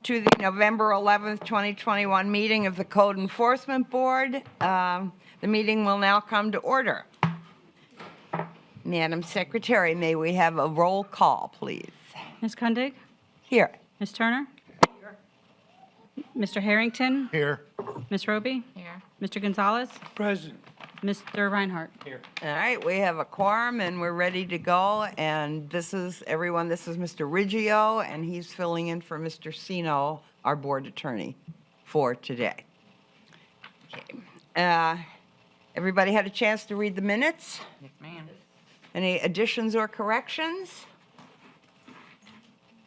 to the November 11th, 2021 meeting of the Code Enforcement Board. The meeting will now come to order. Madam Secretary, may we have a roll call, please? Ms. Kundig? Here. Ms. Turner? Here. Mr. Harrington? Here. Ms. Roby? Here. Mr. Gonzalez? Present. Mr. Reinhardt? Here. All right, we have a quorum and we're ready to go. And this is, everyone, this is Mr. Riggio, and he's filling in for Mr. Sino, our board attorney, for today. Okay. Everybody had a chance to read the minutes? Yes, ma'am. Any additions or corrections?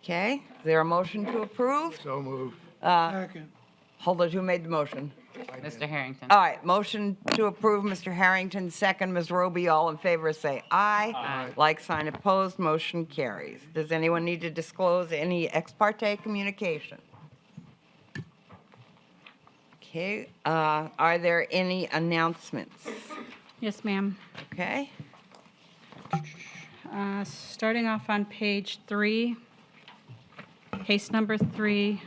Okay, is there a motion to approve? So moved. Second. Hold on, who made the motion? Mr. Harrington. All right, motion to approve, Mr. Harrington, second, Ms. Roby, all in favor, say aye. Aye. Like sign opposed, motion carries. Does anyone need to disclose any ex parte communication? Okay, are there any announcements? Yes, ma'am. Okay, Starting off on page 3, case number 3,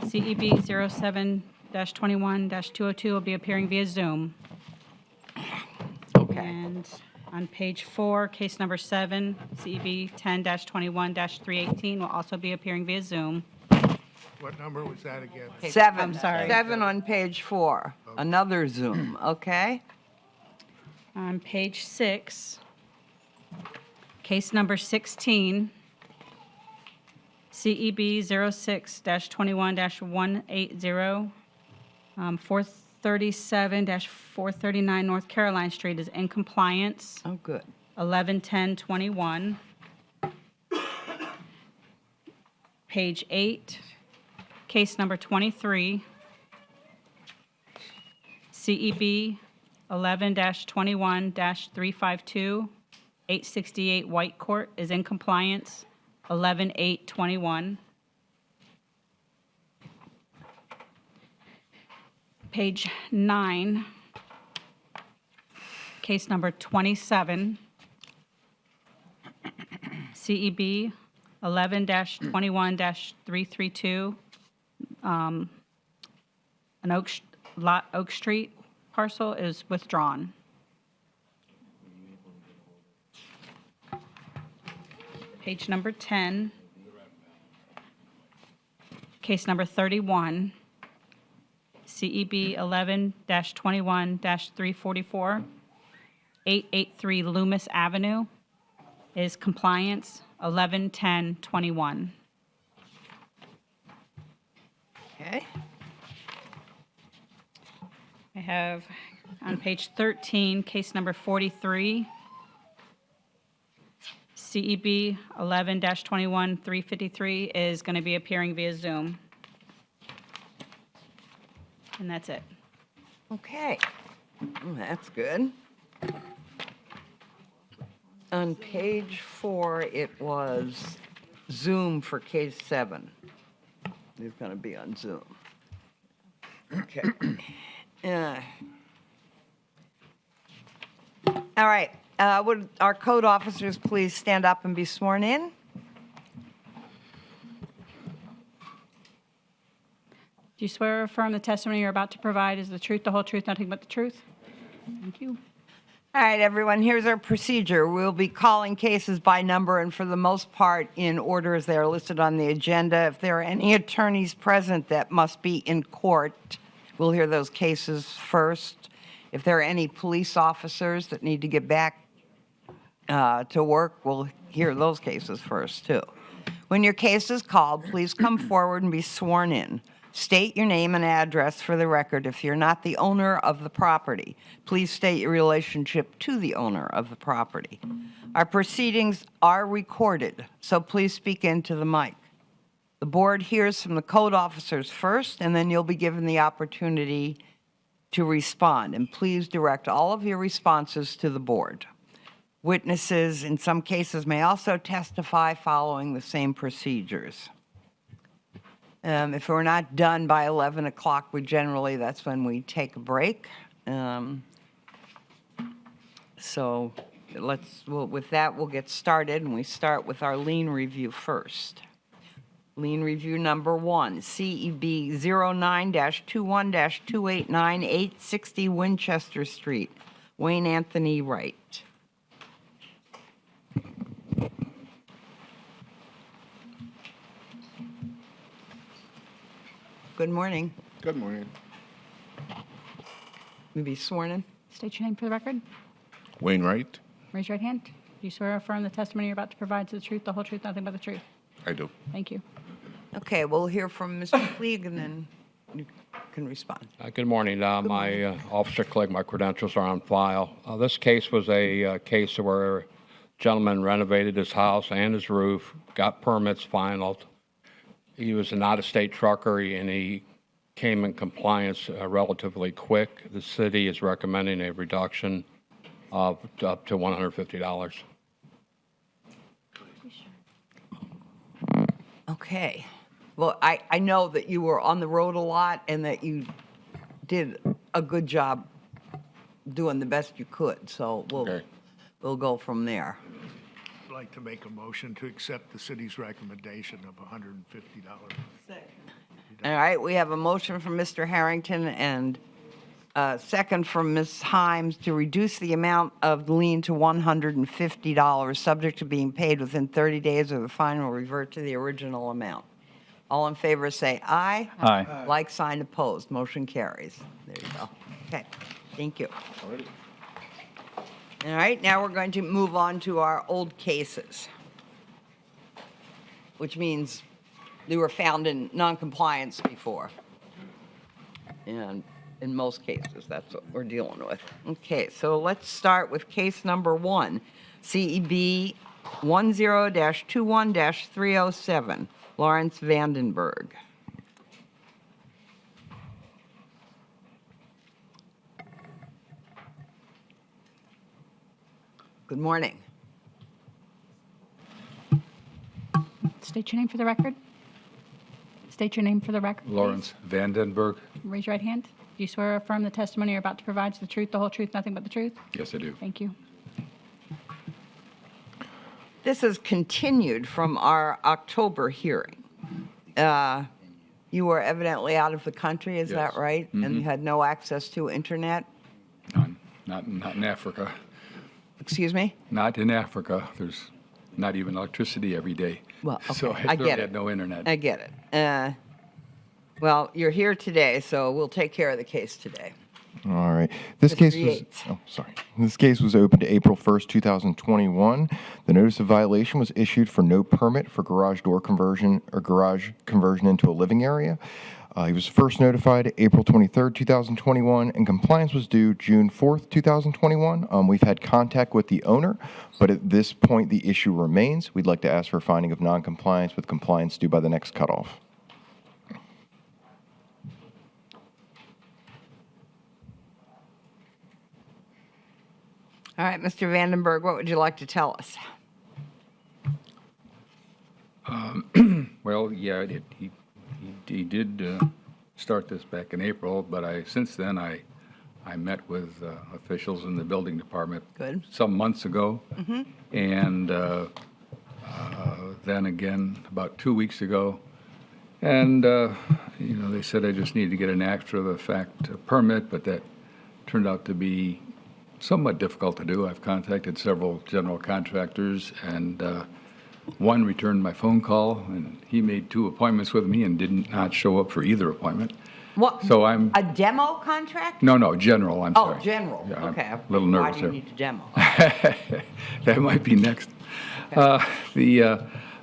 CEB 07-21-202 will be appearing via Zoom. okay. And on page 4, case number 7, CEB 10-21-318 will also be appearing via Zoom. What number was that again? Seven. I'm sorry. 7 on page 4, another Zoom, okay? On page 6, case number 16, CEB 06-21-180, 437-439 North Caroline Street is in compliance, Oh, good. 11/10/21. Page 8, case number 23, CEB 11-21-352, 868 White Court is in compliance, 11/8/21. Page 9, case number 27, CEB 11-21-332, an Oak Street parcel is withdrawn. Page number 10, case number 31, CEB 11-21-344, 883 Loomis Avenue is compliance, 11/10/21. Okay, I have on page 13, case number 43, CEB 11-21-353 is going to be appearing via Zoom. And that's it. okay. That's good. On page 4, it was Zoom for case 7. It's going to be on Zoom. Okay. All right. Would our code officers please stand up and be sworn in? Do you swear or affirm the testimony you're about to provide is the truth, the whole truth, nothing but the truth? Thank you. All right, everyone, here's our procedure. We'll be calling cases by number and for the most part in order as they are listed on the agenda. If there are any attorneys present that must be in court, we'll hear those cases first. If there are any police officers that need to get back to work, we'll hear those cases first, too. When your case is called, please come forward and be sworn in. State your name and address for the record. If you're not the owner of the property, please state your relationship to the owner of the property. Our proceedings are recorded, so please speak into the mic. The board hears from the code officers first, and then you'll be given the opportunity to respond. And please direct all of your responses to the board. Witnesses, in some cases, may also testify following the same procedures. If we're not done by 11 o'clock, that's when we take a break. So with that, we'll get started, and we start with our lien review first. Lien review number 1, CEB 09-21-289, 860 Winchester Street. Wayne Anthony Wright. Good morning. Good morning. You be sworn in? State your name for the record. Wainwright? Raise your right hand. Do you swear or affirm the testimony you're about to provide to the truth, the whole truth, nothing but the truth? I do. Thank you. Okay, we'll hear from Mr. Clegg, and then you can respond. Good morning. My Officer Clegg, my credentials are on file. This case was a case where a gentleman renovated his house and his roof, got permits finalized. He was an out-of-state trucker, and he came in compliance relatively quick. The city is recommending a reduction of up to $150. Okay. Well, I know that you were on the road a lot and that you did a good job doing the best you could, so Okay. we'll go from there. I'd like to make a motion to accept the city's recommendation of $150. All right, we have a motion from Mr. Harrington and a second from Ms. Himes to reduce the amount of the lien to $150, subject to being paid within 30 days, or the fine will revert to the original amount. All in favor, say aye. Aye. Like sign opposed, motion carries. There you go. Okay, thank you. All right, now we're going to move on to our old cases, which means they were found in noncompliance before. And in most cases, that's what we're dealing with. Okay, so let's start with case number 1, CEB 10-21-307, Lawrence Vandenberg. Good morning. State your name for the record. State your name for the record, please. Lawrence Vandenberg. Raise your right hand. Do you swear or affirm the testimony you're about to provide is the truth, the whole truth, nothing but the truth? Yes, I do. Thank you. This is continued from our October hearing. You were evidently out of the country, is that Yes. right? And you had no access to internet? Not in Africa. Excuse me? Not in Africa. There's not even electricity every day. Well, So okay, I I get really it. had no internet. I get it. Well, you're here today, so we'll take care of the case today. All right. This Mr. case was, Yates. oh, sorry. This case was opened April 1st, 2021. The notice of violation was issued for no permit for garage door conversion or garage conversion into a living area. He was first notified April 23rd, 2021, and compliance was due June 4th, 2021. We've had contact with the owner, but at this point, the issue remains. We'd like to ask for a finding of noncompliance with compliance due by the next cutoff. All right, Mr. Vandenberg, what would you like to tell us? Well, yeah, he did start this back in April, but since then I met with officials in the building department Good. some months ago, and then again about 2 weeks ago, and they said I just need to get an after the fact permit, but that turned out to be somewhat difficult to do. I've contacted several general contractors, and one returned my phone call, and he made 2 appointments with me and did not show up for either appointment. What? So I'm, A demo contract? no, general, I'm Oh, sorry. general, Yeah, I'm okay. a little nervous Why do you there. need a demo? That might be next. So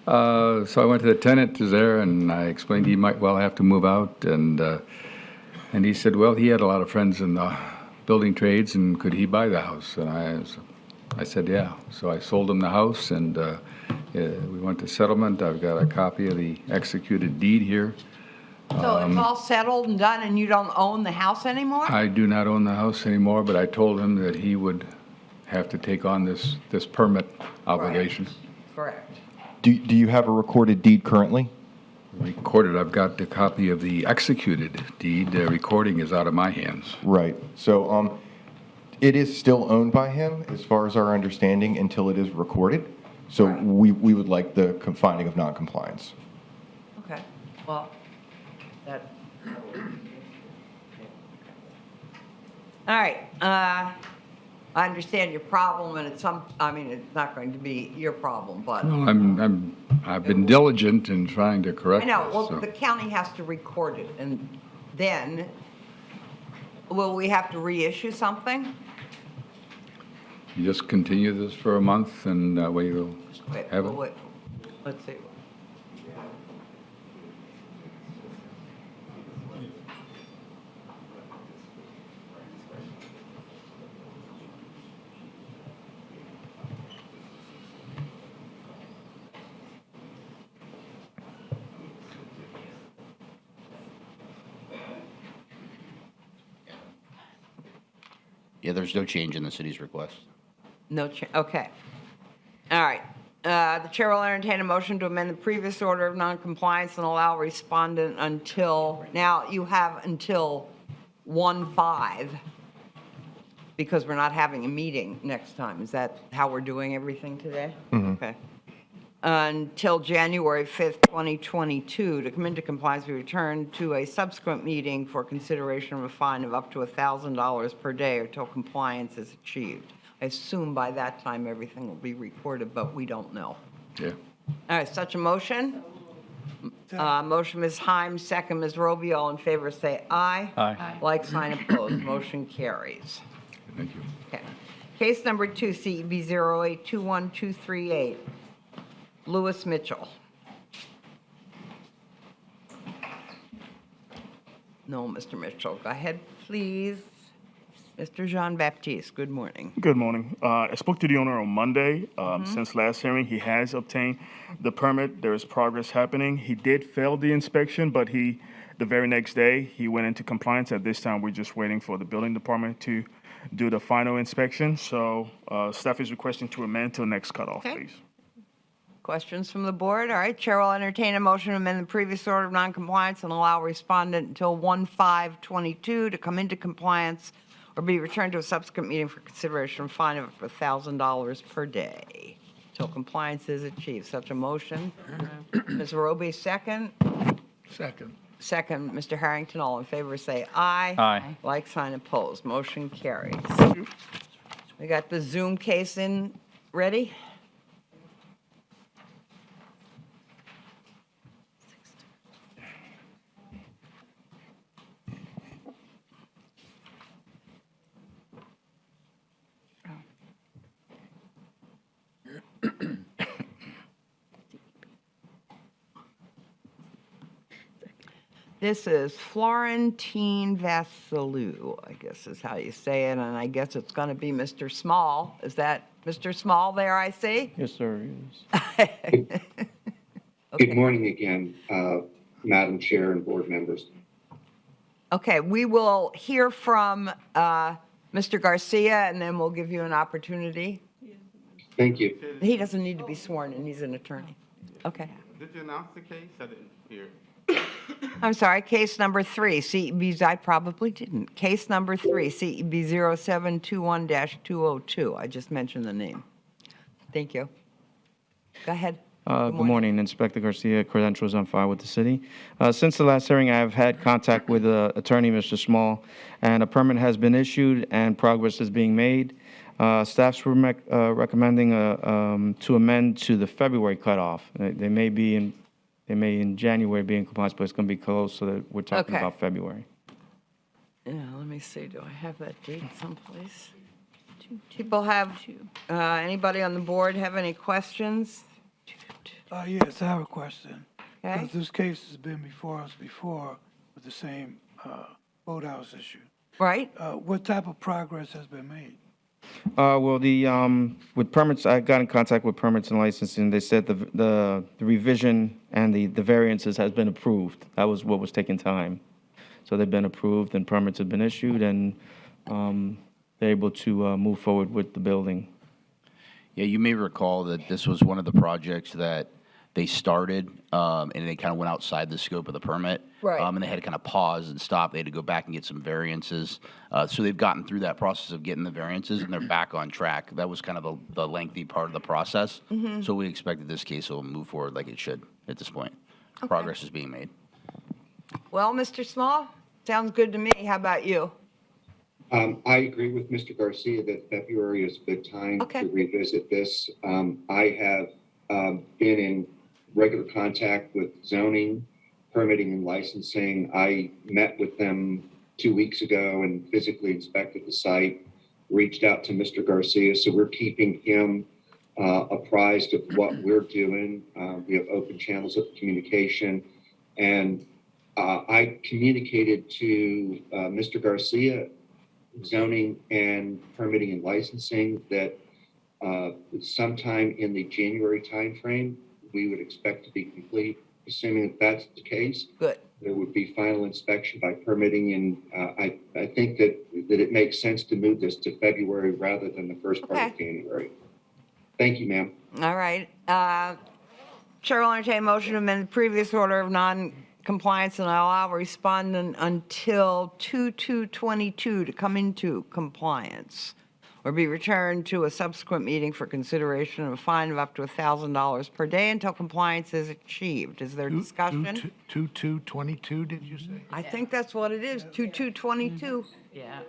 I went to the tenant there, and I explained he might well have to move out, and he said, well, he had a lot of friends in the building trades, and could he buy the house? And I said, yeah. So I sold him the house, and we went to settlement. I've got a copy of the executed deed here. So it's all settled and done, and you don't own the house anymore? I do not own the house anymore, but I told him that he would have to take on this permit obligation. Correct. Do you have a recorded deed currently? Recorded, I've got the copy of the executed deed. The recording is out of my hands. Right. So it is still owned by him, as far as our understanding, until it is recorded. So we would like the finding of noncompliance. Well, that. All right, I understand your problem, and it's it's not going to be your problem, but, Well, I've been diligent in trying to correct I this. know, well, so- the county has to record it, and then, will we have to reissue something? You just continue this for a month, and that way you'll Wait, have it. wait, let's see. Yeah, there's no change in the city's request. No, okay. All right. The chair will entertain a motion to amend the previous order of noncompliance and allow respondent until, now you have until 1/5, because we're not having a meeting next time. Is that how we're doing everything today? Okay. Until January 5th, 2022, to come into compliance, we return to a subsequent meeting for consideration of a fine of up to $1,000 per day until compliance is achieved. I assume by that time, everything will be recorded, but we don't know. Yeah. All right, such a motion? Motion, Ms. Himes, second, Ms. Roby, all in favor, say aye. Aye. Like, sign, opposed, motion carries. Thank you. Okay. Case number 2, CEB 0821238, Lewis Mitchell. No, Mr. Mitchell, go ahead, please. Mr. Jean-Baptiste, good morning. Good morning. I spoke to the owner on Monday. Since last hearing, he has obtained the permit. There is progress happening. He did fail the inspection, but the very next day, he went into compliance. At this time, we're just waiting for the building department to do the final inspection. So staff is requesting to amend till next cutoff, Okay. please. Questions from the board? All right, Chair will entertain a motion to amend the previous order of noncompliance and allow respondent until 1/5/22 to come into compliance or be returned to a subsequent meeting for consideration of a fine of $1,000 per day till compliance is achieved. Such a motion. Ms. Roby, second. Second. Second, Mr. Harrington, all in favor, say aye. Aye. Like, sign, opposed. Motion carries. We got the Zoom case in, ready? This is Florentine Vassalou, I guess is how you say it, and I guess it's going to be Mr. Small. Is that Mr. Small there, I see? Yes, sir. Yes. Good morning again, Madam Chair and board members. Okay, we will hear from Mr. Garcia, and then we'll give you an opportunity. Thank you. He doesn't need to be sworn in, he's an attorney. Okay. Did you announce the case? I didn't hear. I'm sorry, case number 3, CEB, I probably didn't. Case number 3, CEB 0721-202. I just mentioned the name. Thank you. Go ahead. Good morning, Inspector Garcia, credentials on file with the city. Since the last hearing, I have had contact with attorney, Mr. Small, and a permit has been issued and progress is being made. Staff's recommending to amend to the February cutoff. They may in January be in compliance, but it's going to be close, so that we're talking Okay. about February. Yeah, let me see, do I have that date someplace? People have, anybody on the board have any questions? Yes, I have a question. Okay. Because this case has been before us before with the same boathouse issue. Right? What type of progress has been made? Well, with permits, I got in contact with permits and licensing. They said the revision and the variances has been approved. That was what was taking time. So they've been approved and permits have been issued, and they're able to move forward with the building. Yeah, you may recall that this was one of the projects that they started, and they kind of went outside the scope of the permit. Right. And they had to kind of pause and stop. They had to go back and get some variances. So they've gotten through that process of getting the variances, and they're back on track. That was kind of the lengthy part of the process. So we expect that this case will move forward like it should at this point. Progress is being made. Well, Mr. Small, sounds good to me. How about you? I agree with Mr. Garcia that February is a good time Okay. to revisit this. I have been in regular contact with zoning, permitting, and licensing. I met with them 2 weeks ago and physically inspected the site, reached out to Mr. Garcia, so we're keeping him apprised of what we're doing. We have open channels of communication, and I communicated to Mr. Garcia, zoning and permitting and licensing, that sometime in the January timeframe, we would expect to be complete. Assuming that that's the case, Good. there would be final inspection by permitting, and I think that it makes sense to move this to February rather than the first part of January. Thank you, ma'am. All right. Chair will entertain a motion to amend the previous order of non-compliance and allow respondent until 2/2/22 to come into compliance or be returned to a subsequent meeting for consideration of a fine of up to $1,000 per day until compliance is achieved. Is there discussion? 2/2/22, did you say? I think that's what it is, 2/2/22. Yeah.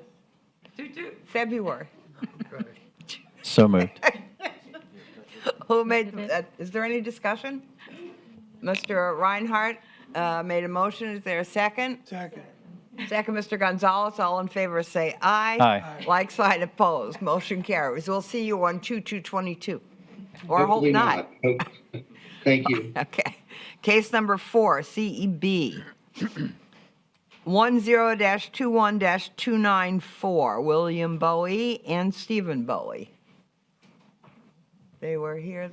February. So moved. Who made, is there any discussion? Mr. Reinhardt made a motion. Is there a second? Second. Second, Mr. Gonzalez. All in favor, say aye. Aye. Like sign opposed. Motion carries. We'll see you on 2/2/22. Or hope Hopefully not. Thank you. Okay. Case number 4, CEB 10-21-294, William Bowie and Stephen Bowie. They were here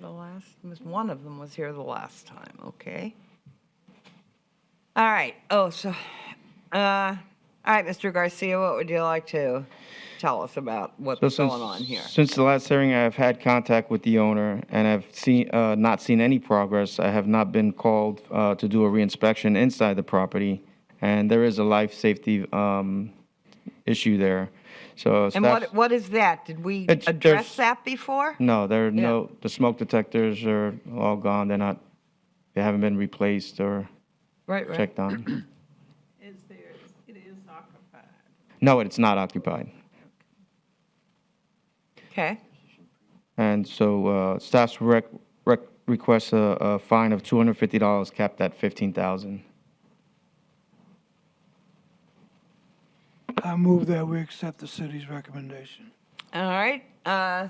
one of them was here the last time, okay? All right, all right, Mr. Garcia, what would you like to tell us about what's going on here? Since the last hearing, I have had contact with the owner, and I've not seen any progress. I have not been called to do a reinspection inside the property, and there is a life safety issue there. So And staff- what is that? Did we It's- address there's- that before? No, the smoke detectors are all gone. They haven't been replaced or Right. checked on. It is occupied. No, it's not occupied. Okay. And so staff's requests a fine of $250 capped at $15,000. I move that we accept the city's recommendation. All right. All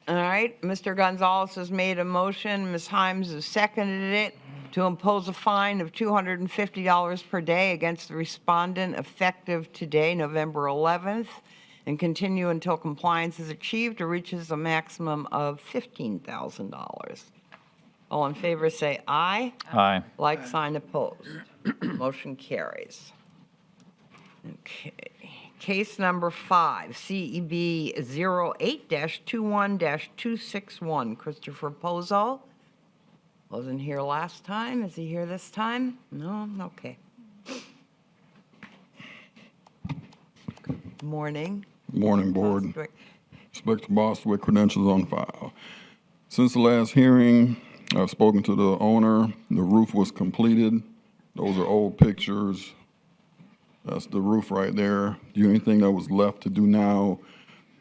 right, Mr. Gonzalez has made a motion, Ms. Himes has seconded it, to impose a fine of $250 per day against the respondent effective today, November 11th, and continue until compliance is achieved or reaches a maximum of $15,000. All in favor, say aye. Aye. Like sign opposed. Motion carries. Okay. Case number 5, CEB 08-21-261, Christopher Pozo. Wasn't here last time. Is he here this time? No? Okay. Good morning. Morning, Board. Bostwick. Inspector Bostwick, credentials on file. Since the last hearing, I've spoken to the owner. The roof was completed. Those are old pictures. That's the roof right there. The only thing that was left to do now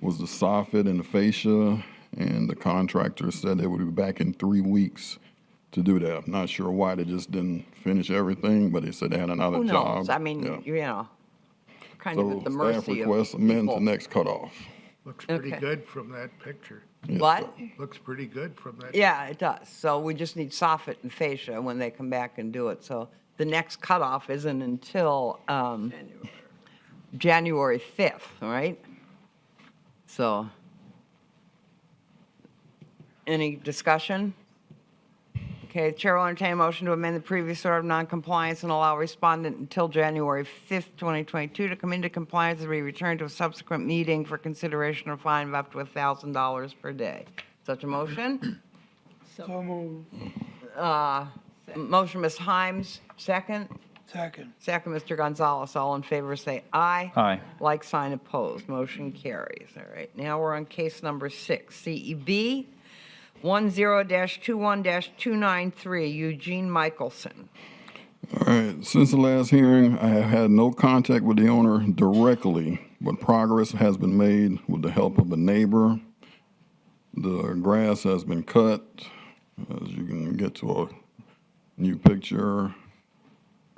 was the soffit and the fascia, and the contractor said they would be back in 3 weeks to do that. I'm not sure why they just didn't finish everything, but they said they had another Who job. knows? I mean, Yeah. you know, kind of So at the staff mercy of requests amend to people. next cutoff. Looks pretty Okay. good from that picture. What? Looks pretty good from that. Yeah, it does. So we just need soffit and fascia when they come back and do it. So the next cutoff isn't until January 5th, right? So, any discussion? Okay, Chair will entertain a motion to amend the previous order of noncompliance and allow respondent until January 5th, 2022 to come into compliance and be returned to a subsequent meeting for consideration of fine of up to $1,000 per day. Such a motion? So move. Motion, Ms. Himes, second. Second. Second, Mr. Gonzalez. All in favor, say aye. Aye. Like sign opposed. Motion carries. All right, now we're on case number 6, CEB 10-21-293, Eugene Michelson. All right, since the last hearing, I have had no contact with the owner directly, but progress has been made with the help of a neighbor. The grass has been cut, as you can get to a new picture,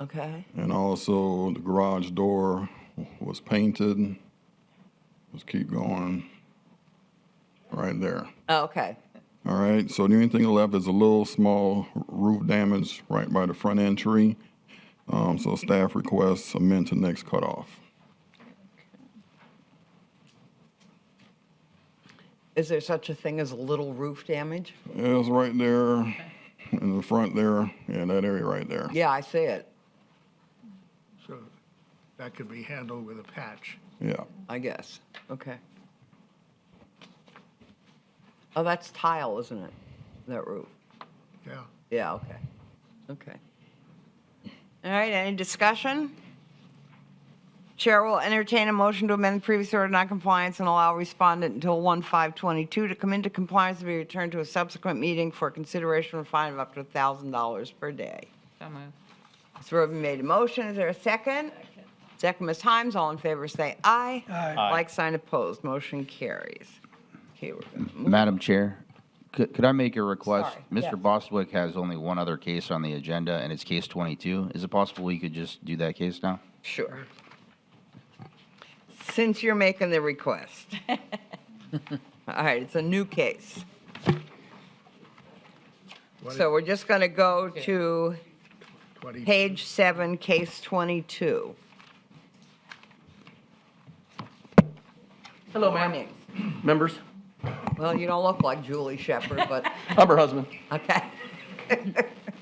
Okay. and also the garage door was painted. Let's keep going, right there. Oh, okay. All right, so the only thing left is a little small roof damage right by the front entry. So staff requests amend to next cutoff. Is there such a thing as a little roof damage? It's right there in the front there, and that area right there. Yeah, I see it, So that could be handled with a patch. Yeah, I guess. Okay. Oh, that's tile, isn't it? That roof? Yeah. Yeah, okay. Okay. All right, any discussion? Chair will entertain a motion to amend the previous order of noncompliance and allow respondent until 1/5/22 to come into compliance and be returned to a subsequent meeting for consideration of a fine of up to $1,000 per day. So moved. Ms. Roby made a motion. Is there a second? Second, Ms. Himes. All in favor say aye. Aye. Like sign opposed. Motion carries. Okay, we're going to move. Madam Chair, could I make a request? Sorry, yes. Mr. Bostwick has only one other case on the agenda, and it's case 22. Is it possible we could just do that case now? Sure. Since you're making the request. All right, it's a new case. So we're just going to go to 20 page 7, case 22. Hello, ma'am. Morning. Members, Well, you don't look like Julie Shepherd, but, I'm her husband. okay.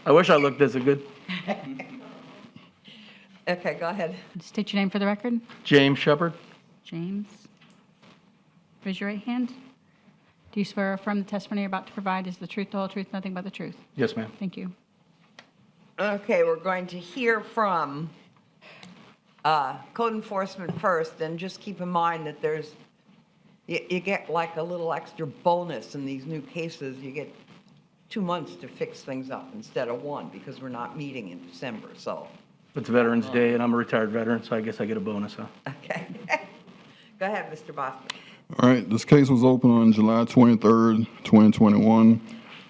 I wish I looked as good. Okay, go ahead. State your name for the record. James Shepard. James. Raise your right hand. Do you swear or affirm the testimony you're about to provide is the truth, the whole truth, nothing but the truth? Yes, ma'am. Thank you. Okay, we're going to hear from code enforcement first, and just keep in mind that you get like a little extra bonus in these new cases. You get 2 months to fix things up instead of 1, because we're not meeting in December, so, It's Veterans Day, and I'm a retired veteran, so I guess I get a bonus, huh? okay. Go ahead, Mr. Boston. all right, this case was opened on July 23rd, 2021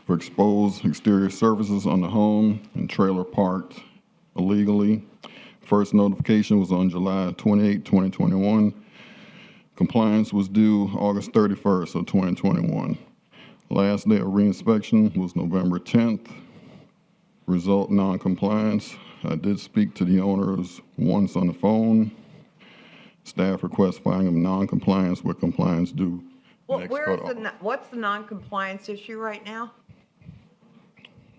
for exposed exterior surfaces on the home and trailer parked illegally. First notification was on July 28, 2021. Compliance was due August 31st of 2021. Last day of reinspection was November 10th. Result non-compliance. I did speak to the owners once on the phone. Staff request finding of non-compliance with compliance due Well, next where is cutoff. what's the non-compliance issue right now?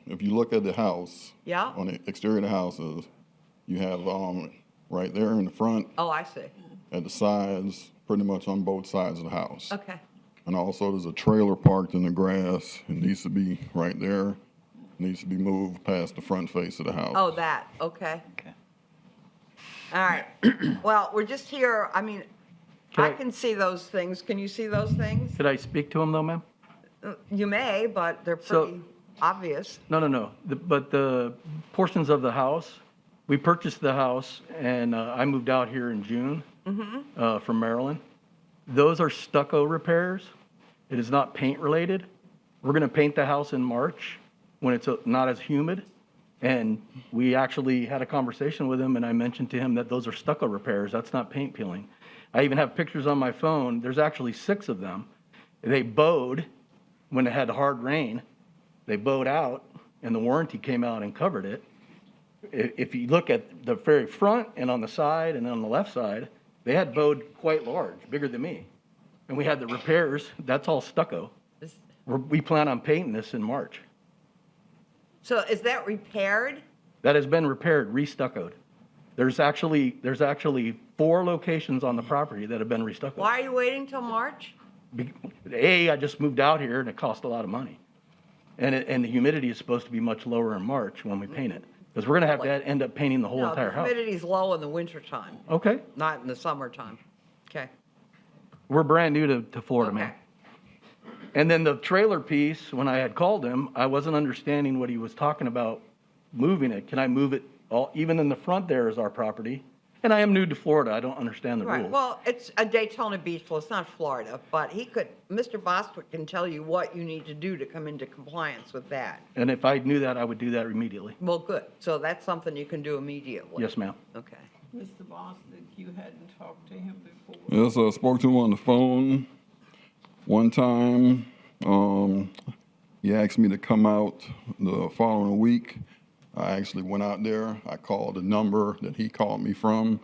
If you look at the house, Yeah? on the exterior of the houses, you have right there in the front, Oh, I see. at the sides, pretty much on both sides of the house. Okay. And also, there's a trailer parked in the grass. It needs to be right there. Needs to be moved past the front face of the house. Oh, that, okay. Okay. All right. Well, we're just here, I mean, I I- can see those things. Can you see those things? Could I speak to him, though, ma'am? You may, but they're So- pretty obvious. No. But the portions of the house, we purchased the house, and I moved out here in June from Maryland. Those are stucco repairs. It is not paint-related. We're going to paint the house in March when it's not as humid. And we actually had a conversation with him, and I mentioned to him that those are stucco repairs. That's not paint peeling. I even have pictures on my phone. There's actually 6 of them. They bowed when it had hard rain. They bowed out, and the warranty came out and covered it. If you look at the very front and on the side and on the left side, they had bowed quite large, bigger than me. And we had the repairs. That's all stucco. We plan on painting this in March. So is that repaired? That has been repaired, restuccoed. There's actually 4 locations on the property that have been restuccoed. Why are you waiting till March? I just moved out here and it cost a lot of money. And the humidity is supposed to be much lower in March when we paint it. Because we're going to have to end up painting the whole No, entire the house. humidity's low in the wintertime, Okay. not in the summertime. Okay. We're brand new to Florida, Okay. man. And then the trailer piece, when I had called him, I wasn't understanding what he was talking about moving it. Can I move it even in the front there is our property. And I am new to Florida. I don't understand the Right, rules. well, it's a Daytona Beach, well, it's not Florida, but Mr. Bostwick can tell you what you need to do to come into compliance with that. And if I knew that, I would do that immediately. Well, good, so that's something you can do immediately. Yes, ma'am. Okay. Mr. Bostic, you hadn't talked to him before. Yes, I spoke to him on the phone one time. He asked me to come out the following week. I actually went out there. I called the number that he called me from.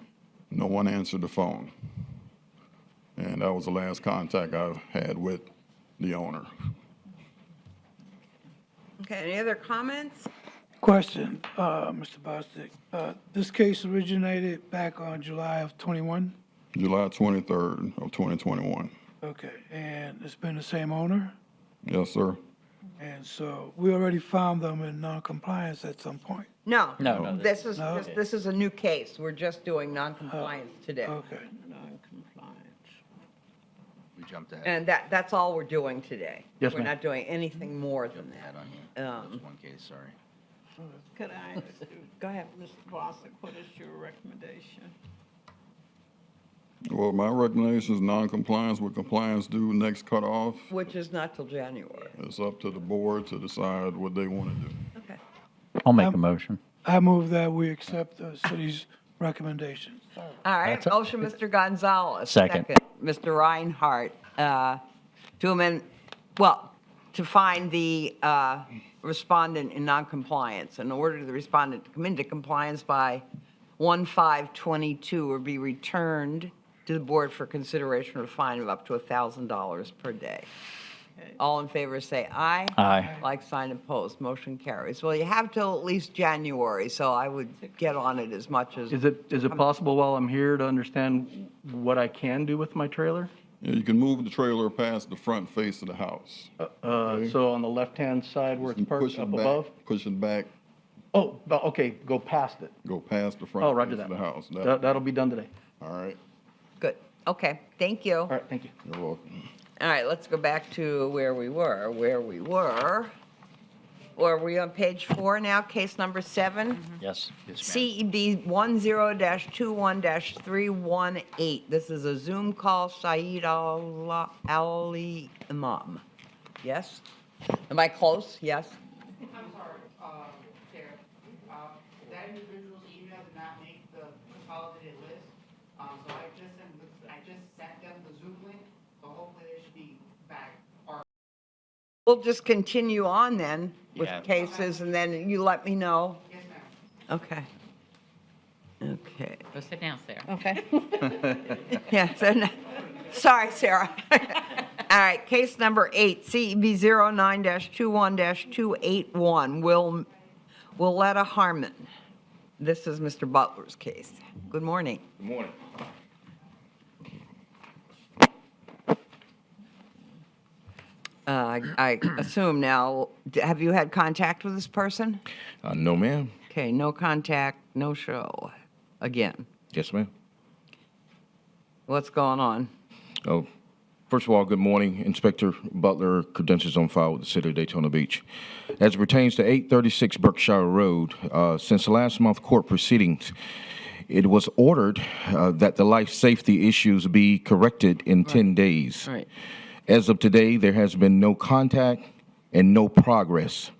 No one answered the phone. And that was the last contact I've had with the owner. Okay, any other comments? Question, Mr. Bostic. This case originated back on July of 21? July 23rd of 2021. Okay, and it's been the same owner? Yes, sir. And so we already found them in non-compliance at some point? No. No. This is, No? this is a new case, we're just doing non-compliance today. Okay. Non-compliance. We jumped ahead. And that's all we're doing today. Yes, We're ma'am. not doing anything more than that. on you. There's one case, sorry. Could I ask you, Go ahead. Mr. Bostic, what is your recommendation? Well, my recommendation is non-compliance with compliance due next cutoff. Which is not till January. It's up to the board to decide what they want to do. Okay. I'll make a motion. I move that we accept the city's recommendation. All right, motion, Mr. Gonzalez. Second. Mr. Reinhardt, to amend, well, to find the respondent in noncompliance. In order to the respondent to come into compliance by 1/5/22 or be returned to the board for consideration of a fine of up to $1,000 per day. All in favor, say aye. Aye. Like sign opposed, motion carries. Well, you have till at least January, so I would get on it as much as. Is it possible while I'm here to understand what I can do with my trailer? Yeah, you can move the trailer past the front face of the house. So on the left-hand side where it's parked Push it up back, above? push it back, Oh, okay, go past it. go past the Oh, front roger face that. of the house. That'll be done today. All right, Good, okay, thank you. All right, thank you. you're welcome. All right, let's go back to where we were. Are we on page 4 now, case number 7? Yes. CEB 10-21-318. This is a Zoom call, Saeed Ali Imam. Yes? Am I close? Yes? I'm sorry, Chair. That individual's email did not make the consolidated list. So I just sent them the Zoom link, so hopefully they should be back. We'll just continue on then with Yeah. cases, and then you let me know. Yes, ma'am. Okay. Okay. Go sit down, Sarah. Okay. Yes, and, sorry, Sarah. All right, case number 8, CEB 09-21-281, Willetta Harmon. This is Mr. Butler's case. Good morning. Good morning. I assume now, have you had contact with this person? No, ma'am. Okay, no contact, no show. Again, Yes, ma'am. what's going on? Oh, first of all, good morning. Inspector Butler, credentials on file with the City of Daytona Beach. As it pertains to 836 Berkshire Road, since the last month court proceedings, it was ordered that the life safety issues be corrected in 10 days. Right. As of today, there has been no contact and no progress.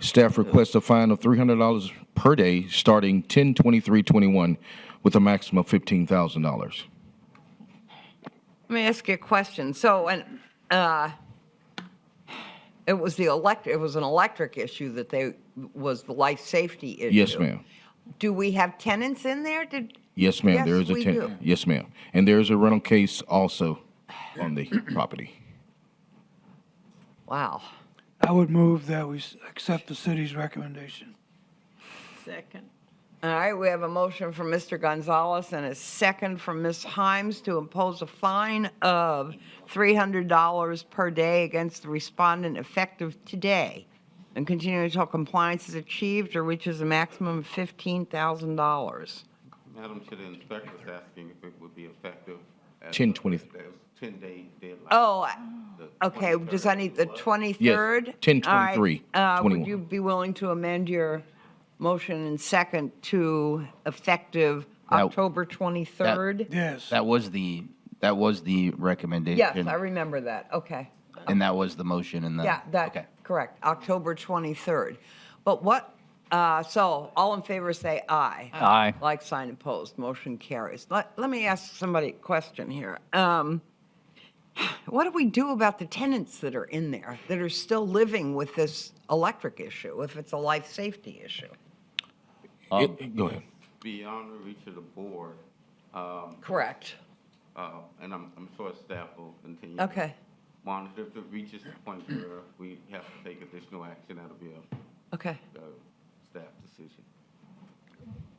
Staff requests a fine of $300 per day starting 10/23/21 with a maximum of $15,000. Let me ask you a question. So, it was it was an electric issue that was the life safety issue. Yes, ma'am. Do we have tenants in there? Yes, ma'am. Yes, There is a we tenant. do. Yes, ma'am. And there is a rental case also on the property. Wow. I would move that we accept the city's recommendation. Second. All right, we have a motion from Mr. Gonzalez and a second from Ms. Himes to impose a fine of $300 per day against the respondent effective today and continuing until compliance is achieved or reaches a maximum of $15,000. Madam Chair, the inspector was asking if it would be effective. 10/20. 10-day deadline. Oh, The okay, does I need the 23rd? 10/23/21. Would you be willing to amend your Motion and second to effective That- October 23rd. Yes. That was the recommendation. Yes, I remember that. Okay. And that was the motion and the. Yeah, that, Okay. correct, October 23rd. But what, so all in favor say aye. Aye. Like, sign, opposed, motion carries. Let me ask somebody a question here. What do we do about the tenants that are in there, that are still living with this electric issue, if it's a life safety issue? Go ahead. Beyond the reach of the board. Correct. And I'm sure staff will continue. Okay. Monitor if it reaches the point where we have to take additional action, that'll be Okay. a staff decision.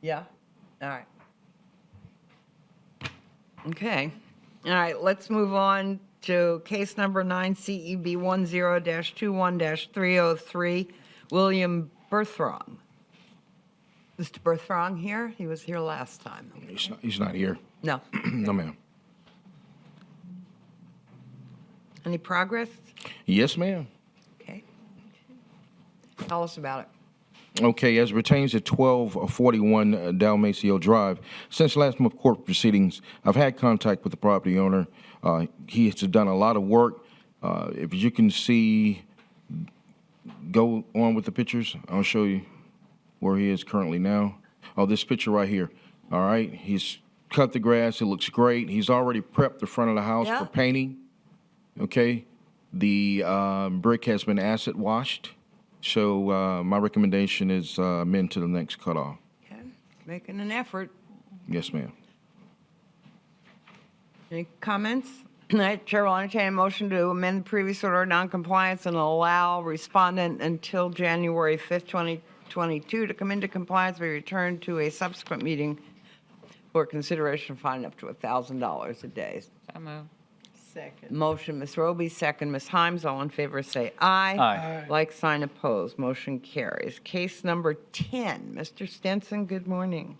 Yeah? All right. Okay. All right, let's move on to case number 9, CEB 10-21-303, William Berthrong. Mr. Berthrong here? He was here last time. He's not here. No. No, ma'am. Any progress? Yes, ma'am. Okay. Tell us about it. Okay, as pertains to 1241 Dalmacio Drive, since last month court proceedings, I've had contact with the property owner. He has done a lot of work. If you can see, go on with the pictures. I'll show you where he is currently now. Oh, this picture right here. All right, he's cut the grass. It looks great. He's already prepped the front of the house Yeah. for painting. Okay, the brick has been acid washed. So my recommendation is amend to the next cutoff. Okay. Making an effort. Yes, ma'am. Any comments? All right, Chair will entertain a motion to amend the previous order of noncompliance and allow respondent until January 5th, 2022 to come into compliance, be returned to a subsequent meeting for consideration of fine up to $1,000 a day. So moved. Second. Motion, Ms. Roby, second, Ms. Himes. All in favor say aye. Aye. Like, sign, opposed. Motion carries. Case number 10, Mr. Stenson, good morning.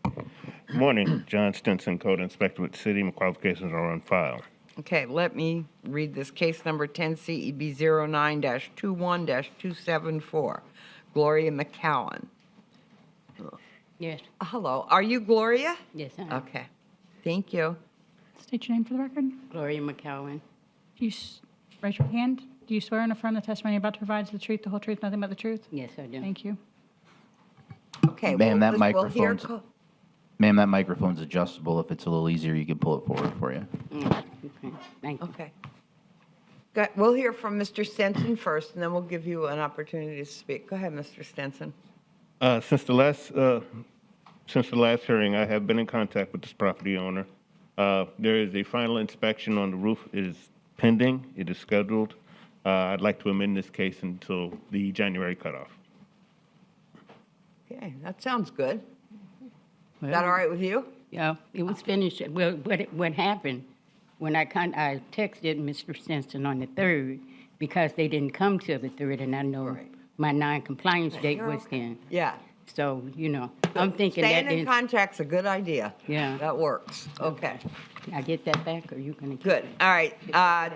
Good morning, John Stinson, Code Inspector with the City. My qualifications are on file. Okay, let me read this. Case number 10, CEB 09-21-274, Gloria McCowan. Yes, Hello, are you Gloria? yes, I am. Okay, thank you. State your name for the record. Gloria McCowan. Do you raise your hand? Do you swear and affirm the testimony you're about to provide is the truth, the whole truth, nothing but the truth? Yes, I do. Thank you. Okay. Ma'am, that we'll hear microphone's, co- ma'am, that microphone's adjustable. If it's a little easier, you can pull it forward for you. Okay, thank you. Okay. We'll hear from Mr. Stenson first, and then we'll give you an opportunity to speak. Go ahead, Mr. Stenson. Since the last hearing, I have been in contact with this property owner. There is a final inspection on the roof. It is pending. It is scheduled. I'd like to amend this case until the January cutoff. Okay, that sounds good. Is that all right with you? Yeah, it was finished. Well, what happened, when I texted Mr. Stinson on the 3rd, because they didn't come till the 3rd, and I know my non-compliance date You're was okay. then. Yeah. So, I'm thinking that Staying in is, contact's a good idea. Yeah. That works. Okay. I get that back, or you gonna? Good. All right.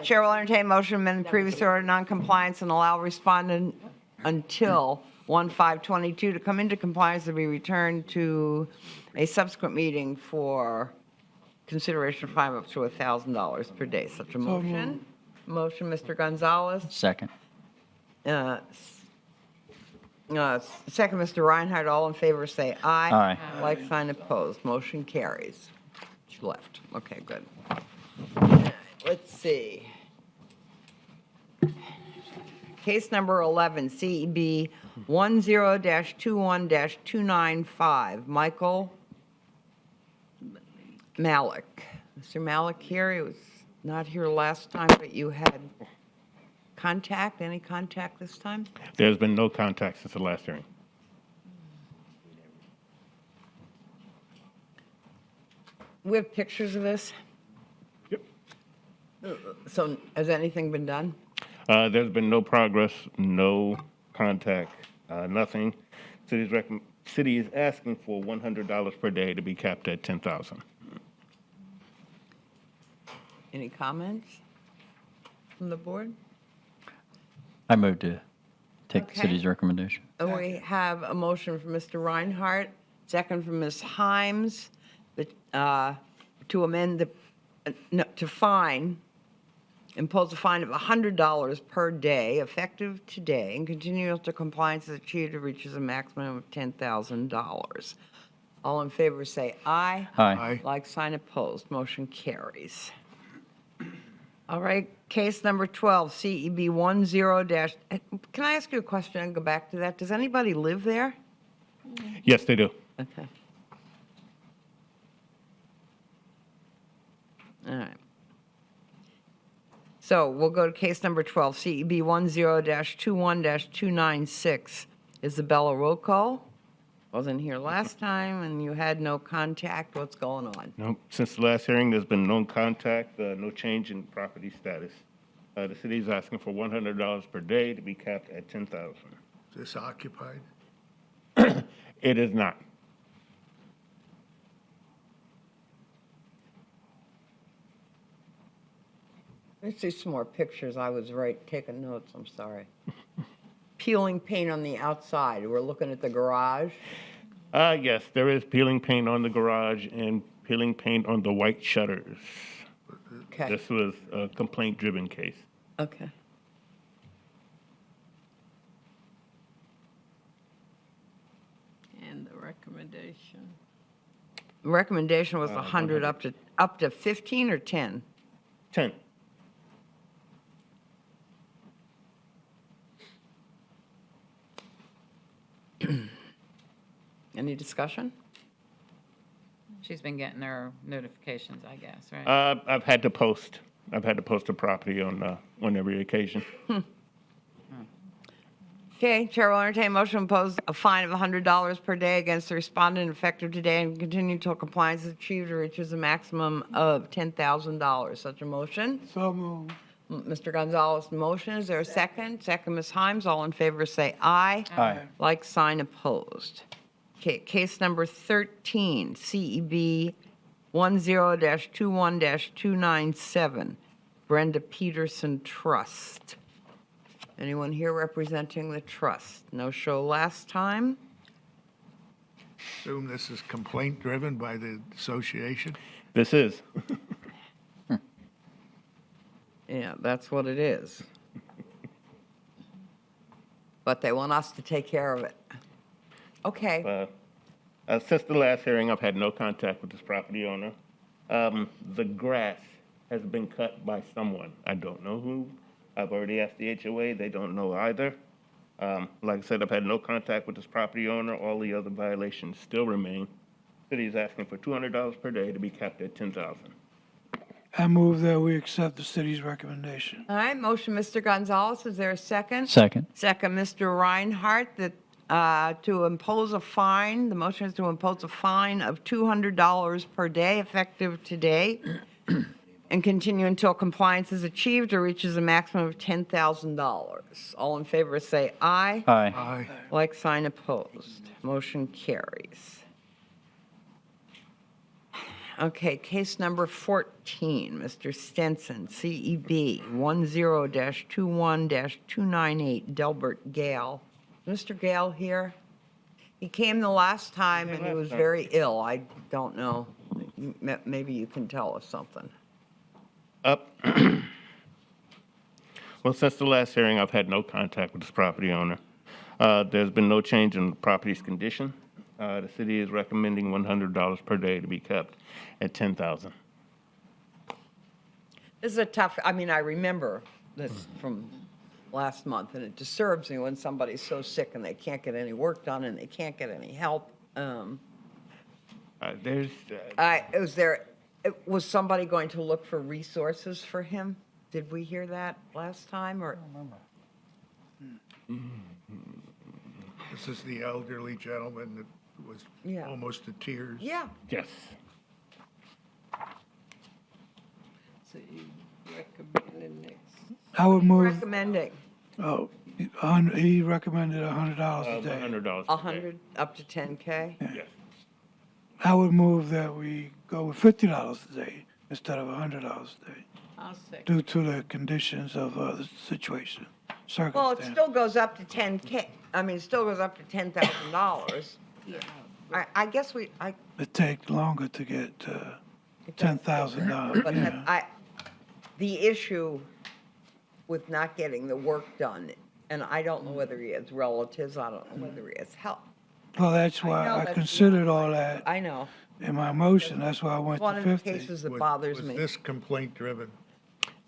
Chair will entertain a motion to amend the previous order of noncompliance and allow respondent until 1/5/22 to come into compliance and be returned to a subsequent meeting for consideration of fine up to $1,000 per day. Such a motion. Motion, Mr. Gonzalez. Second. Second, Mr. Reinhardt. All in favor say aye. Aye. Like, sign, opposed. Motion carries. She left. Okay, good. Let's see. Case number 11, CEB 10-21-295, Michael Malik. Mr. Malik here, he was not here last time, but you had contact, any contact this time? There's been no contact since the last hearing. We have pictures of this? Yep. So has anything been done? There's been no progress, no contact, nothing. City is asking for $100 per day to be capped at $10,000. Any comments from the board? I move to Take the Okay. city's recommendation. And we have a motion from Mr. Reinhardt, second from Ms. Himes, to amend impose a fine of $100 per day, effective today, and continue until compliance is achieved or reaches a maximum of $10,000. All in favor say aye. Aye. Aye. Like sign opposed, motion carries. All right, case number 12, CEB 10 can I ask you a question and go back to that? Does anybody live there? Yes, they do. Okay. All right. So we'll go to case number 12, CEB 10-21-296. Isabella Rocco wasn't here last time, and you had no contact. What's going on? No, since the last hearing, there's been no contact, no change in property status. The city is asking for $100 per day to be capped at $10,000. Is this occupied? It is not. Let's see some more pictures. I was taking notes, I'm sorry. Peeling paint on the outside. We're looking at the garage. Yes, there is peeling paint on the garage and peeling paint on the white shutters. Okay. This was a complaint-driven case. Okay. And the recommendation. The recommendation was 100 up to 15 or 10? 10. Any discussion? She's been getting her notifications, I guess, right? I've had to post a property on every occasion. Okay, Chair will entertain a motion to impose a fine of $100 per day against the respondent effective today and continue until compliance is achieved or reaches a maximum of $10,000. Such a motion? So moved. Mr. Gonzalez, motion. Is there a second? Second, Ms. Himes. All in favor say aye. Aye. Like sign opposed. Okay, case number 13, CEB 10-21-297, Brenda Peterson Trust. Anyone here representing the trust? No show last time? Assume this is complaint-driven by the association? This is. Yeah, that's what it is. But they want us to take care of it. Okay. Since the last hearing, I've had no contact with this property owner. The grass has been cut by someone. I don't know who. I've already asked the HOA. They don't know either. Like I said, I've had no contact with this property owner. All the other violations still remain. City is asking for $200 per day to be capped at $10,000. I move that we accept the city's recommendation. All right, motion, Mr. Gonzalez. Is there a second? Second. Second, Mr. Reinhardt, to impose a fine. The motion is to impose a fine of $200 per day effective today and continue until compliance is achieved or reaches a maximum of $10,000. All in favor say aye. Aye. Aye. Like sign opposed. Motion carries. Okay, case number 14, Mr. Stenson, CEB 10-21-298, Delbert Gale. Mr. Gale here? He came the last time and he was very ill. I don't know. Maybe you can tell us something. Well, since the last hearing, I've had no contact with this property owner. There's been no change in the property's condition. The city is recommending $100 per day to be kept at $10,000. This is a tough, I remember this from last month, and it disturbs me when somebody's so sick and they can't get any work done and they can't get any help. Was somebody going to look for resources for him? Did we hear that last time, or? This is the elderly gentleman that was almost to tears. Yeah. Yes. So you recommend next. I would move, Recommending he recommended $100 a day. $100. 100 up to 10K? Yes. I would move that we go with $50 a day instead of $100 a day, I'll second. due to the conditions of the situation. Well, it circumstances. still goes up to 10K. I mean, it still goes up to $10,000. I guess It takes longer to get $10,000. but Yeah. the issue with not getting the work done, and I don't know whether he has relatives, I don't know whether he has help. Well, that's I why know I that's considered all that I know. in my motion. That's why I went It's one to of the 50. cases that bothers Was me. this complaint driven?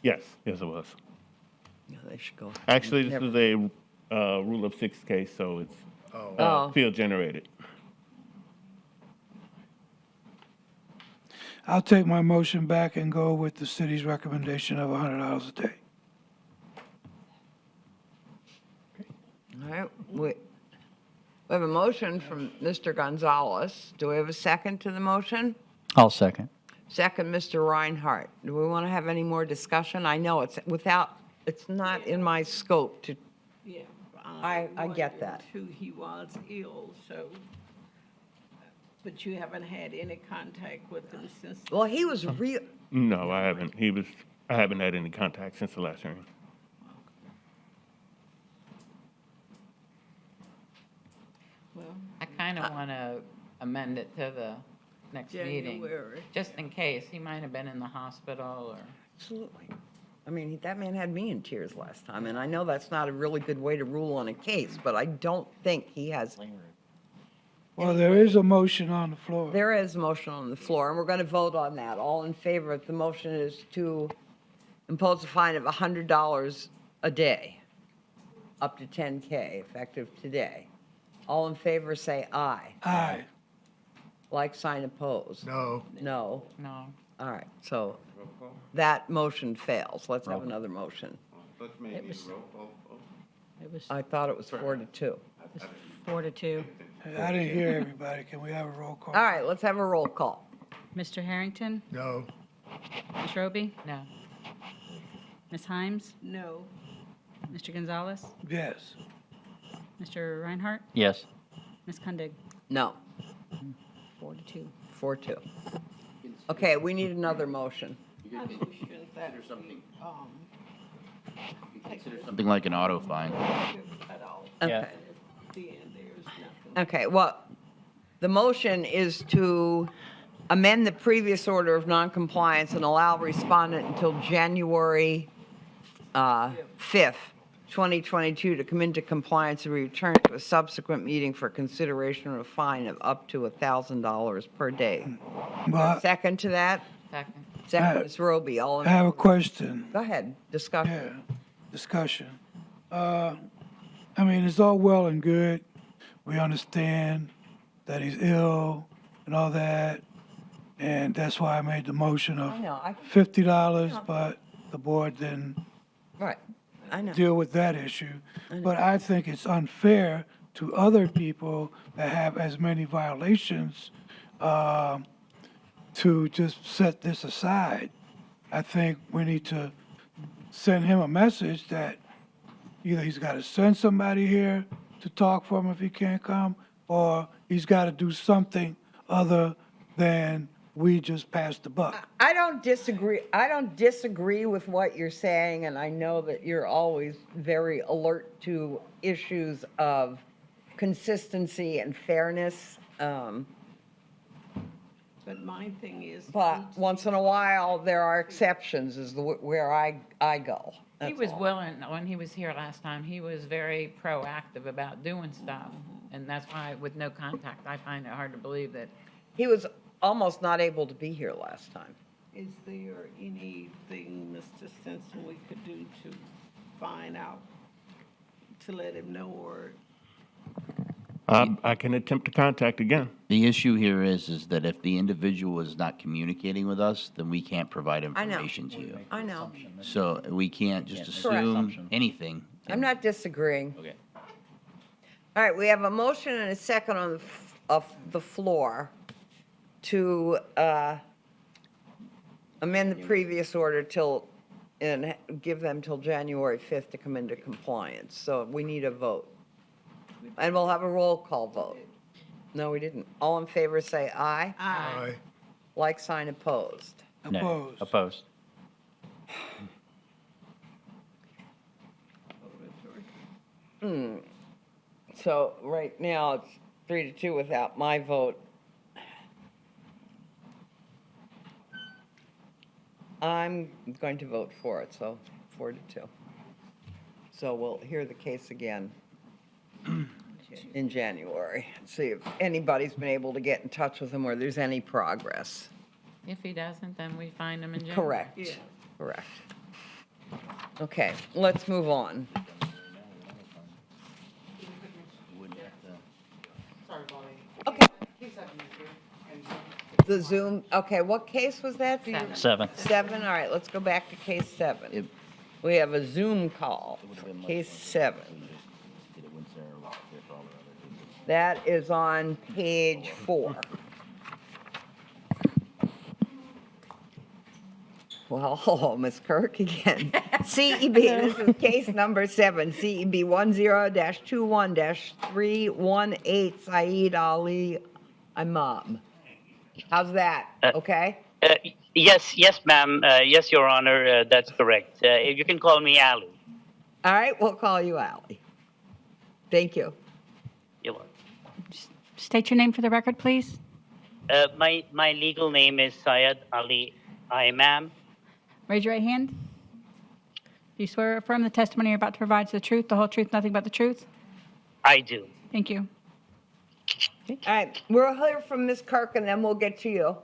Yes, yes, it was. Yeah, they should go. Actually, this Never- is a rule of six case, so it's Oh. field generated. I'll take my motion back and go with the city's recommendation of $100 a day. All right, we have a motion from Mr. Gonzalez. Do we have a second to the motion? I'll second. Second, Mr. Reinhardt. Do we want to have any more discussion? I know it's not in my scope to, Yeah. I get that. Too, he was ill, so, but you haven't had any contact with him since. Well, he was real, No, I haven't. I haven't had any contact since the last hearing. Well, I kind of want to amend it to the next meeting. January. Just in case, he might have been in the hospital or. absolutely. I mean, that man had me in tears last time, and I know that's not a really good way to rule on a case, but I don't think he has. Well, there is a motion on the floor. There is a motion on the floor, and we're going to vote on that. All in favor, the motion is to impose a fine of $100 a day, up to 10K, effective today. All in favor, say aye. Aye. Like, sign, opposed. No. No. No. All right, so that motion fails. Let's have another motion. It was, I thought it was 4-2. 4-2. I didn't hear everybody. Can we have a roll call? All right, let's have a roll call. Mr. Harrington? No. Ms. Roby? no. Ms. Himes? No. Mr. Gonzalez? Yes. Mr. Reinhardt? Yes. Ms. Kundig? No, 4-2. 4-2. Okay, we need another motion. I motion that something. we, Something like an auto fine. cut off. Okay. At the end, there's nothing. Okay, well, the motion is to amend the previous order of noncompliance and allow respondent until January 5th, 2022, to come into compliance and return to a subsequent meeting for consideration of a fine of up to $1,000 per day. But Second to that? Second. Second, Ms. Roby, all in. I have a question. Go ahead, discussion. Yeah, discussion. I mean, it's all well and good. We understand that he's ill and all that. And that's why I made the motion of I know, $50, but the board didn't Right, I know. deal with that issue. But I think it's unfair to other people that have as many violations to just set this aside. I think we need to send him a message that either he's got to send somebody here to talk for him if he can't come, or he's got to do something other than we just pass the buck. I don't disagree with what you're saying, and I know that you're always very alert to issues of consistency and fairness. But my thing is. But once in a while, there are exceptions is where I go. He That's was all. willing, when he was here last time, he was very proactive about doing stuff. And that's why, with no contact, I find it hard to believe that. He was almost not able to be here last time. Is there anything, Mr. Simpson, we could do to find out, to let him know, or? I can attempt to contact again. The issue here is that if the individual is not communicating with us, then we can't provide I know. information to you. I know. So we can't just Correct. assume anything. I'm not disagreeing. Okay. All right, we have a motion and a second on the floor to amend the previous order and give them till January 5th to come into compliance. So we need a vote. And we'll have a roll call vote. No, we didn't. All in favor, say aye. Aye. Like, sign, opposed. Opposed. So right now, it's 3-2 without my vote. I'm going to vote for it, so 4-2. So we'll hear the case again in January. See if anybody's been able to get in touch with him or there's any progress. If he doesn't, then we find him in jail. Correct. Correct. Okay, let's move on. Sorry, Bobby. Okay. Case 7 is here. And The Zoom, okay, what case was that? Do you- 7. 7, all right, let's go back to case 7. We have a Zoom call, case 7. That is on page 4. Well, oh, Ms. Kirk again. CEB, this is case number 7, CEB 10-21-318, Saeed Ali Imam. How's that? Okay? Yes, ma'am. Yes, Your Honor, that's correct. You can call me Ali. All right, we'll call you Ali. Thank you. You're welcome. State your name for the record, please. My legal name is Syed Ali Imam. Raise your right hand. Do you swear or affirm the testimony you're about to provide is the truth, the whole truth, nothing but the truth? I do. Thank you. All right, we'll hear from Ms. Kirk and then we'll get to you.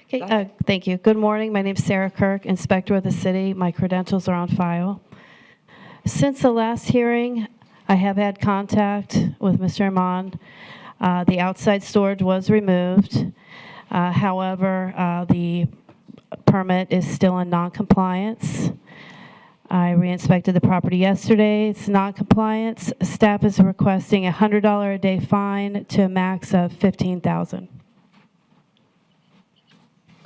Okay, thank you. Good morning. My name is Sarah Kirk, Inspector of the City. My credentials are on file. Since the last hearing, I have had contact with Mr. Iman. The outside storage was removed. However, the permit is still in non-compliance. I re-inspected the property yesterday. It's non-compliance. Staff is requesting a $100 a day fine to a max of $15,000.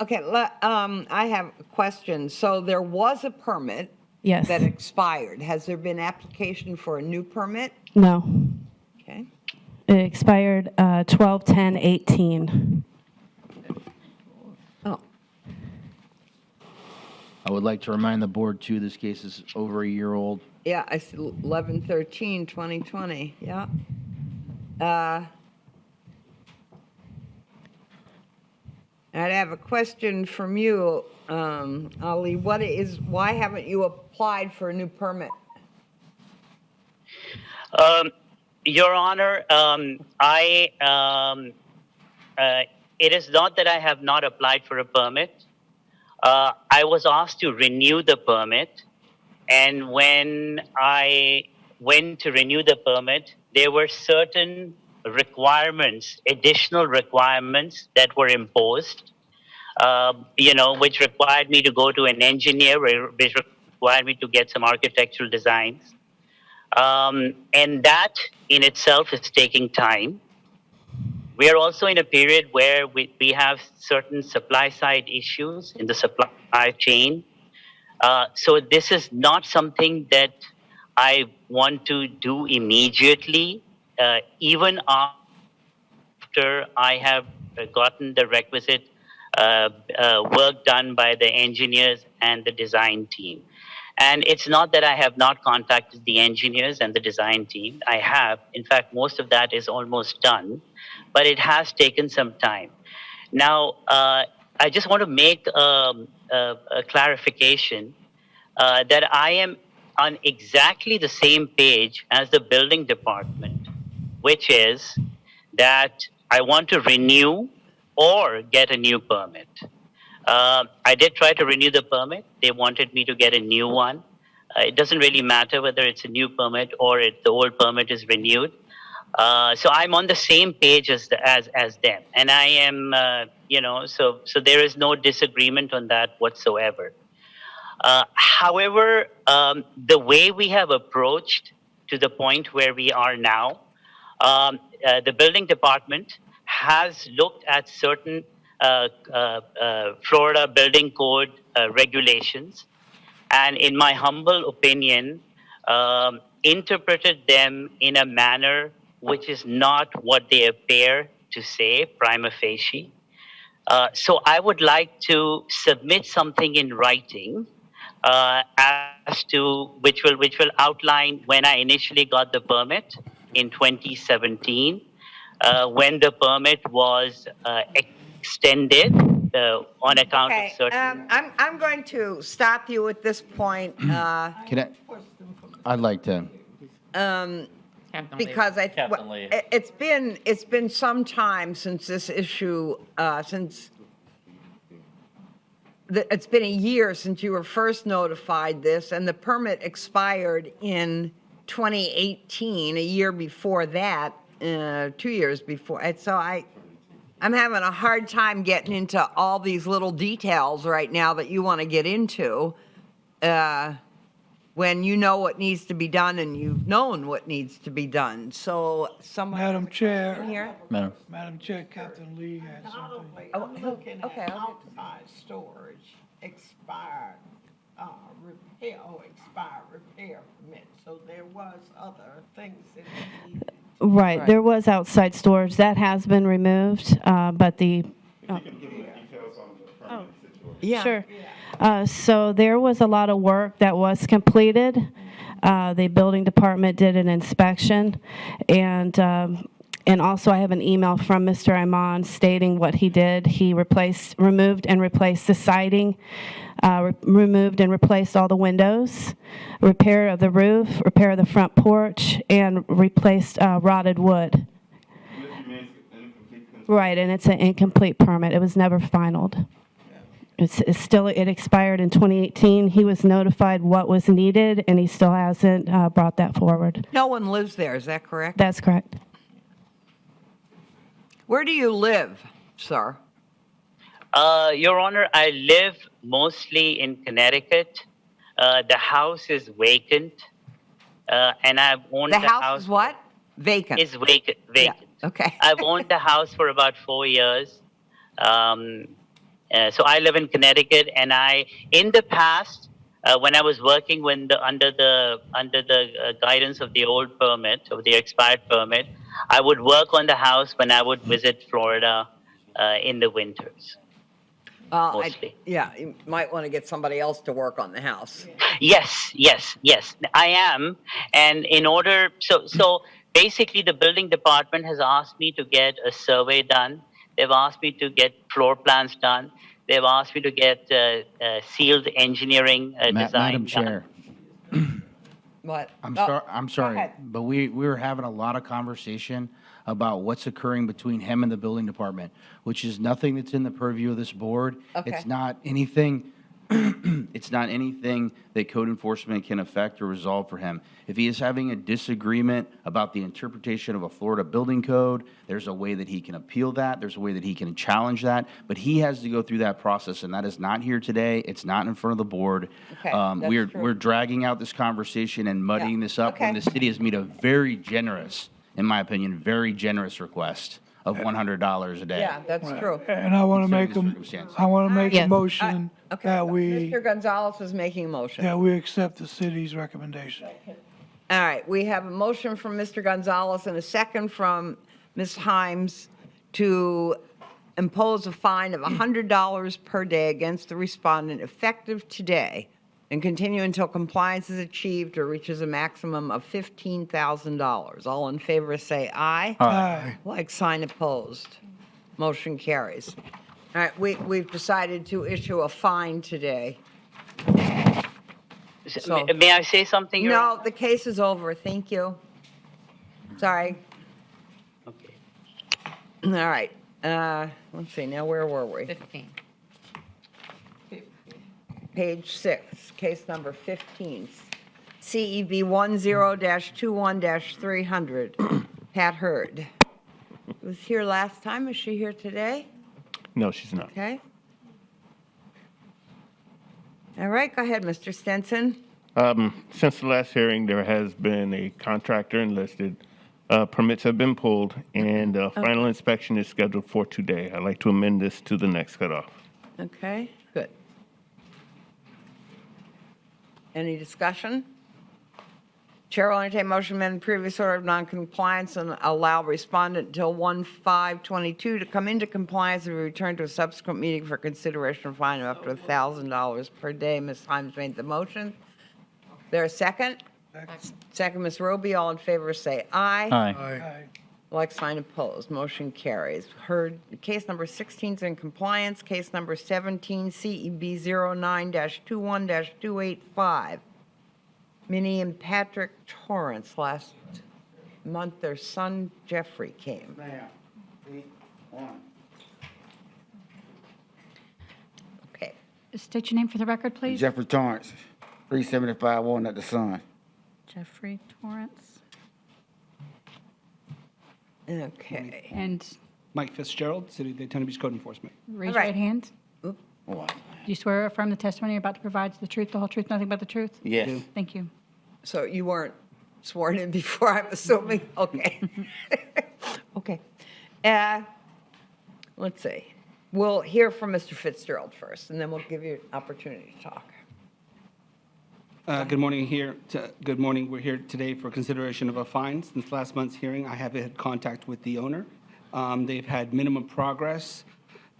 Okay, I have a question. So there was a permit Yes. that expired. Has there been application for a new permit? No. Okay. It expired 12/10/18. Oh. I would like to remind the board too, this case is over a year old. Yeah, I see 11/13/2020, yeah. I'd have a question from you, Ali. Why haven't you applied for a new permit? Your Honor, it is not that I have not applied for a permit. I was asked to renew the permit, and when I went to renew the permit, there were certain requirements, additional requirements that were imposed, which required me to go to an engineer, which required me to get some architectural designs. And that in itself is taking time. We are also in a period where we have certain supply side issues in the supply chain. So this is not something that I want to do immediately, even after I have gotten the requisite work done by the engineers and the design team. And it's not that I have not contacted the engineers and the design team. I have. In fact, most of that is almost done, but it has taken some time. Now, I just want to make a clarification that I am on exactly the same page as the building department, which is that I want to renew or get a new permit. I did try to renew the permit. They wanted me to get a new one. It doesn't really matter whether it's a new permit or the old permit is renewed. So I'm on the same page as them, and I am, so there is no disagreement on that whatsoever. However, the way we have approached to the point where we are now, the building department has looked at certain Florida Building Code regulations, and in my humble opinion, interpreted them in a manner which is not what they appear to say prima facie. So I would like to submit something in writing as to which will outline when I initially got the permit in 2017, when the permit was extended on account of Okay, certain. I'm going to stop you at this point, Can I'd like to. because Captain Lee. it's been some time since this issue, it's been a year since you were first notified this, and the permit expired in 2018, a year before that, 2 years before. And so I'm having a hard time getting into all these little details right now that you want to get into, when you know what needs to be done and you've known what needs to be done. So someone. Madam Chair. Here? Madam Chair, Captain Lee has something. I'm looking okay, at I'll outside storage, expired, expired repair permit. So there was other things that we needed. Right, there was outside storage. That has been removed, but the. Yeah. Sure. So there was a lot of work that was completed. The building department did an inspection, and also I have an email from Mr. Iman stating what he did. He removed and replaced the siding, removed and replaced all the windows, repair of the roof, repair of the front porch, and replaced rotted wood. Right, and it's an incomplete permit. It was never finalized. It expired in 2018. He was notified what was needed, and he still hasn't brought that forward. No one lives there, is that correct? That's correct. Where do you live, sir? Your Honor, I live mostly in Connecticut. The house is vacant, and I've owned The the house is what? Vacant. Is vacant. Vacant. Okay. I've owned the house for about 4 years. So I live in Connecticut, and in the past, when I was working under the guidance of the old permit, of the expired permit, I would work on the house when I would visit Florida in the winters. Mostly. You might want to get somebody else to work on the house. Yes, I am. And so basically the building department has asked me to get a survey done. They've asked me to get floor plans done. They've asked me to get sealed engineering design Madam done. Chair, What? I'm sorry, but we were having a lot of conversation about what's occurring between him and the building department, which is nothing that's in the purview of this board. Okay. It's not anything, it's not anything that code enforcement can affect or resolve for him. If he is having a disagreement about the interpretation of a Florida building code, there's a way that he can appeal that. There's a way that he can challenge that. But he has to go through that process, and that is not here today. It's not in front of the board. Okay, that's true. We're dragging out this conversation and muddying this up when okay. the city has made a very generous, in my opinion, very generous request of $100 a day. Yeah, that's true. And I want to make a Yes. motion that we, Mr. Gonzalez is making a motion. that we accept the city's recommendation. All right, we have a motion from Mr. Gonzalez and a second from Ms. Himes to impose a fine of $100 per day against the respondent effective today and continue until compliance is achieved or reaches a maximum of $15,000. All in favor say aye. Aye. Like sign opposed. Motion carries. All right, we've decided to issue a fine today. So- May I say something? Your No, the case is over. Thank you. Sorry. Okay. All right. Let's see, now where were we? 15. Page 6, case number 15. CEB 10-21-300. Pat Hurd. Was here last time. Is she here today? No, she's not. Okay. All right, go ahead, Mr. Stenson. Since the last hearing, there has been a contractor enlisted. Permits have been pulled, and final inspection is scheduled for today. I'd like to amend this to the next cutoff. Okay, good. Any discussion? Chair will entertain motion to amend previous order of noncompliance and allow respondent until 1/5/22 to come into compliance and return to a subsequent meeting for consideration of fine of up to $1,000 per day. Ms. Himes made the motion. There a second? Second, Ms. Roby. All in favor say aye. Aye. Like sign opposed. Motion carries. Heard, case number 16 is in compliance. Case number 17, CEB 09-21-285. Minnie and Patrick Torrance. Last month, their son Jeffrey came. Okay. State your name for the record, please. Jeffrey Torrance, 375 Walnut the Sun. Jeffrey Torrance. Okay. And Mike Fitzgerald, City of Daytona Beach Code Enforcement. raise All your right. right hand. What? Do you swear or affirm the testimony you're about to provide is the truth, the whole truth, nothing but the truth? Yes. Thank you. So you weren't sworn in before, I'm assuming? Okay. Okay. Let's see. We'll hear from Mr. Fitzgerald first, and then we'll give you an opportunity to talk. Good morning. Good morning. We're here today for consideration of a fine. Since last month's hearing, I have had contact with the owner. They've had minimum progress.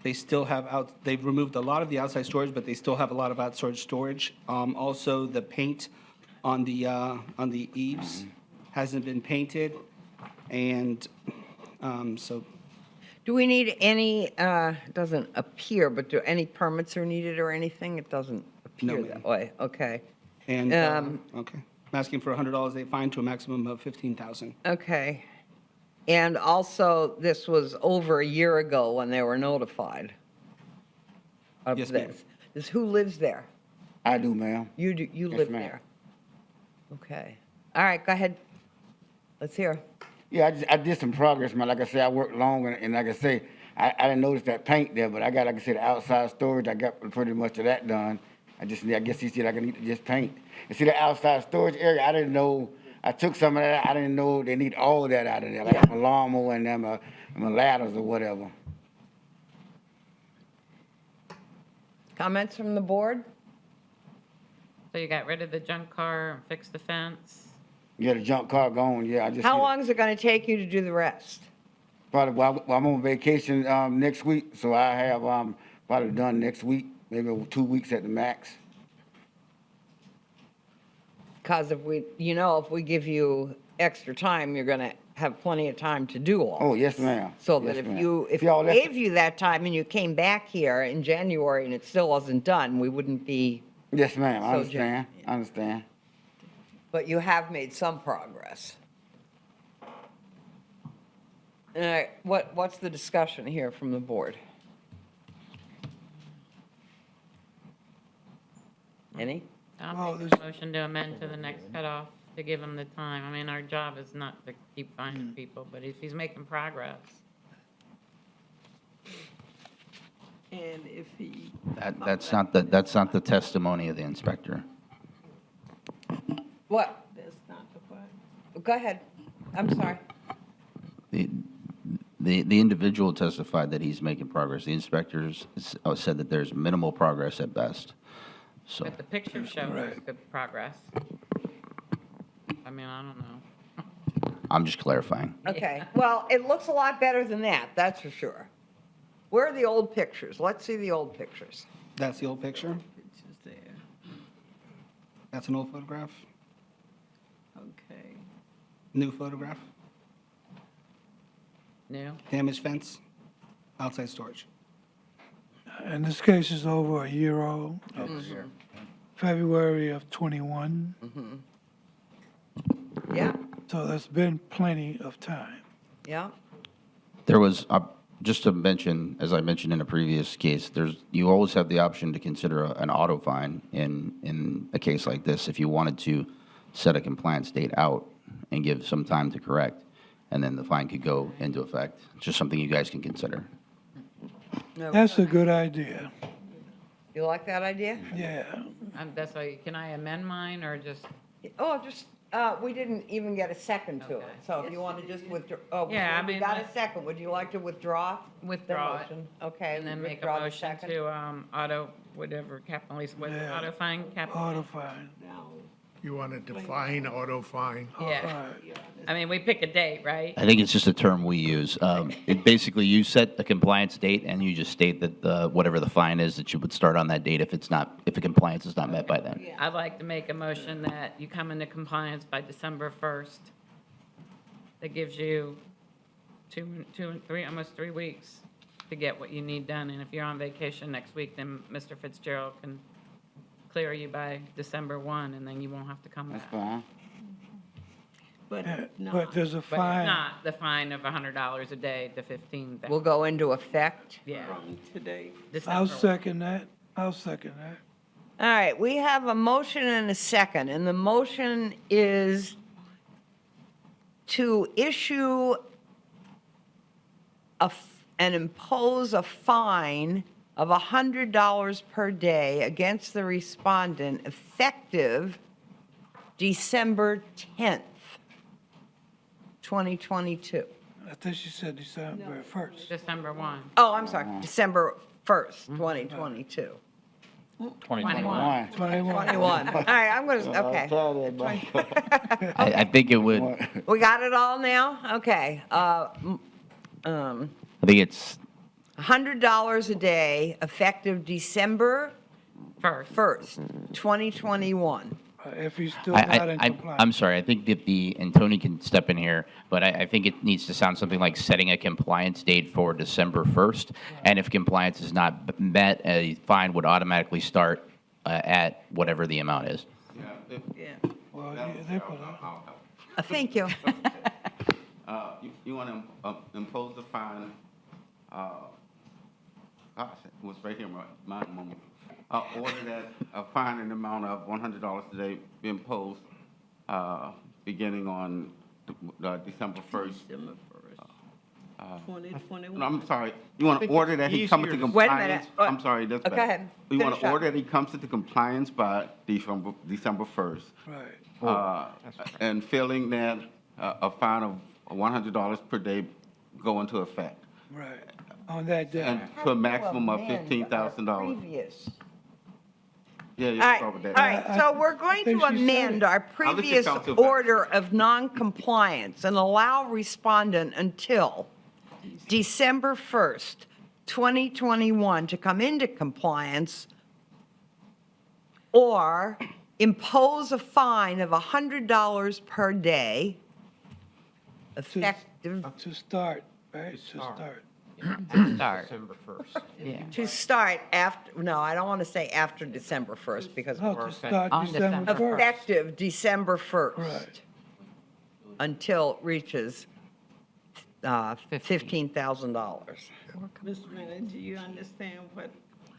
They still have they've removed a lot of the outside storage, but they still have a lot of outside storage. Also, the paint on the eaves hasn't been painted, and so. Do we need any, it doesn't appear, but do any permits are needed or anything? It doesn't appear No, that way. Okay. And, okay. I'm asking for a $100 fine to a maximum of $15,000. Okay. And also, this was over a year ago when they were notified of Yes, ma'am. this. This, who lives there? I do, ma'am. You do, you Yes, live ma'am. there? Okay. All right, go ahead. Let's hear. Yeah, I did some progress, man. Like I said, I worked long, and like I say, I didn't notice that paint there, but I got, like I said, the outside storage. I got pretty much of that done. I guess he said I need to just paint. And see the outside storage area, I didn't know. I took some of that. I didn't know they need all of that out of there, like my lawnmower and my ladders or whatever. Comments from the board? So you got rid of the junk car and fixed the fence? Yeah, the junk car gone. Yeah, I just. How long is it going to take you to do the rest? Probably. Well, I'm on vacation next week, so I have probably done next week, maybe 2 weeks at the max. Because if we, if we give you extra time, you're going to have plenty of time to do all. Oh, yes, ma'am. So Yes, that ma'am. if y'all we gave you that time and you came back here in January and it still wasn't done, we wouldn't be. Yes, ma'am. I So understand. I understand. But you have made some progress. All right, what's the discussion here from the board? Any? I'll make a motion to amend to the next cutoff to give him the time. I mean, our job is not to keep finding people, but if he's making progress. And if he. That's not the testimony of the inspector. What? That's not the point. Go ahead. I'm sorry. The individual testified that he's making progress. The inspectors said that there's minimal progress at best. So But the pictures show there's good progress. I mean, I don't know. I'm just clarifying. Okay, well, it looks a lot better than that, that's for sure. Where are the old pictures? Let's see the old pictures. That's the old picture. Pictures there. That's an old photograph. Okay. New photograph. New? Damaged fence. Outside storage. And this case is over a year old. February of 21. Yeah, So there's been plenty of time. yeah. There was, just to mention, as I mentioned in a previous case, you always have the option to consider an auto fine in a case like this if you wanted to set a compliance date out and give some time to correct, and then the fine could go into effect. It's just something you guys can consider. That's a good idea. You like that idea? Yeah. That's why, can I amend mine or just? Oh, just, we didn't even get a second to it, so if you want to just withdraw, Yeah, I we mean, got a second, would you like to withdraw? Withdraw the it. motion? Okay. And then make a withdraw the motion second. to, auto, whatever, capital lease, what, Yeah. auto fine, capital? Auto fine. You want to define auto fine? Yeah. I mean, we pick a date, right? I think it's just a term we use. It basically, you set a compliance date and you just state that whatever the fine is, that you would start on that date if the compliance is not met by then. I'd like to make a motion that you come into compliance by December 1st. That gives you almost 3 weeks to get what you need done. And if you're on vacation next week, then Mr. Fitzgerald can clear you by December 1, and then you won't have to come back. That's fine. But there's a But fine. not the fine of $100 a day to 15. Will go into effect. Yeah. Today. I'll December 1. second that. I'll second that. All right, we have a motion and a second, and the motion is to issue and impose a fine of $100 per day against the respondent effective December 10th, 2022. I think she said December 1st. December 1. Oh, I'm sorry, December 1st, 2022. 21. 21. All right, I'm going to, okay. I think it would, We got it all now? Okay. I think it's, $100 a day effective December 1st, 2021. If he's still not in I'm compliance. sorry, I think that and Tony can step in here, but I think it needs to sound something like setting a compliance date for December 1st. And if compliance is not met, a fine would automatically start at whatever the amount is. Well, they put it. Thank you. You want to impose the fine, gosh, it was right here, my moment. Order that a fine in the amount of $100 today be imposed, beginning on December 1st. 2021. No, I'm sorry. You want to order that he comes to Wait a compliance? minute. I'm sorry, that's Go bad. ahead. You want Finish to up. order that he comes into compliance by December 1st. Right. And feeling that a fine of $100 per day go into effect. Right. On that day. And to a maximum of $15,000. Previous. Yeah, All you right, start with that. all right, so we're going to amend our I'll let you previous count to that. order of noncompliance and allow respondent until December 1st, 2021 to come into compliance or impose a fine of $100 per day effective To start, right? To start. Start. December 1st. Yeah. to start after, no, I don't want to say after December 1st because No, to start On December December 1st. effective December 1st. Right. Until it reaches $15,000. Mr. Manager, do you understand what?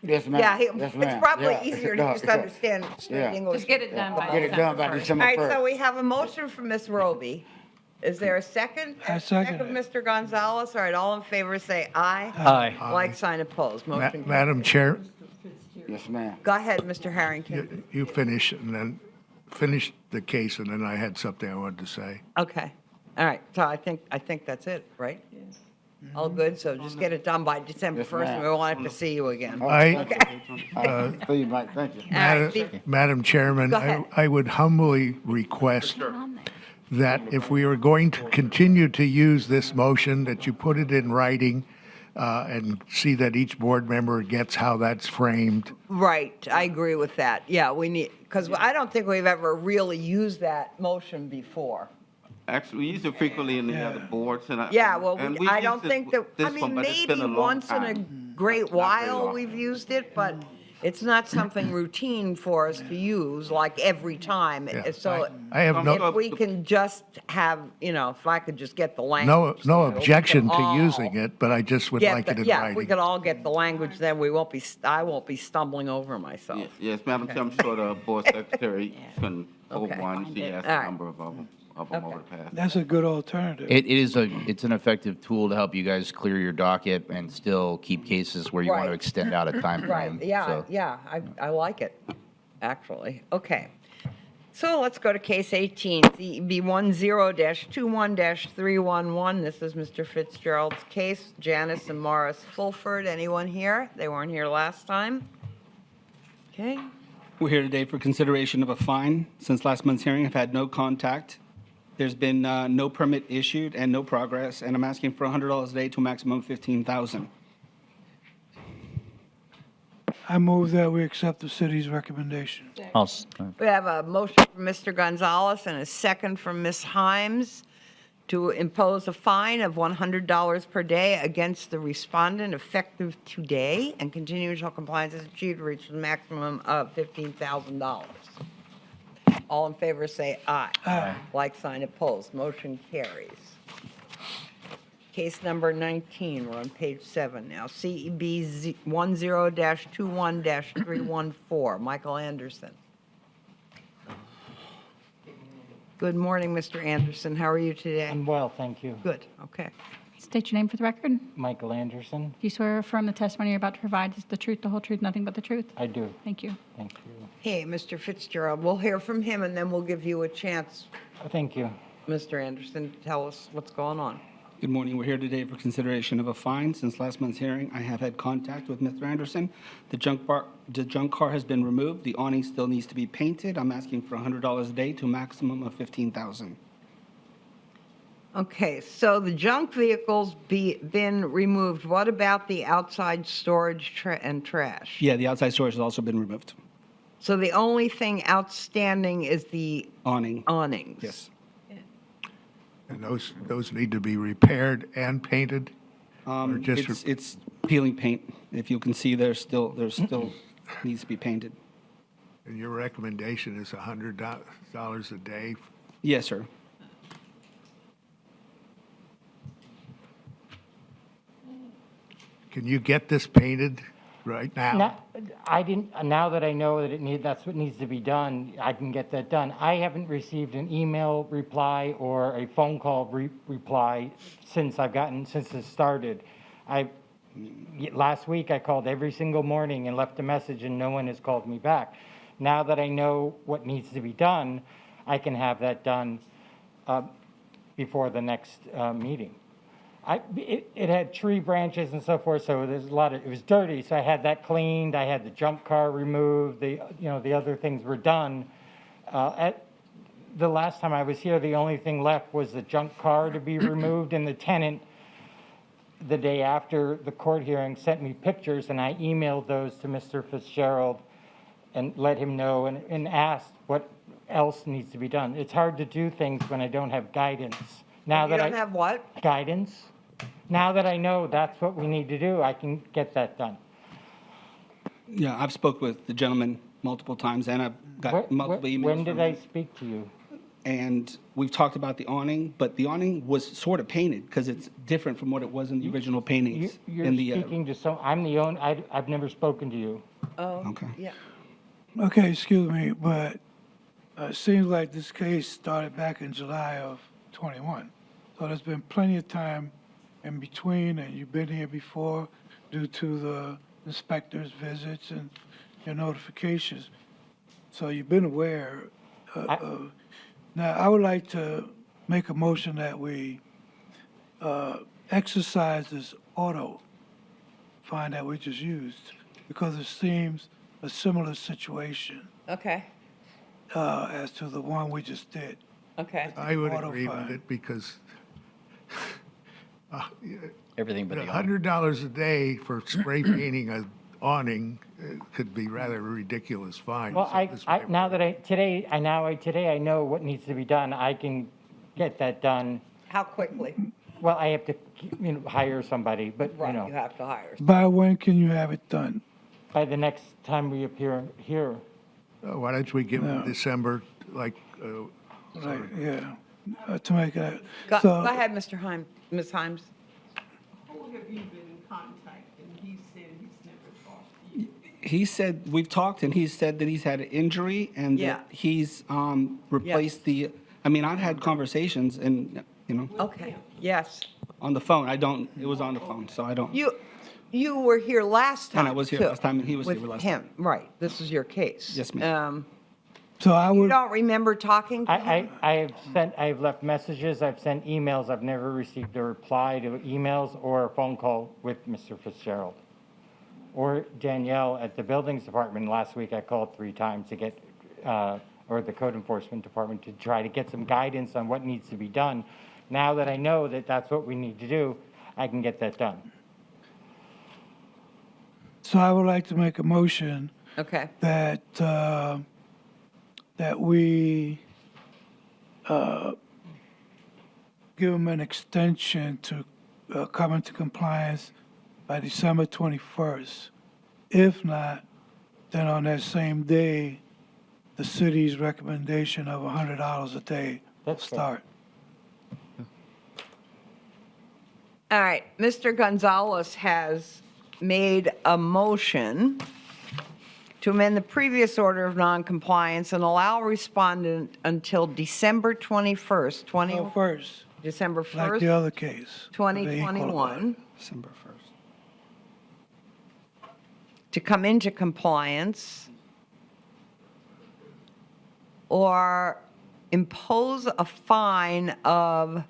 Yes, ma'am. Yeah, Yes, it's ma'am. probably Yeah. easier to just understand straight Yeah. English. Just get it done by Get it done by All December right, so 1st. we have a motion from Ms. Roby. Is there a second? I second Second, Mr. Gonzalez. All right, all in favor, say aye. Aye. Like sign opposed. Motion. Madam Chair, Yes, ma'am. Go ahead, Mr. Harrington. you finish and then finish the case, and then I had something I wanted to say. Okay. All right, so I think that's it, right? All good, so just get it done by December Yes, 1st, and we ma'am. won't have to see you again. I- Steve, Mike, thank you. All right, be- Madam Chairman, Go ahead. I would humbly request that if we are going to continue to use this motion, that you put it in writing and see that each board member gets how that's framed. Right, I agree with that. Yeah, we need, because I don't think we've ever really used that motion before. Actually, we use it frequently in the other boards, and Yeah, well, and I use don't it think that, this I mean, one, but it's been maybe a long once in a time. great Not very while often. we've used it, but it's not something routine for us to use like every time. Yeah, So I have no- if we can just have, if I could just get the language. No we could objection to all using it, but I just would get like the- it in Yeah, if we writing. could all get the language, then I won't be stumbling over myself. Yes, Madam Chair, I'm sure the board secretary can hold Okay. one. She has All a right. number of them over the past. That's a good alternative. it's an effective tool to help you guys clear your docket and still keep cases where you want to Right. extend out a time Right, frame. yeah, So- yeah, I like it, actually. Okay. So let's go to case 18, CEB 10-21-311. This is Mr. Fitzgerald's case. Janice and Morris Fulford, anyone here? They weren't here last time. Okay. We're here today for consideration of a fine. Since last month's hearing, I've had no contact. There's been no permit issued and no progress, and I'm asking for $100 a day to a maximum of $15,000. I move that we accept the city's recommendation. We have a motion from Mr. Gonzalez and a second from Ms. Himes to impose a fine of $100 per day against the respondent effective today and continue until compliance is achieved to reach the maximum of $15,000. All in favor say aye. Aye. Like sign opposed. Motion carries. Case number 19, we're on page 7 now. CEB 10-21-314, Michael Anderson. Good morning, Mr. Anderson. How are you today? I'm well, thank you. Good, okay. State your name for the record. Do Michael Anderson. you swear or affirm the testimony you're about to provide is the truth, the whole truth, nothing but the truth? I do. Thank you. Thank you. Hey, Mr. Fitzgerald, we'll hear from him, and then we'll give you a chance, Thank you. Mr. Anderson, to tell us what's going on. Good morning. We're here today for consideration of a fine. Since last month's hearing, I have had contact with Mr. Anderson. The junk car has been removed. The awning still needs to be painted. I'm asking for $100 a day to a maximum of $15,000. Okay, so the junk vehicles been removed. What about the outside storage and trash? Yeah, the outside storage has also been removed. So the only thing outstanding is the Awning. awnings? Yes. And those need to be repaired and painted? Or just It's peeling paint. If you can see, there's still needs to be painted. And your recommendation is $100 a day? Yes, sir. Can you get this painted right now? Now that I know that that's what needs to be done, I can get that done. I haven't received an email reply or a phone call reply since this started. Last week I called every single morning and left a message and no one has called me back. Now that I know what needs to be done, I can have that done before the next meeting. It had tree branches and so forth, so there's it was dirty, so I had that cleaned, I had the junk car removed, the other things were done. At the last time I was here, the only thing left was the junk car to be removed, and the tenant, the day after the court hearing, sent me pictures, and I emailed those to Mr. Fitzgerald and let him know and asked what else needs to be done. It's hard to do things when I don't have guidance. Now You don't have what? Guidance. Now that I know that's what we need to do, I can get that done. Yeah, I've spoke with the gentleman multiple times, and I've got multiple emails. When did from I him. speak to you? And we've talked about the awning, but the awning was sort of painted because it's different from what it was in the original paintings. You're in the, speaking to I'm the owner, I've never spoken to you. Oh, okay. Yeah. Okay, excuse me, but it seems like this case started back in July of 21. So there's been plenty of time in between, and you've been here before due to the inspector's visits and your notifications. So you've been aware. Now, I would like to make a motion that we exercise this auto fine that we just used, because it seems a similar situation Okay, as to the one we just did. okay. I would Auto agree with fine. it because Everything but the $100 a day for spray painting an awning could be rather a ridiculous fine. Well, So this way- now that today I know what needs to be done, I can get that done. How quickly? Well, I have to, hire somebody, but, Right, you have to hire. By when can you have it done? by the next time we appear here. Why don't we give them No. December, like, Right, yeah, to make that. Go So, ahead, Mr. Himes, Ms. Himes. Who have you been in contact, and he said he's never talked to you? He said, we've talked, and he said that he's had an injury and Yeah. that he's replaced I've had conversations and, Okay, yes. on the phone. It was on the phone, so I don't. You were here last time, And I was here too, last time, and he was here with last him. Right, this is your case. Yes, ma'am. so I You would, don't remember talking to him? I've left messages, I've sent emails, I've never received a reply to emails or a phone call with Mr. Fitzgerald. or Danielle at the buildings department. Last week, I called 3 times to get, or the code enforcement department, to try to get some guidance on what needs to be done. Now that I know that that's what we need to do, I can get that done. So I would like to make a motion Okay. that, that we, give them an extension to, come into compliance by December 21st. If not, then on that same day, the city's recommendation of $100 a day will start. All right, Mr. Gonzalez has made a motion to amend the previous order of noncompliance and allow respondent until December 21st, December 1st. Like the other case. the equal 2021, December 1st. to come into compliance or impose a fine of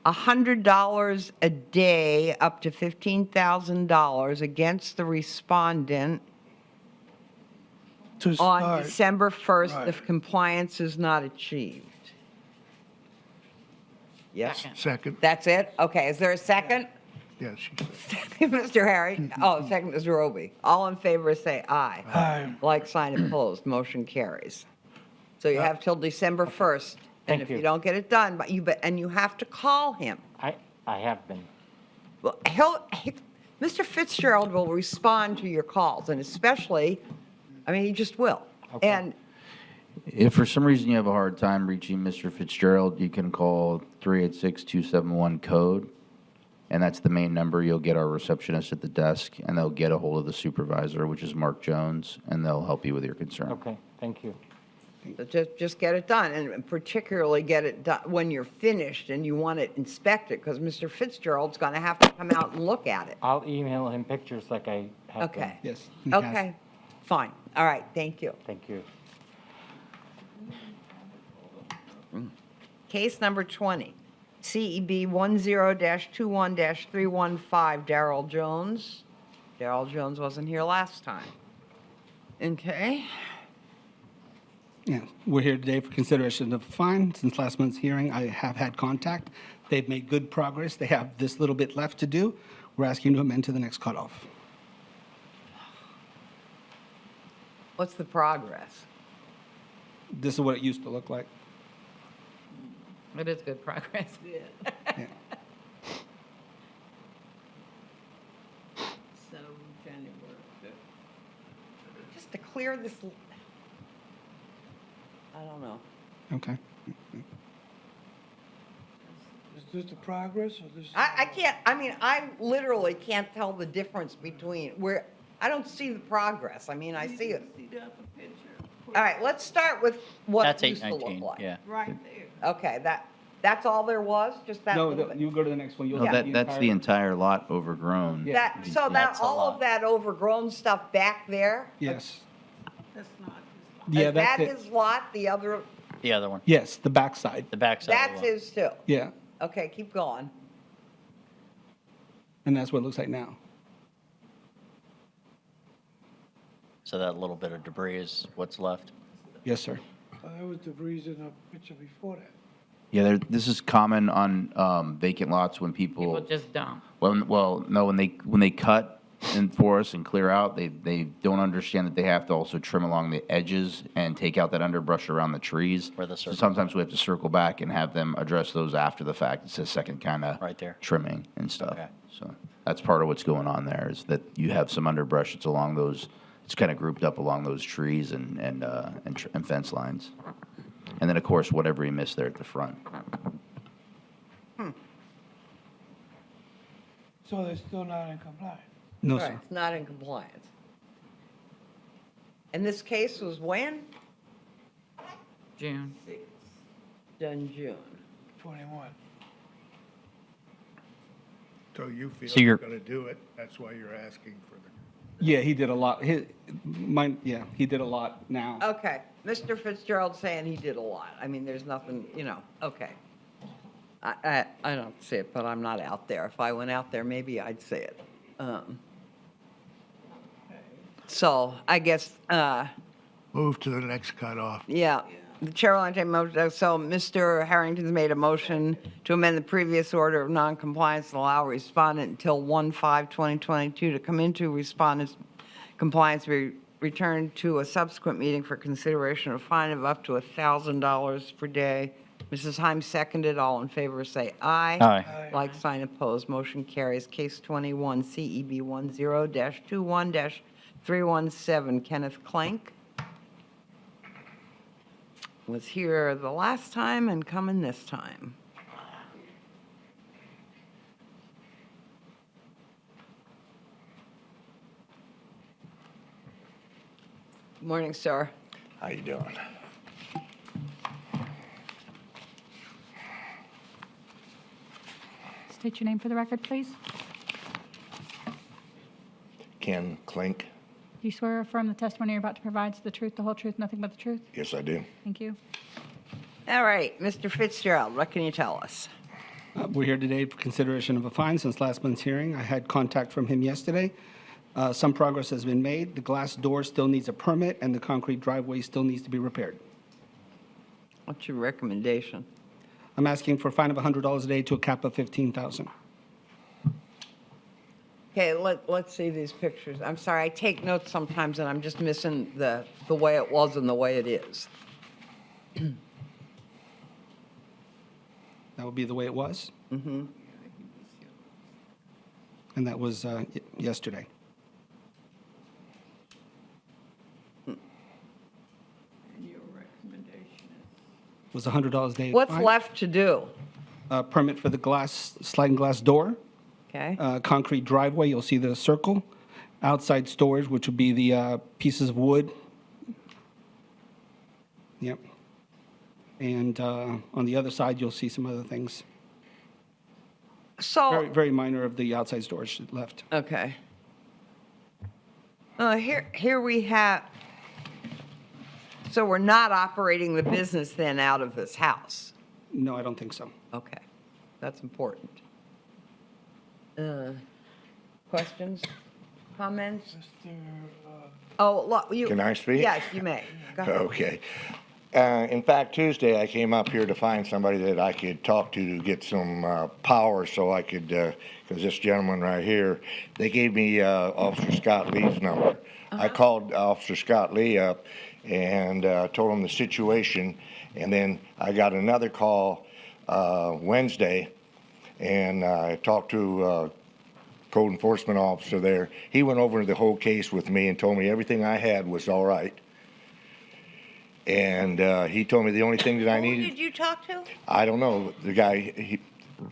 $100 a day up to $15,000 against the respondent To on start. December 1st Right. if compliance is not achieved. Yes? Second. That's it? Okay, is there a second? Yes, she said. Mr. Harry? Oh, second, Mr. Roby. All in favor, say aye. Aye. Like sign opposed, motion carries. So you have till December 1st. And Thank if you. you don't get it done, but and you have to call him. I have been. Well, Mr. Fitzgerald will respond to your calls, and especially, I mean, he just will. Okay. And If for some reason you have a hard time reaching Mr. Fitzgerald, you can call 386-271-CODE, and that's the main number. You'll get our receptionist at the desk, and they'll get a hold of the supervisor, which is Mark Jones, and they'll help you with your concern. Okay, thank you. just get it done, and particularly get it done when you're finished and you want it inspected, because Mr. Fitzgerald's going to have to come out and look at it. I'll email him pictures like I have been. Okay. Yes. he has. Okay, fine. All right, thank you. Thank you. Case number 20, CEB 10-21-315, Darrell Jones. Darrell Jones wasn't here last time. Okay. Yeah, we're here today for consideration of a fine. Since last month's hearing, I have had contact. They've made good progress. They have this little bit left to do. We're asking to amend to the next cutoff. What's the progress? This is what it used to look like. It is good progress. Yeah. So January. Just to clear this, I don't know. Okay. Is this the progress or this? I can't, I mean, I literally can't tell the difference between where, I don't see the progress. I mean, I see it. See the other picture? All right, let's start with what That's it used to look 819, like. yeah. Right there. Okay, that's all there was, just that No, little bit? you go to the next one. You'll No, see that's the entire lot overgrown. Yeah. That, so that, That's a all lot. of that overgrown stuff back there? Yes. That's not Yeah, Is that that's it. his lot, the other, The other one, Yes, the backside. the backside of that's the lot. his too? Yeah, Okay, keep going. and that's what it looks like now. So that little bit of debris is what's left. Yes, sir. There was debris in the picture before that. Yeah, this is common on vacant lots when People just dump. when they cut in for us and clear out, they don't understand that they have to also trim along the edges and take out that underbrush around the trees. Where the So circle- sometimes we have to circle back and have them address those after the fact. It's a second kind of Right there. trimming and stuff. Okay. So that's part of what's going on there is that you have some underbrush that's along those. It's kind of grouped up along those trees and fence lines. And then, of course, whatever you missed there at the front. So they're still not in compliance? No, Right, sir. it's not in compliance. And this case was when? June. Done June. 21. So you feel So you're you're- going to do it, that's why you're asking for the. Yeah, he did a lot. He did a lot now. Okay, Mr. Fitzgerald saying he did a lot. I mean, there's nothing, okay. I don't see it, but I'm not out there. If I went out there, maybe I'd see it. So I guess, Move to the next cutoff. yeah, the chair will entertain motion. So Mr. Harrington's made a motion to amend the previous order of noncompliance and allow respondent until 1/5/2022 to come into respondent's compliance, return to a subsequent meeting for consideration of fine of up to $1,000 per day. Mrs. Himes seconded. All in favor say aye. Aye. Like sign opposed, motion carries. Case 21 CEB 10-21-317, Kenneth Clank was here the last time and coming this time. Morning, sir. How you doing? State your name for the record, please. Ken Klink? Do you swear or affirm the testimony you're about to provide is the truth, the whole truth, nothing but the truth? Yes, I do. Thank you. All right, Mr. Fitzgerald, what can you tell us? We're here today for consideration of a fine since last month's hearing. I had contact from him yesterday. Some progress has been made. The glass door still needs a permit, and the concrete driveway still needs to be repaired. What's your recommendation? I'm asking for a fine of $100 a day to a cap of $15,000. Okay, let's see these pictures. I'm sorry, I take notes sometimes and I'm just missing the way it was and the way it is. That would be the way it was, Mm-hmm. and that was yesterday. And your recommendation Was $100 a day. What's fine. left to do? Permit for the sliding glass door. Okay, Concrete driveway, you'll see the circle. Outside storage, which would be the pieces of wood. Yep. And on the other side, you'll see some other things. so. Very, very minor of the outside storage left. Okay. Here we have, so we're not operating the business then out of this house? No, I don't think so. Okay, that's important. Questions, comments? You. Can I speak? Yes, you may. Go ahead. Okay. In fact, Tuesday, I came up here to find somebody that I could talk to get some power so I could, because this gentleman right here, they gave me Officer Scott Lee's number. I called Officer Scott Lee up and told him the situation, and then I got another call Wednesday, and I talked to a code enforcement officer there. He went over the whole case with me and told me everything I had was all right. And he told me the only thing that I Who needed. did you talk to? I don't know. The guy,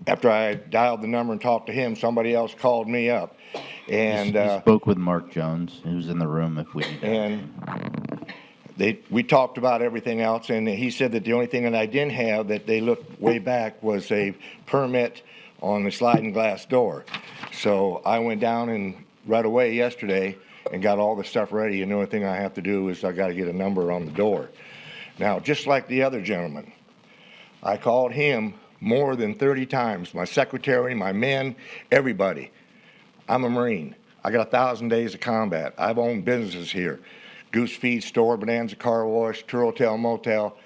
after I dialed the number and talked to him, somebody else called me up. And You spoke with Mark Jones, who's in the room if we need to. and we talked about everything else, and he said that the only thing that I didn't have that they looked way back was a permit on the sliding glass door. So I went down and right away yesterday and got all the stuff ready, and the only thing I have to do is I got to get a number on the door. Now, just like the other gentleman, I called him more than 30 times, my secretary, my men, everybody. I'm a Marine. I got 1,000 days of combat. I've owned businesses here. Goose Feed Store, Bonanza Car Wash, Turtletail Motel.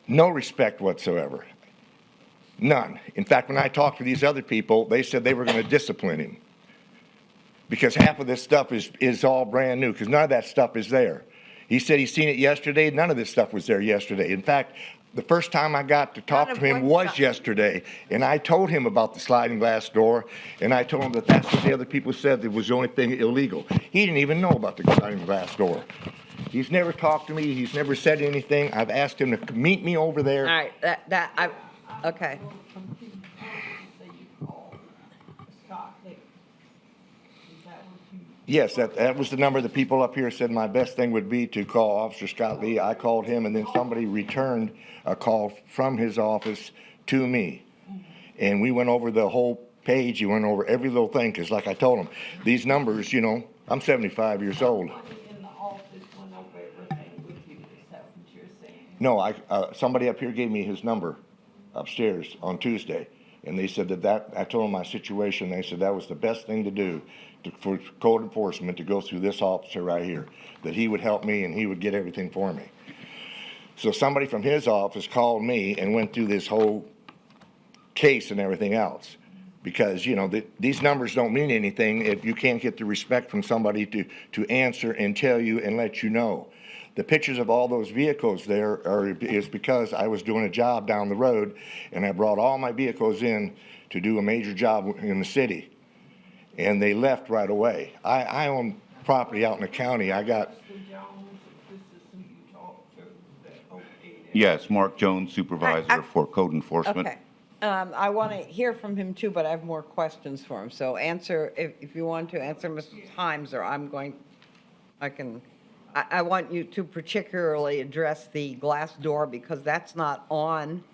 No respect whatsoever. None. In fact, when I talked to these other people, they said they were going to discipline him. Because half of this stuff is all brand new, because none of that stuff is there. He said he seen it yesterday. None of this stuff was there yesterday. In fact, the first time I got to talk to him was yesterday, and I told him about the sliding glass door, and I told him that that's what the other people said that was the only thing illegal. He didn't even know about the sliding glass door. He's never talked to me. He's never said anything. I've asked him to meet me over there. All right, okay. Yes, that was the number the people up here said my best thing would be to call Officer Scott Lee. I called him, and then somebody returned a call from his office to me. And we went over the whole page. He went over every little thing, because like I told him, these numbers, you know, I'm 75 years old. in the office went over everything with you. Is that what you're saying? No, somebody up here gave me his number upstairs on Tuesday. And they said I told them my situation, they said that was the best thing to do for code enforcement to go through this officer right here, that he would help me and he would get everything for me. So somebody from his office called me and went through this whole case and everything else. Because, you know, these numbers don't mean anything if you can't get the respect from somebody to answer and tell you and let you know. The pictures of all those vehicles there is because I was doing a job down the road and I brought all my vehicles in to do a major job in the city. And they left right away. I own property out in the county. I got, Yes, Mark Jones, Supervisor for Code Enforcement. Okay. I want to hear from him too, but I have more questions for him. So answer, if you want to answer Mr. Himes, or I want you to particularly address the glass door because that's not on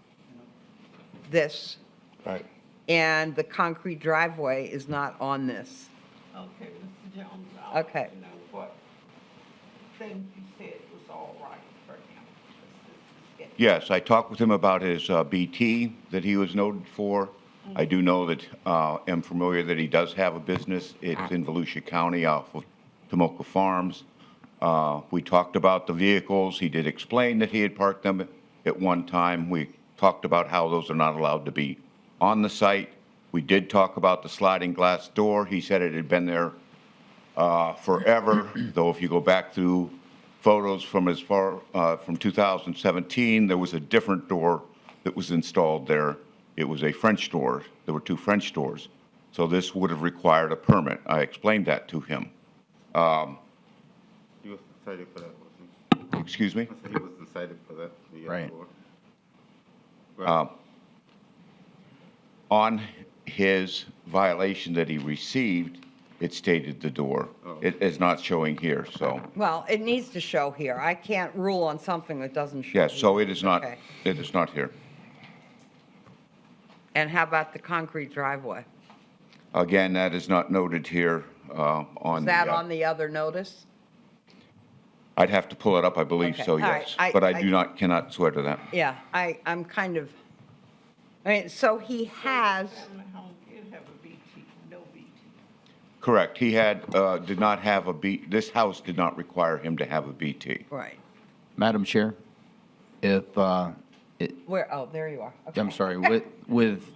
this. Right. And the concrete driveway is not on this. Okay, Mr. Jones, I want Okay. to know what things you said was all right for him. Let's just get- Yes, I talked with him about his BT that he was noted for. I do know that, am familiar that he does have a business. It's in Volusia County off of Tomoka Farms. We talked about the vehicles. He did explain that he had parked them at one time. We talked about how those are not allowed to be on the site. We did talk about the sliding glass door. He said it had been there forever, though if you go back through photos from from 2017, there was a different door that was installed there. It was a French door. There were two French doors. So this would have required a permit. I explained that to him. He was cited for that, wasn't he? Excuse me? I said he was cited for that. the other Right. board. On his violation that he received, it stated the door. It is not showing here, so, Well, it needs to show here. I can't rule on something that doesn't show. yes, so it is not, Okay. it is not here. And how about the concrete driveway? Again, that is not noted here on Is the... that on the other notice? I'd have to pull it up, I believe Okay, so, all right. yes. But I cannot swear to that. Yeah, I'm kind of, so he has, Family home did have a BT, no BT. Correct, he did not have a this house did not require him to have a BT. right, Madam Chair, if, there you are. Okay. I'm sorry, with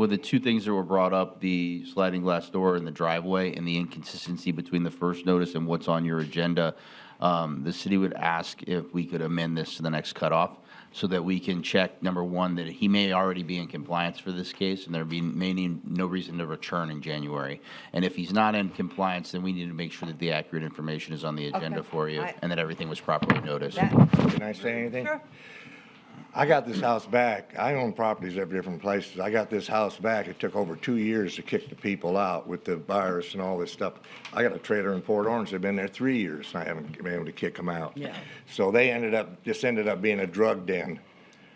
the two things that were brought up, the sliding glass door and the driveway and the inconsistency between the first notice and what's on your agenda, the city would ask if we could amend this to the next cutoff so that we can check, number one, that he may already be in compliance for this case and there may need no reason to return in January. And if he's not in compliance, then we need to make sure that the accurate information is on the agenda Okay. for you and that everything was properly noticed. Can I say anything? Sure. I got this house back. I own properties every different places. I got this house back. It took over 2 years to kick the people out with the virus and all this stuff. I got a trailer in Port Orange. They've been there 3 years and I haven't been able to kick them out. Yeah. So they ended up being a drug den.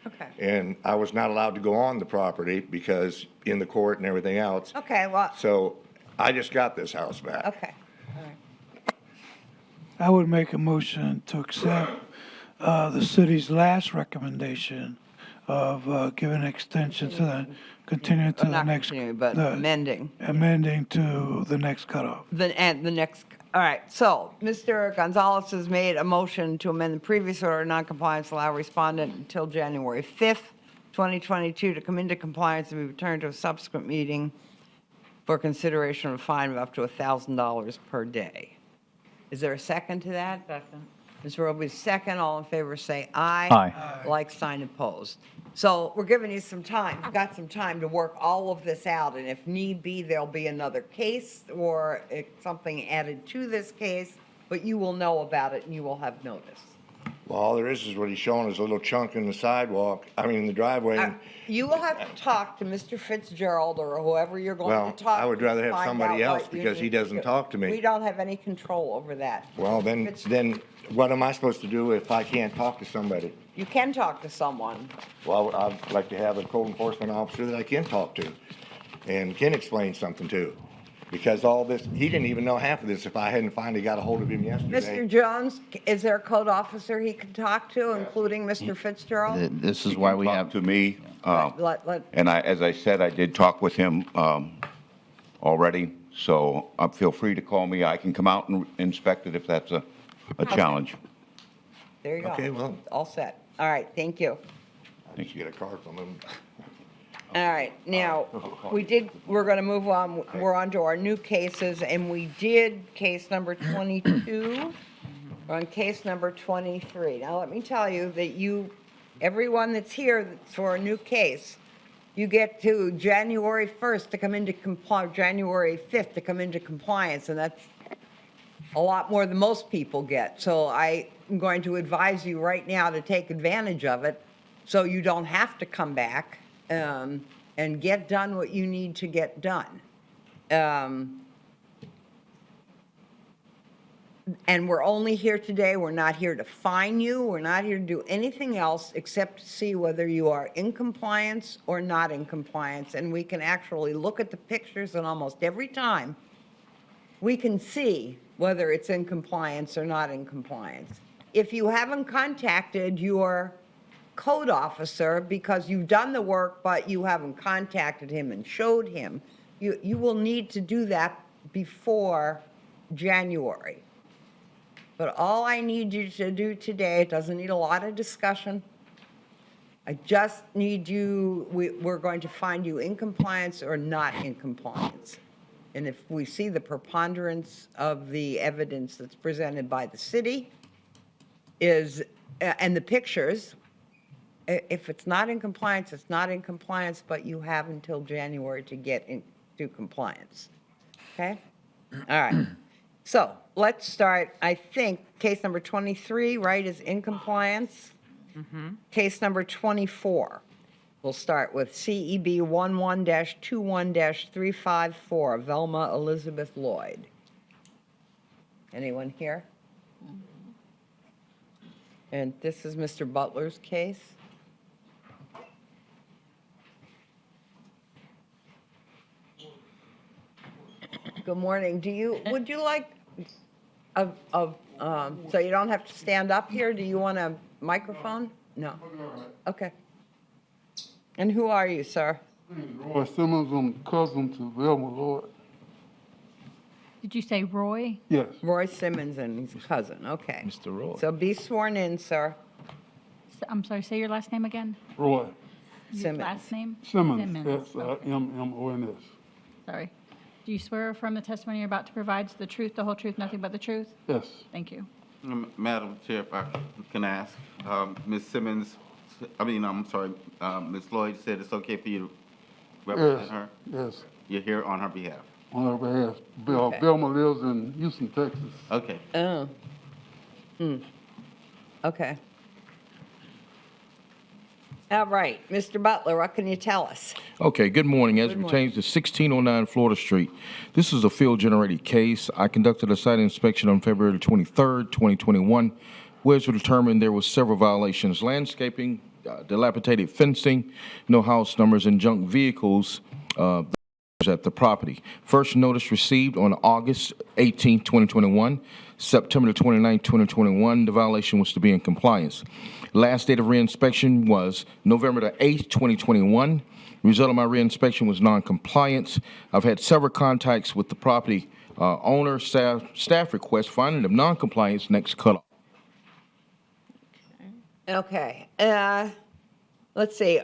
Okay. And I was not allowed to go on the property because in the court and everything else. Okay, well, So I just got this house back. okay. I would make a motion to accept the city's last recommendation of giving extension to the, continuing to the Not next. continuing, but the- amending. Amending to the next cutoff. All right, so Mr. Gonzalez has made a motion to amend the previous order of noncompliance, allow respondent until January 5th, 2022 to come into compliance and be returned to a subsequent meeting for consideration of a fine of up to $1,000 per day. Is there a second to that? Second. Ms. Roby's second. All in favor, say aye. Aye. Like sign opposed. So we're giving you some time. You've got some time to work all of this out, and if need be, there'll be another case or something added to this case, but you will know about it and you will have notice. Well, all there is what he's showing is a little chunk in the sidewalk, in the driveway. and- You will have to talk to Mr. Fitzgerald or whoever you're going Well, to talk to. I would rather have find somebody out what else you because he need to doesn't do. talk to me. We don't have any control over that. Well, then what am I supposed to do if I can't talk to somebody? You can talk to someone. Well, I'd like to have a code enforcement officer that I can talk to and can explain something to. Because all this, he didn't even know half of this if I hadn't finally got a hold of him yesterday. Mr. Jones, is there a code officer he can talk to, including Mr. Fitzgerald? This is why we have. To me, Let- and as I said, I did talk with him already, so feel free to call me. I can come out and inspect it if that's a challenge. There you go. Okay, well. All set. All right, thank you. I think you get a card from him. All right, now, we're going to move on, we're on to our new cases, and we did case number 22. We're on case number 23. Now, let me tell you that everyone that's here for a new case, you get to January 1st to come into January 5th to come into compliance, and that's a lot more than most people get. So I am going to advise you right now to take advantage of it, so you don't have to come back and get done what you need to get done. And we're only here today, we're not here to fine you, we're not here to do anything else except to see whether you are in compliance or not in compliance. And we can actually look at the pictures, and almost every time, we can see whether it's in compliance or not in compliance. If you haven't contacted your code officer because you've done the work, but you haven't contacted him and showed him, you will need to do that before January. But all I need you to do today, it doesn't need a lot of discussion. I just need you, we're going to find you in compliance or not in compliance. And if we see the preponderance of the evidence that's presented by the city and the pictures, if it's not in compliance, it's not in compliance, but you have until January to get into compliance. Okay? All right. So let's start, I think, case number 23, right, is in compliance. Case number 24. We'll start with CEB 11-21-354, Velma Elizabeth Lloyd. Anyone here? And this is Mr. Butler's case. Good morning. Would you like, so you don't have to stand up here? Do you want a microphone? No. Okay. And who are you, sir? Roy Simmons, I'm cousin to Velma Lloyd. Did you say Roy? Yes. Roy Simmons and his cousin, okay. Mr. Roy. So be sworn in, sir. I'm sorry, say your last name again? Roy Your Simmons. last name? Simmons, Okay. S-I-M-M-O-N-S. Sorry. Do you swear or affirm the testimony you're about to provide is the truth, the whole truth, nothing but the truth? Yes. Thank you. Madam Chair, if I can ask, Ms. Simmons, Ms. Lloyd said it's okay for you to represent Yes, her? yes, You're here on her behalf? on her behalf. Okay. Velma lives in Houston, Texas. Okay. Oh. Okay. All right, Mr. Butler, what can you tell us? Okay, good morning. As it Good morning. pertains to 1609 Florida Street, this is a field-generated case. I conducted a site inspection on February 23rd, 2021, where it was determined there was several violations: landscaping, dilapidated fencing, no house numbers, and junk vehicles at the property. First notice received on August 18, 2021. September 29, 2021, the violation was to be in compliance. Last date of reinspection was November the 8th, 2021. Result of my reinspection was non-compliance. I've had several contacts with the property owner, staff requests finding them non-compliance next cutoff. Okay, let's see,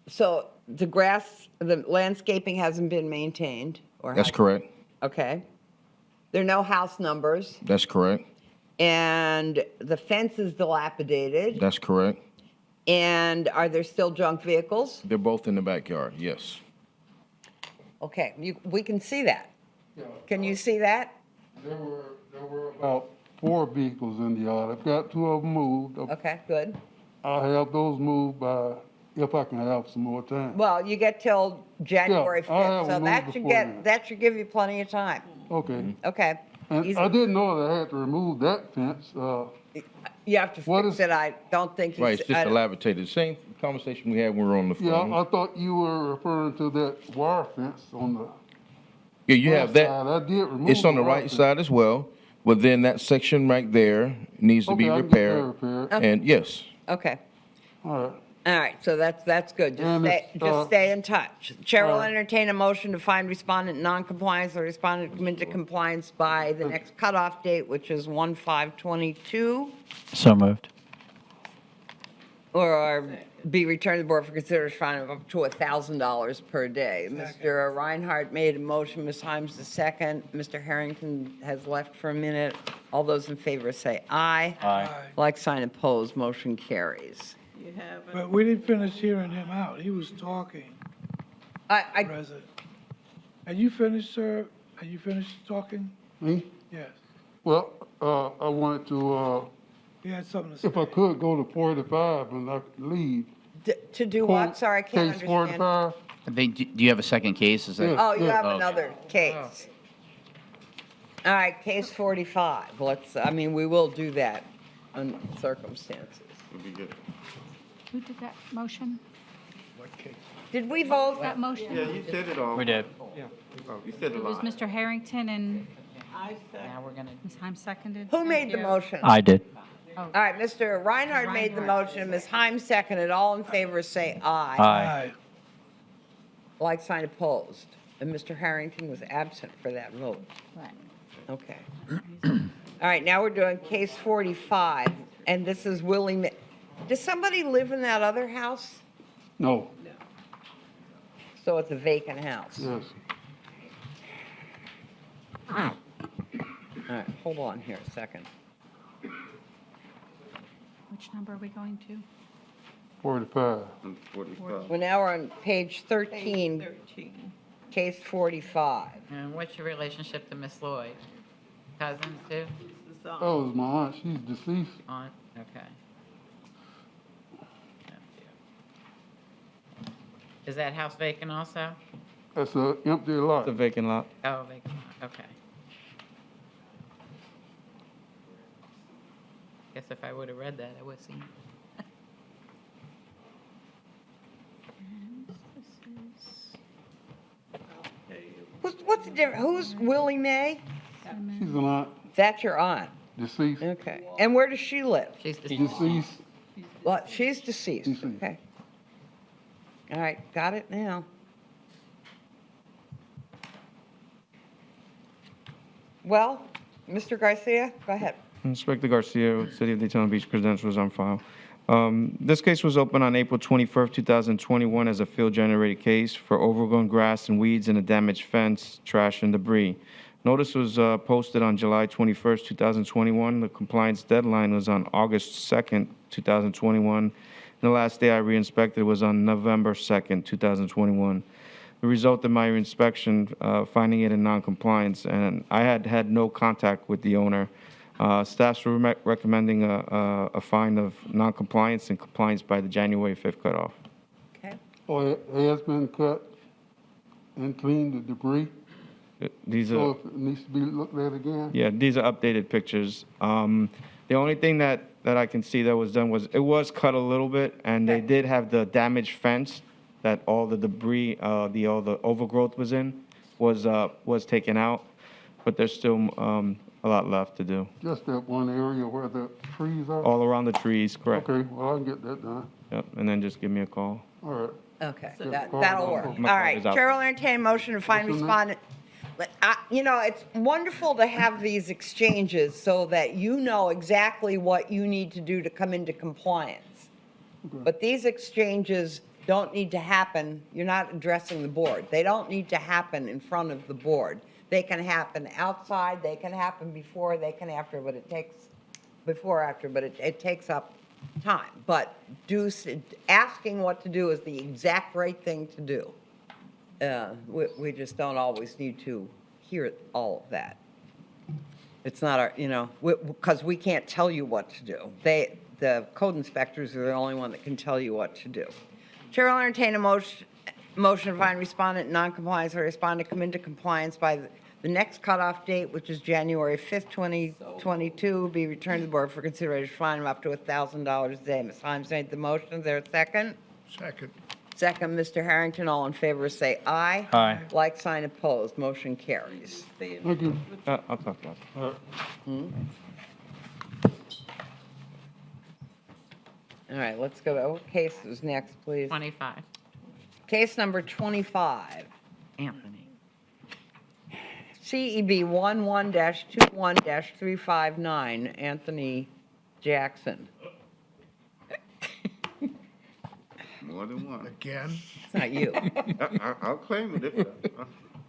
so the landscaping hasn't been maintained? Or That's has- correct. Okay. There are no house numbers, That's correct. and the fence is dilapidated, That's correct. and are there still junk vehicles? They're both in the backyard, yes. Okay, we can see that. Can you see that? There were about 4 vehicles in the yard. I've got 2 of them moved. Okay, good. I'll have those moved by, if I can have some more time. Well, you get till January Yeah, I'll 5th, have so them that moved should before then. that should give you plenty of time. Okay. Okay. And Easy. I didn't know that I had to remove that fence. You have to What fix it, I don't think you. Right, it's just I don't- dilapidated. Same conversation we had when we were on the Yeah, phone. I thought you were referring to that wire fence on the Yeah, you have west that. side. I did remove It's on the the wire right fence. side as well, but then that section right there needs to be Okay, I can get that repaired. repaired. And yes, Okay. All right. All right, so that's good. Just And stay, it's, just stay in touch. Chair will all right. entertain a motion to find respondent in non-compliance or respondent come into compliance by the next cutoff date, which is 1/5/22, So moved. or be returned to the board for consideration fine of up to $1,000 per day. Mr. Reinhardt made a motion, Ms. Himes the second. Mr. Harrington has left for a minute. All those in favor say aye. Aye. Like sign opposed, motion carries. You haven't. But we didn't finish hearing him out. He was talking, I, President. Are you finished, sir? Are you finished talking? Me? Yes. Well, I wanted to, He had something to say. if I could go to 45 and I could leave. to do what? Sorry, I can't Case understand. 45? Do you have a second case? Is that? Yeah. Oh, you have Okay. another case. All right, case 45. We will do that on circumstances. Would be good. Who did that motion? Did we vote? That motion? Yeah, you said it all. We did. You said a It was lot. Mr. Harrington and I said, Now we're gonna, Ms. Himes seconded. Who made the motion? I did. All right, Mr. Reinhardt made the motion, Ms. Himes seconded. All in favor say aye. Aye. Like sign opposed. And Mr. Harrington was absent for that vote. Right. Okay. All right, now we're doing case 45, and this is Willie. Does somebody live in that other house? No, So it's a vacant house? yes. All right, hold on here a second. Which number are we going to? 45. 45. Well, now we're on page 13, 13. case 45. and what's your relationship to Miss Lloyd? Cousin too? That was my aunt. She's deceased. Aunt, okay. Is that house vacant also? That's a empty lot. It's a vacant lot. Oh, vacant, okay. Guess if I would have read that, I would have seen it. What's the difference? Who's Willie Mae? She's an aunt, That's your aunt. deceased. Okay. And where does she live? She's Deceased. Well, she's deceased. Deceased. Okay. All right, got it now. Well, Mr. Garcia, go ahead. Inspector Garcia, with City of Daytona Beach credentials on file. This case was opened on April 21st, 2021 as a field-generated case for overgrown grass and weeds and a damaged fence, trash, and debris. Notice was posted on July 21st, 2021. The compliance deadline was on August 2nd, 2021. And the last day I re-inspected was on November 2nd, 2021. The result of my inspection, finding it in non-compliance, and I had no contact with the owner. Staff's recommending a fine of non-compliance and compliance by the January 5th cutoff. Okay. Oh, it has been cut and cleaned, the debris. These So are, if it needs to be looked at again. yeah, these are updated pictures. The only thing that I can see that was done was, it was cut a little bit, and they did have the damaged fence that all the debris, all the overgrowth was in, was taken out, but there's still a lot left to do. Just that one area where the trees are? All around the trees, correct? Okay, well, I can get that done. Yep, and then just give me a call. All right. Okay, That- that'll work. All My card right, is out. Chair will entertain a motion to find What's on respondent. It's wonderful to have these exchanges so that you know exactly what you need to do to come into compliance. But these exchanges don't need to happen, you're not addressing the board. They don't need to happen in front of the board. They can happen outside, they can happen before, they can after, but it takes, before, after, but it takes up time. But asking what to do is the exact right thing to do. We just don't always need to hear all of that. It's not our, because we can't tell you what to do. The code inspectors are the only one that can tell you what to do. Chair will entertain a motion to find respondent in noncompliance or respondent come into compliance by the next cutoff date, which is January 5th, 2022, be returned to the board for consideration fine of up to $1,000 a day. Ms. Himes made the motion. Is there a second? Second. Second, Mr. Harrington, all in favor, say aye. Aye. Like sign opposed, motion carries. Thank you. I'll talk about it. All right, let's go, what case is next, please? 25. Case number 25, Anthony. CEB 11-21-359, Anthony Jackson. More than one. Again? It's not you. I'll claim it if,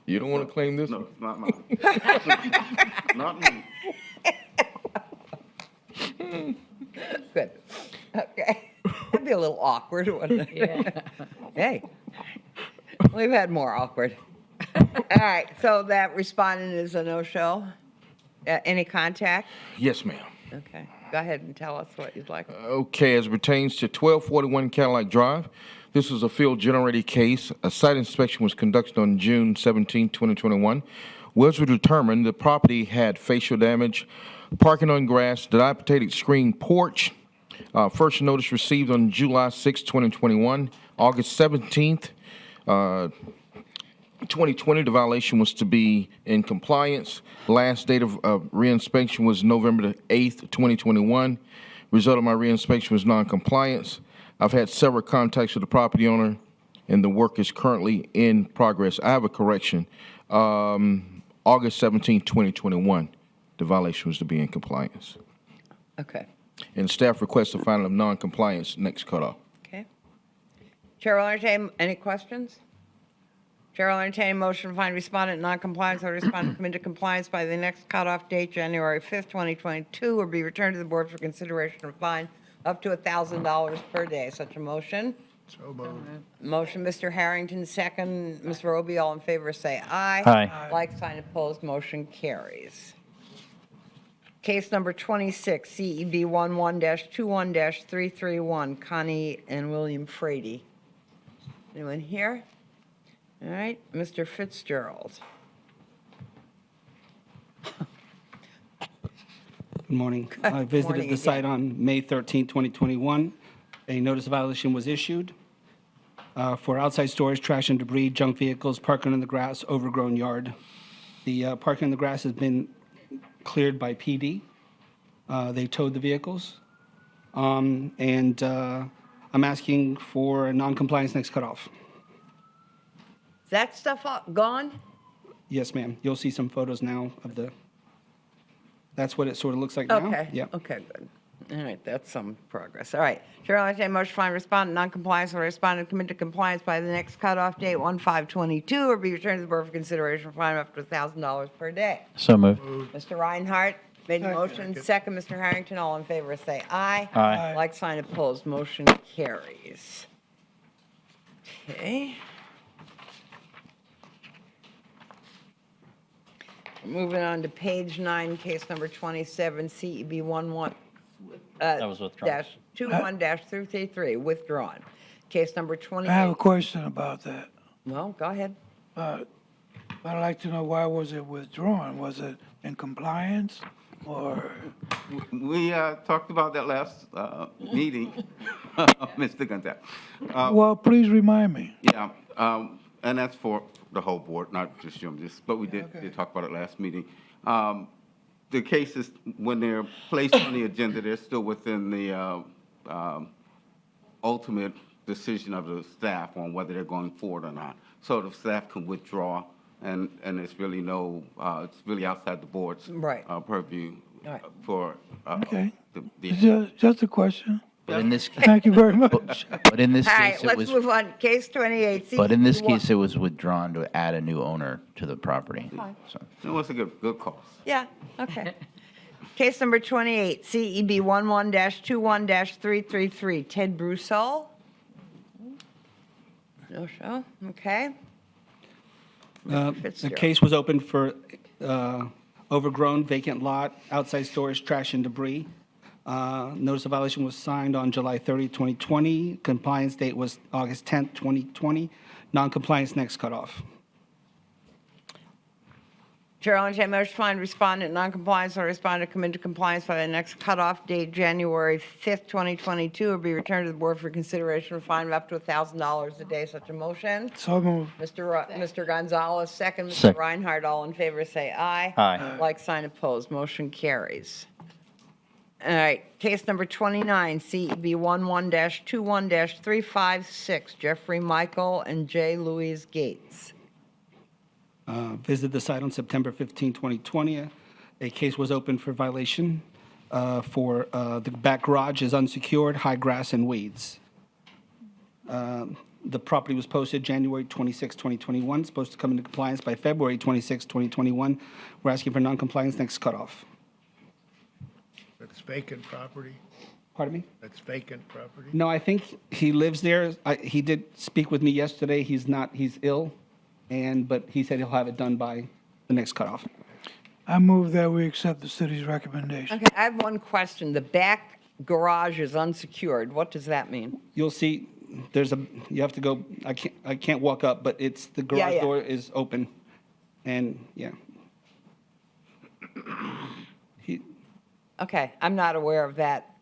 You don't want to claim this no, one? it's not mine. Not me. Good. Okay. That'd be a little awkward, wouldn't it? Yeah. Hey, we've had more awkward. All right, so that respondent is a no-show? Any contact? Yes, ma'am. Okay, go ahead and tell us what you'd like. Okay, as it pertains to 1241 Cadillac Drive, this is a field-generated case. A site inspection was conducted on June 17, 2021. Was determined the property had facial damage, parking on grass, dilapidated screen porch. First notice received on July 6, 2021. August 17th, 2020, the violation was to be in compliance. Last date of reinspection was November the 8th, 2021. Result of my reinspection was non-compliance. I've had several contacts with the property owner, and the work is currently in progress. I have a correction. August 17, 2021, the violation was to be in compliance. Okay, And staff requests a finding of non-compliance next cutoff. okay. Chair will entertain, any questions? Chair will entertain a motion to find respondent in non-compliance or respondent come into compliance by the next cutoff date, January 5th, 2022, or be returned to the board for consideration of fine up to $1,000 per day. Such a motion? So moved. Motion, Mr. Harrington, second. Ms. Roby, all in favor, say aye. Aye. Like sign opposed, motion carries. Case number 26, CEB 11-21-331, Connie and William Frady. Anyone here? All right, Mr. Fitzgerald. Good morning. I visited morning the site on May 13, 2021. A notice of violation was issued for outside storage, trash and debris, junk vehicles, parking in the grass, overgrown yard. The parking in the grass has been cleared by PD. They towed the vehicles. And I'm asking for a non-compliance next cutoff. Is that stuff gone? Yes, ma'am. You'll see some photos now of that's what it sort of looks like now. Okay. Yeah. Okay, good. All right, that's some progress. All right. Chair will entertain a motion to find respondent non-compliance or respondent come into compliance by the next cutoff date, 1/5/22, or be returned to the board for consideration of fine up to $1,000 per day. So moved. Mr. Reinhardt made the Second. motion. Second, Mr. Harrington. All in favor, say aye. Aye. Like sign opposed, motion carries. Okay. Moving on to page 9, case number 27, CEB 11. That was withdrawn. -21-333, withdrawn. Case number 28. I have a question about that. Well, go ahead. I'd like to know why was it withdrawn? Was it in compliance or? We talked about that last meeting, Mr. Gonzalez. Well, please remind me. Yeah, and that's for the whole board, not just you, but we did talk about it last meeting. The cases, when they're placed on the agenda, they're still within the ultimate decision of the staff on whether they're going forward or not. So the staff can withdraw, and it's really it's really outside the board's Right. purview Right. for Okay. the Just a question. But in this, Thank you very much. but in this All right, case, it let's was, move on. Case 28. but in this CEB 1 case, it was withdrawn to add a new owner to the property. So, It was a good cause. Yeah, okay. Case number 28, CEB 11-21-333, Ted Broussel. No show, okay. The Fitzgerald. case was opened for overgrown vacant lot, outside storage, trash and debris. Notice of violation was signed on July 30, 2020. Compliance date was August 10th, 2020. Non-compliance next cutoff. Chair will entertain a motion to find respondent in noncompliance or respondent come into compliance by the next cutoff date, January 5th, 2022, or be returned to the board for consideration of a fine of up to $1,000 a day. Such a motion? So moved. Mr. Gonzalez, second. Mr. Second. Reinhardt, all in favor, say aye. Aye. Like sign opposed, motion carries. All right, case number 29, CEB 11-21-356, Jeffrey Michael and J. Louise Gates. Visited the site on September 15, 2020. A case was opened for violation for the back garage is unsecured, high grass and weeds. The property was posted January 26, 2021, supposed to come into compliance by February 26, 2021. We're asking for non-compliance next cutoff. That's vacant property? Pardon me? That's vacant property? No, I think he lives there. He did speak with me yesterday. He's ill, but he said he'll have it done by the next cutoff. I move that we accept the city's recommendation. Okay, I have one question. The back garage is unsecured. What does that mean? You'll see, you have to go, I can't walk up, but the garage yeah. door is open. And, yeah. Okay, I'm not aware of that.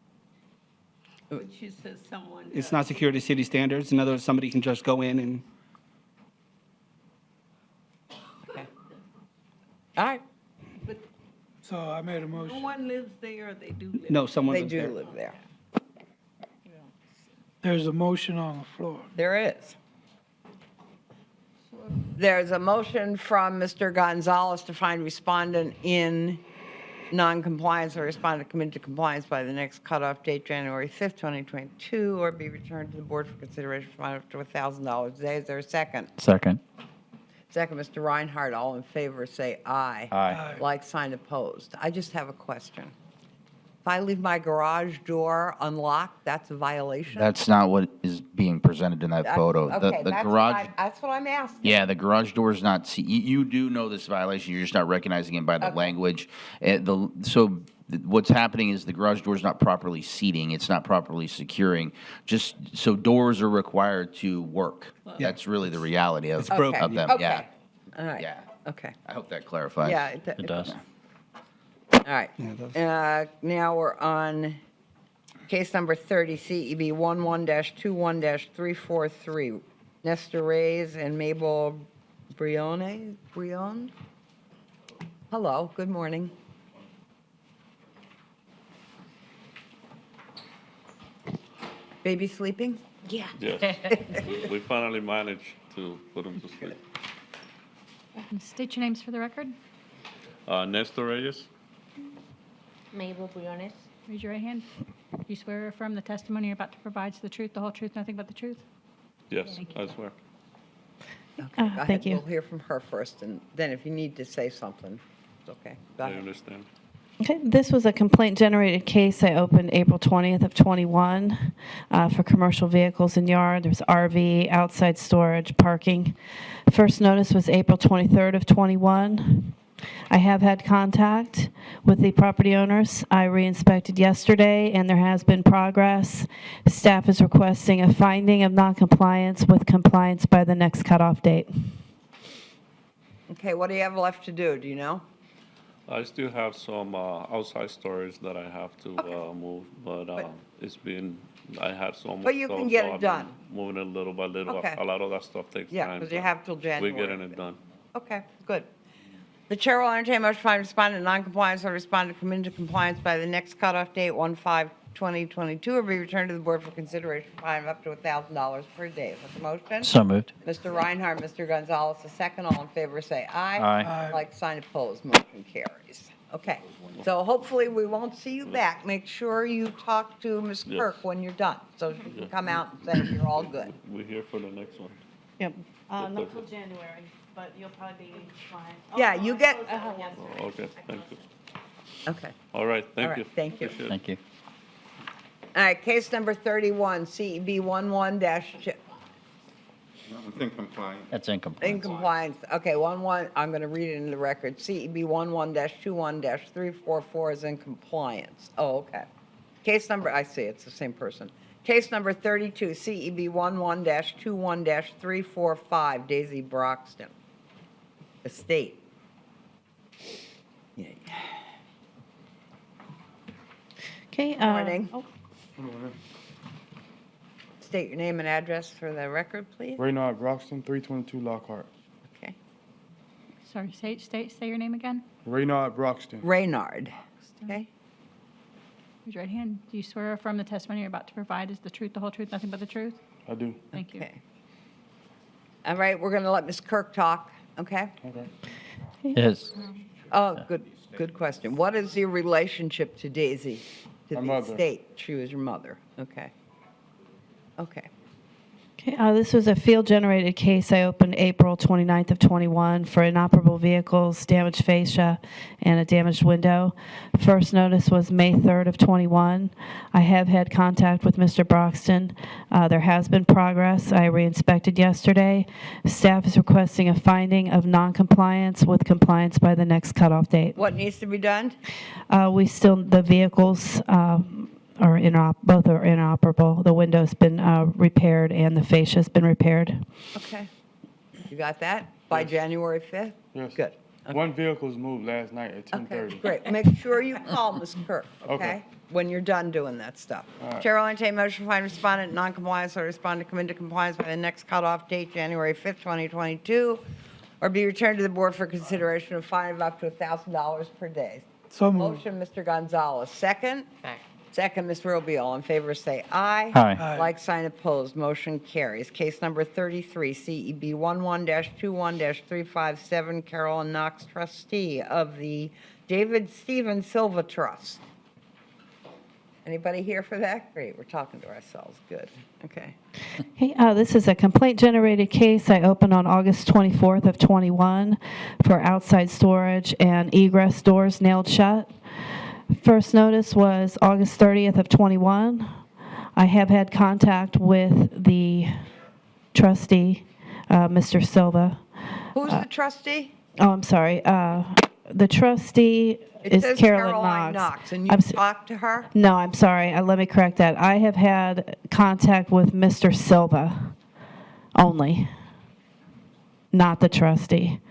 But you said someone. It's not secured to city standards. In other words, somebody can just go in and, All right. So I made a No motion. one lives there, or they do live? no, someone They lives do there. live there. There's a motion on the floor. There is. There's a motion from Mr. Gonzalez to find respondent in non-compliance or respondent come into compliance by the next cutoff date, January 5th, 2022, or be returned to the board for consideration for up to $1,000 a day. Is there a second? Second. Second, Mr. Reinhardt, all in favor, say aye. Aye. Like sign opposed. I just have a question. If I leave my garage door unlocked, that's a violation? That's not what is being presented in that photo. Okay, The that's garage, that's what I'm asking. yeah, the garage door is not, you do know this violation, you're just not recognizing it by the language. What's happening is the garage door is not properly seating, it's not properly securing. Just, so doors are required to work. That's really the reality of It's broken. of them, Okay. yeah. All right. Yeah. Okay. I hope that clarifies. Yeah. It does. All right. Now we're on case number 30, CEB 11-21-343. Nestor Reyes and Mabel Brion? Hello, good morning. Baby sleeping? Yeah. Yes. We finally managed to put him to sleep. State your names for the record. Nestor Reyes? Mabel Briones. Raise your right hand. Do you swear or affirm the testimony you're about to provide is the truth, the whole truth, nothing but the truth? Yes, I swear. Go ahead. Thank you. We'll hear from her first, and then if you need to say something, it's okay. Go I ahead. understand. Okay, this was a complaint-generated case I opened April 20th of '21 for commercial vehicles in yard. There's RV, outside storage, parking. First notice was April 23rd of '21. I have had contact with the property owners. I re-inspected yesterday, and there has been progress. Staff is requesting a finding of noncompliance with compliance by the next cutoff date. Okay, what do you have left to do? Do you know? I still have some outside storage that I have to move, but it's been, I had so much But you stuff, can get so it I've been done. Moving it little by little. Okay. A lot of that stuff takes Yeah, time. 'cause you but have till January. We're getting it done. Okay, good. The chair will entertain a motion to find respondent in noncompliance or respondent come into compliance by the next cutoff date, 1/5/2022, or be returned to the board for consideration for fine of up to $1,000 per day. Is that the motion? So moved. Mr. Reinhardt, Mr. Gonzalez, the second. All in favor, say aye. Aye. Like sign opposed, motion carries. Okay, so hopefully we won't see you back. Make sure you talk to Ms. Yes. Kirk when you're done, so she can come out and say you're all good. We're here for the next one. Yep. Not till January, but you'll probably be fine. Yeah, you get, Oh, okay, thank you. okay. All right, All thank right, you. thank you. Appreciate it. Thank you. All right, case number 31, CEB 11- It's in compliance. That's in compliance. in compliance. Okay, 11, I'm going to read it in the record. CEB 11-21-344 is in compliance. Oh, okay. Case number, I see, it's the same person. Case number 32, CEB 11-21-345, Daisy Broxton. Estate. Okay. Morning. Oh, State your name and address for the record, please. Raynard Broxton, 322 Lockhart. Okay. Sorry, say your name again. Raynard Broxton. Raynard. Okay. Raise your right hand. Do you swear or affirm the testimony you're about to provide is the truth, the whole truth, nothing but the truth? I do. Thank you. Okay. All right, we're going to let Ms. Kirk talk, okay? Okay. Yes. Oh, good question. What is your relationship to Daisy? To My the mother. estate? She was your mother. Okay. Okay. Okay, this was a field-generated case I opened April 29th of 21 for inoperable vehicles, damaged fascia, and a damaged window. First notice was May 3rd of 21. I have had contact with Mr. Broxton. There has been progress. I re-inspected yesterday. Staff is requesting a finding of non-compliance with compliance by the next cutoff date. What needs to be done? The vehicles both are inoperable. The window's been repaired and the fascia's been repaired. Okay. You got that? By January 5th? Yes. Good. One vehicle was moved last night at Okay, 10:30. great. Make sure you call Ms. Kirk, okay? Okay. When you're done doing that stuff. All right. Chair will entertain a motion to find respondent in non-compliance or respondent to come into compliance by the next cutoff date, January 5th, 2022, or be returned to the board for consideration of fine of up to $1,000 per day. So moved. Motion, Mr. Gonzalez. Second? Second, Ms. Roby. All in favor, say aye. Aye. Aye. Like sign opposed, motion carries. Case number 33, CEB 11-21-357, Carolyn Knox, trustee of the David Stephen Silva Trust. Anybody here for that? Great, we're talking to ourselves. Good. Okay. Hey, this is a complaint-generated case I opened on August 24th of 21 for outside storage and egress doors nailed shut. First notice was August 30th of 21. I have had contact with the trustee, Mr. Silva. Who's the trustee? Oh, I'm sorry. The trustee It is says Caroline Knox. and you I'm s- talked to her? No, I'm sorry. Let me correct that. I have had contact with Mr. Silva only, not the trustee.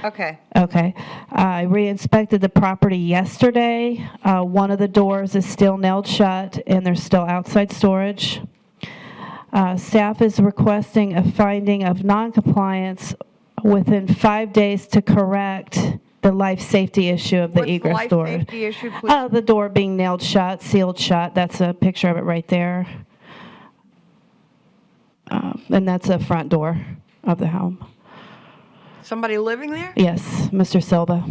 Okay. Okay. I re-inspected the property yesterday. One of the doors is still nailed shut, and there's still outside storage. Staff is requesting a finding of noncompliance within 5 days to correct the life safety issue of the What's the egress life door. safety issue, please? The door being nailed shut, sealed shut. That's a picture of it right there. And that's a front door of the home. Somebody living there? Yes, Mr. Silva.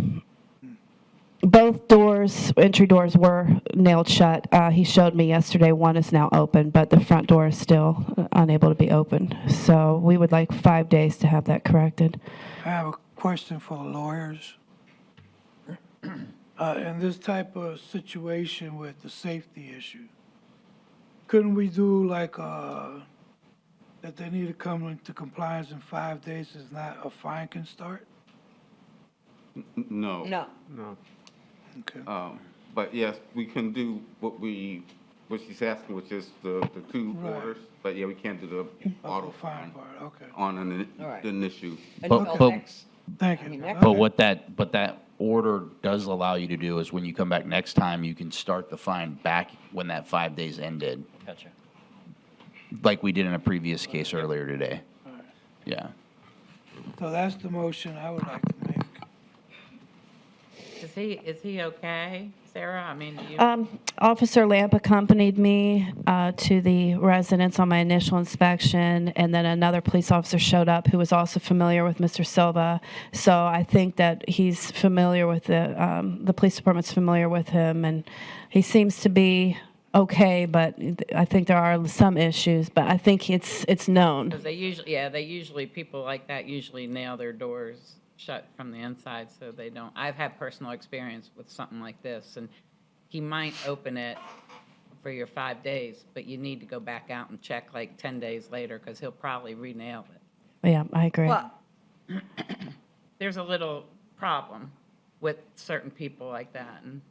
Both doors, entry doors, were nailed shut. He showed me yesterday one is now open, but the front door is still unable to be opened. So we would like 5 days to have that corrected. I have a question for the lawyers. In this type of situation with the safety issue, couldn't we do like, that they need to come into compliance in 5 days is not a fine can start? No. No. No. Okay. But yes, we can do what she's asking, which is the two Right. orders. But yeah, we can't do the auto fine fine part, okay. on an All right. issue. Until next. Thank I mean, you. next- But what that order does allow you to do is when you come back next time, you can start the fine back when that 5 days ended, Gotcha. like we did in a previous case earlier today. Yeah. So that's the motion I would like to make. Is he okay, Sarah? I mean, do you? Officer Lamp accompanied me to the residence on my initial inspection, and then another police officer showed up who was also familiar with Mr. Silva. So I think that he's familiar with the police department's familiar with him, and he seems to be okay, but I think there are some issues, but I think it's known. Because they usually, people like that usually nail their doors shut from the inside, so they don't. I've had personal experience with something like this, and he might open it for your 5 days, but you need to go back out and check like 10 days later, because he'll probably re-nail it. Yeah, I agree. Well, There's a little problem with certain people like that, and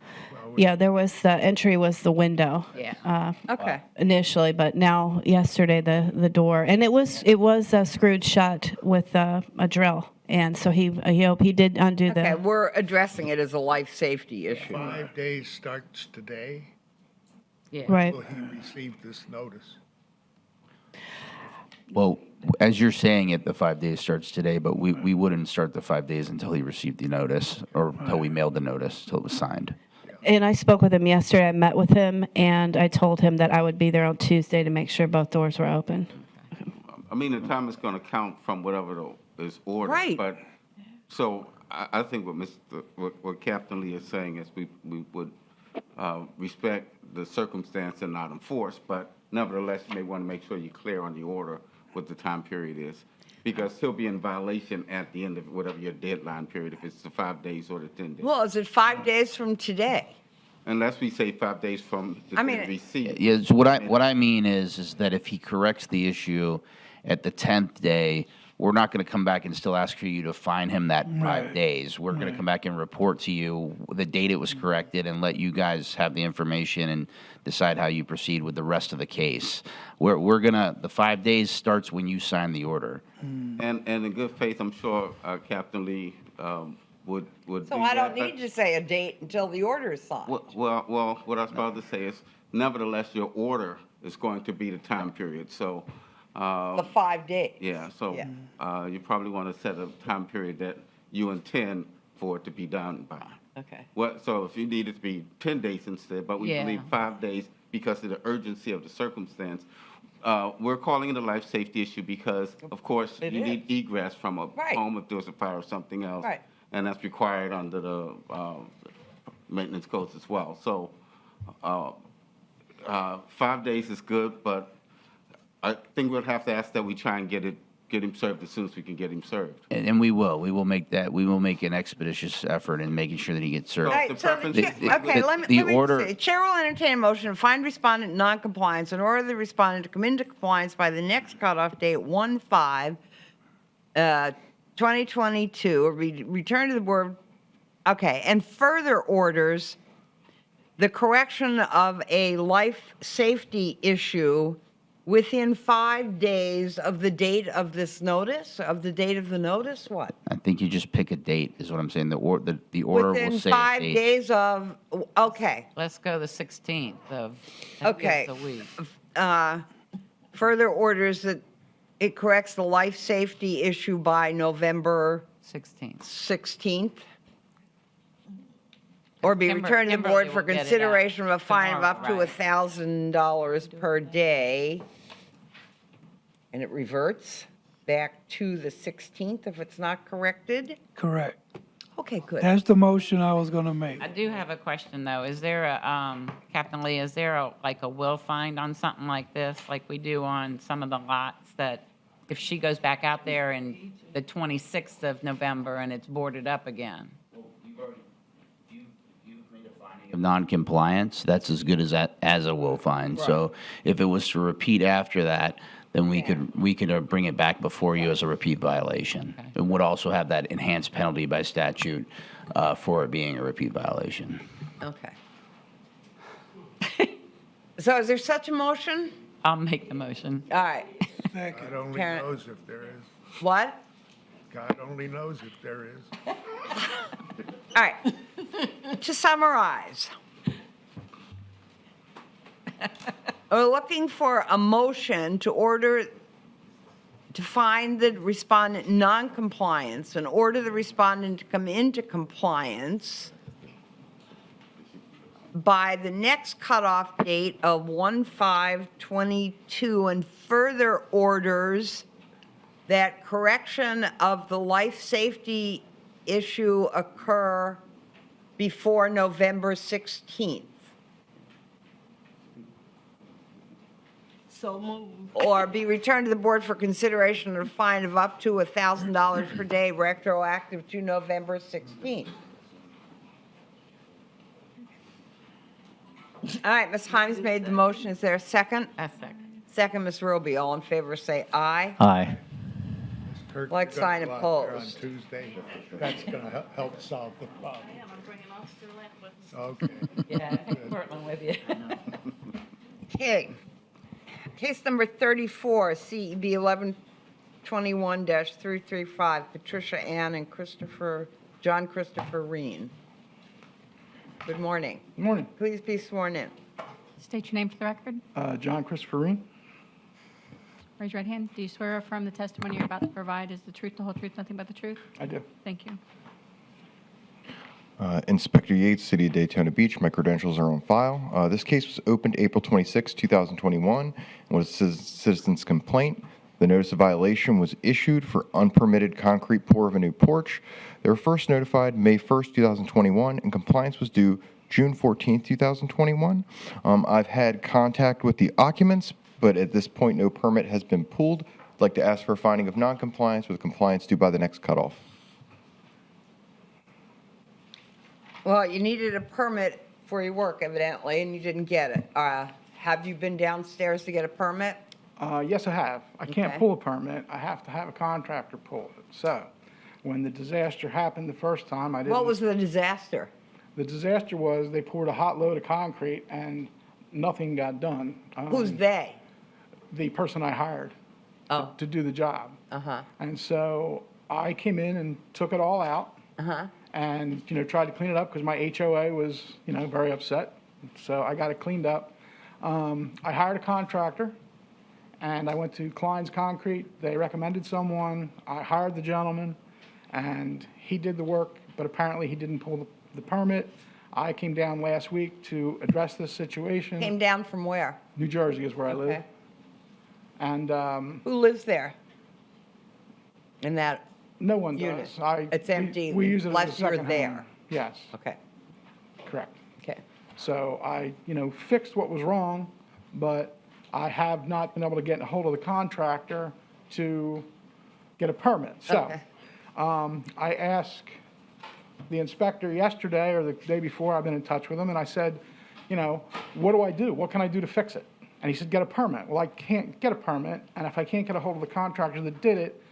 Yeah, there was, the entry was the window. Yeah. Okay. Initially, but now, yesterday, the door, and it was screwed shut with a drill. And so he did undo Okay, the, we're addressing it as a life safety issue. 5 days starts today. Yeah. right. Will he receive this notice? Well, as you're saying it, the 5 days starts today, but we wouldn't start the 5 days until he received the notice or until we mailed the notice, till it was signed. And I spoke with him yesterday. I met with him, and I told him that I would be there on Tuesday to make sure both doors were open. I mean, the time is gonna count from whatever is ordered. Right. But, so I think what Captain Lee is saying is we would respect the circumstance and not enforce, but nevertheless, you may want to make sure you're clear on the order what the time period is. Because he'll be in violation at the end of whatever your deadline period, if it's the 5 days or the 10 days. Well, is it 5 days from today? Unless we say 5 days from the I mean, receipt. Yeah, so what I mean is that if he corrects the issue at the 10th day, we're not going to come back and still ask for you to fine him that 5 days. We're going to come back and report to you the date it was corrected and let you guys have the information and decide how you proceed with the rest of the case. The 5 days starts when you sign the order. And in good faith, I'm sure Captain Lee would So do I don't that, but- need to say a date until the order is signed. Well, what I was about to say is, nevertheless, your order is going to be the time period, so. The 5 days. Yeah, so Yeah. you probably want to set a time period that you intend for it to be done by. Okay. So if you need it to be 10 days instead, but we Yeah. believe 5 days because of the urgency of the circumstance. We're calling it a life safety issue because, of course, It you is. need egress from a Right. home if there's a fire or something else. Right. And that's required under the maintenance codes as well. So 5 days is good, but I think we'll have to ask that we try and get him served as soon as we can get him served. And we will. We will make an expeditious effort in making sure that he gets served. All right, so preference the is- chair, okay, let me order- say, Chair will entertain a motion to find respondent in noncompliance and order the respondent to come into compliance by the next cutoff date, 1/5/2022, or be returned to the board. Okay, and further orders the correction of a life safety issue within 5 days of the date of this notice, of the date of the notice, what? I think you just pick a date, is what I'm saying. The order will Within say a 5 date. days of, okay. Let's go the 16th of, Okay. the week. Further orders that it corrects the life safety issue by November 16th. Or be returned to the board for Kimberly will get it out consideration of a fine of up to tomorrow, right. $1,000 per day. And it reverts back to the 16th if it's not corrected? Correct. Okay, good. That's the motion I was gonna make. I do have a question, though. Is there Captain Lee, is there a will find on something like this, like we do on some of the lots, that if she goes back out there in the 26th of November and it's boarded up again? Of non-compliance, that's as good as a will find. So if it was to repeat after that, then we could bring it back before you as a repeat violation. It would also have that enhanced penalty by statute for it being a repeat violation. Okay. So is there such a motion? I'll make the motion. All right. God only Karen. knows if there is. What? God only knows if there is. All right. To summarize, we're looking for a motion to order, to find the respondent non-compliance and order the respondent to come into compliance by the next cutoff date of 1/5/22, and further orders that correction of the life safety issue occur before November 16th. So moved. Or be returned to the board for consideration of a fine of up to $1,000 per day retroactive to November 16th. All right, Ms. Himes made the motion. Is there a second? A second. Second, Ms. Roby. All in favor, say aye. Aye. Kirk, Like you're gonna sign go out there opposed. On Tuesday, that's gonna help solve the problem. I'm bringing Officer Lent with me. Okay. Yeah, take Portland with you. Okay. Case number 34, CEB 21-335, Patricia Ann and John Christopher Reen. Good morning. Good morning. Please be sworn in. State your name for the record. John Christopher Reen. Raise your right hand. Do you swear or affirm the testimony you're about to provide is the truth, the whole truth, nothing but the truth? I do. Thank you. Inspector Yates, City of Daytona Beach. My credentials are on file. This case was opened April 26, 2021, and was a citizen's complaint. The notice of violation was issued for unpermitted concrete pour of a new porch. They were first notified May 1st, 2021, and compliance was due June 14th, 2021. I've had contact with the occupants, but at this point, no permit has been pulled. I'd like to ask for a finding of noncompliance with compliance due by the next cutoff. Well, you needed a permit for your work evidently, and you didn't get it. Have you been downstairs to get a permit? Yes, I have. I can't Okay. pull a permit. I have to have a contractor pull it. So when the disaster happened the first time, I didn't. What was the disaster? The disaster was they poured a hot load of concrete and nothing got done. Who's they? The person I hired to do the job. Uh-huh. And so I came in and took it all out. Uh-huh. And, tried to clean it up because my HOA was, very upset. So I got it cleaned up. I hired a contractor, and I went to Klein's Concrete. They recommended someone. I hired the gentleman, and he did the work, but apparently he didn't pull the permit. I came down last week to address this situation. Came down from where? New Jersey is where I live. Okay. And Who lives there? In that no one unit? does. It's empty We use it as a unless you're second there. home. Yes. Okay. Correct. Okay. So I, fixed what was wrong, but I have not been able to get a hold of the contractor to get a permit. So Okay. I asked the inspector yesterday or the day before, I've been in touch with him, and I said, what do I do? What can I do to fix it? And he said, get a permit. Well, I can't get a permit, and if I can't get a hold of the contractor that did it,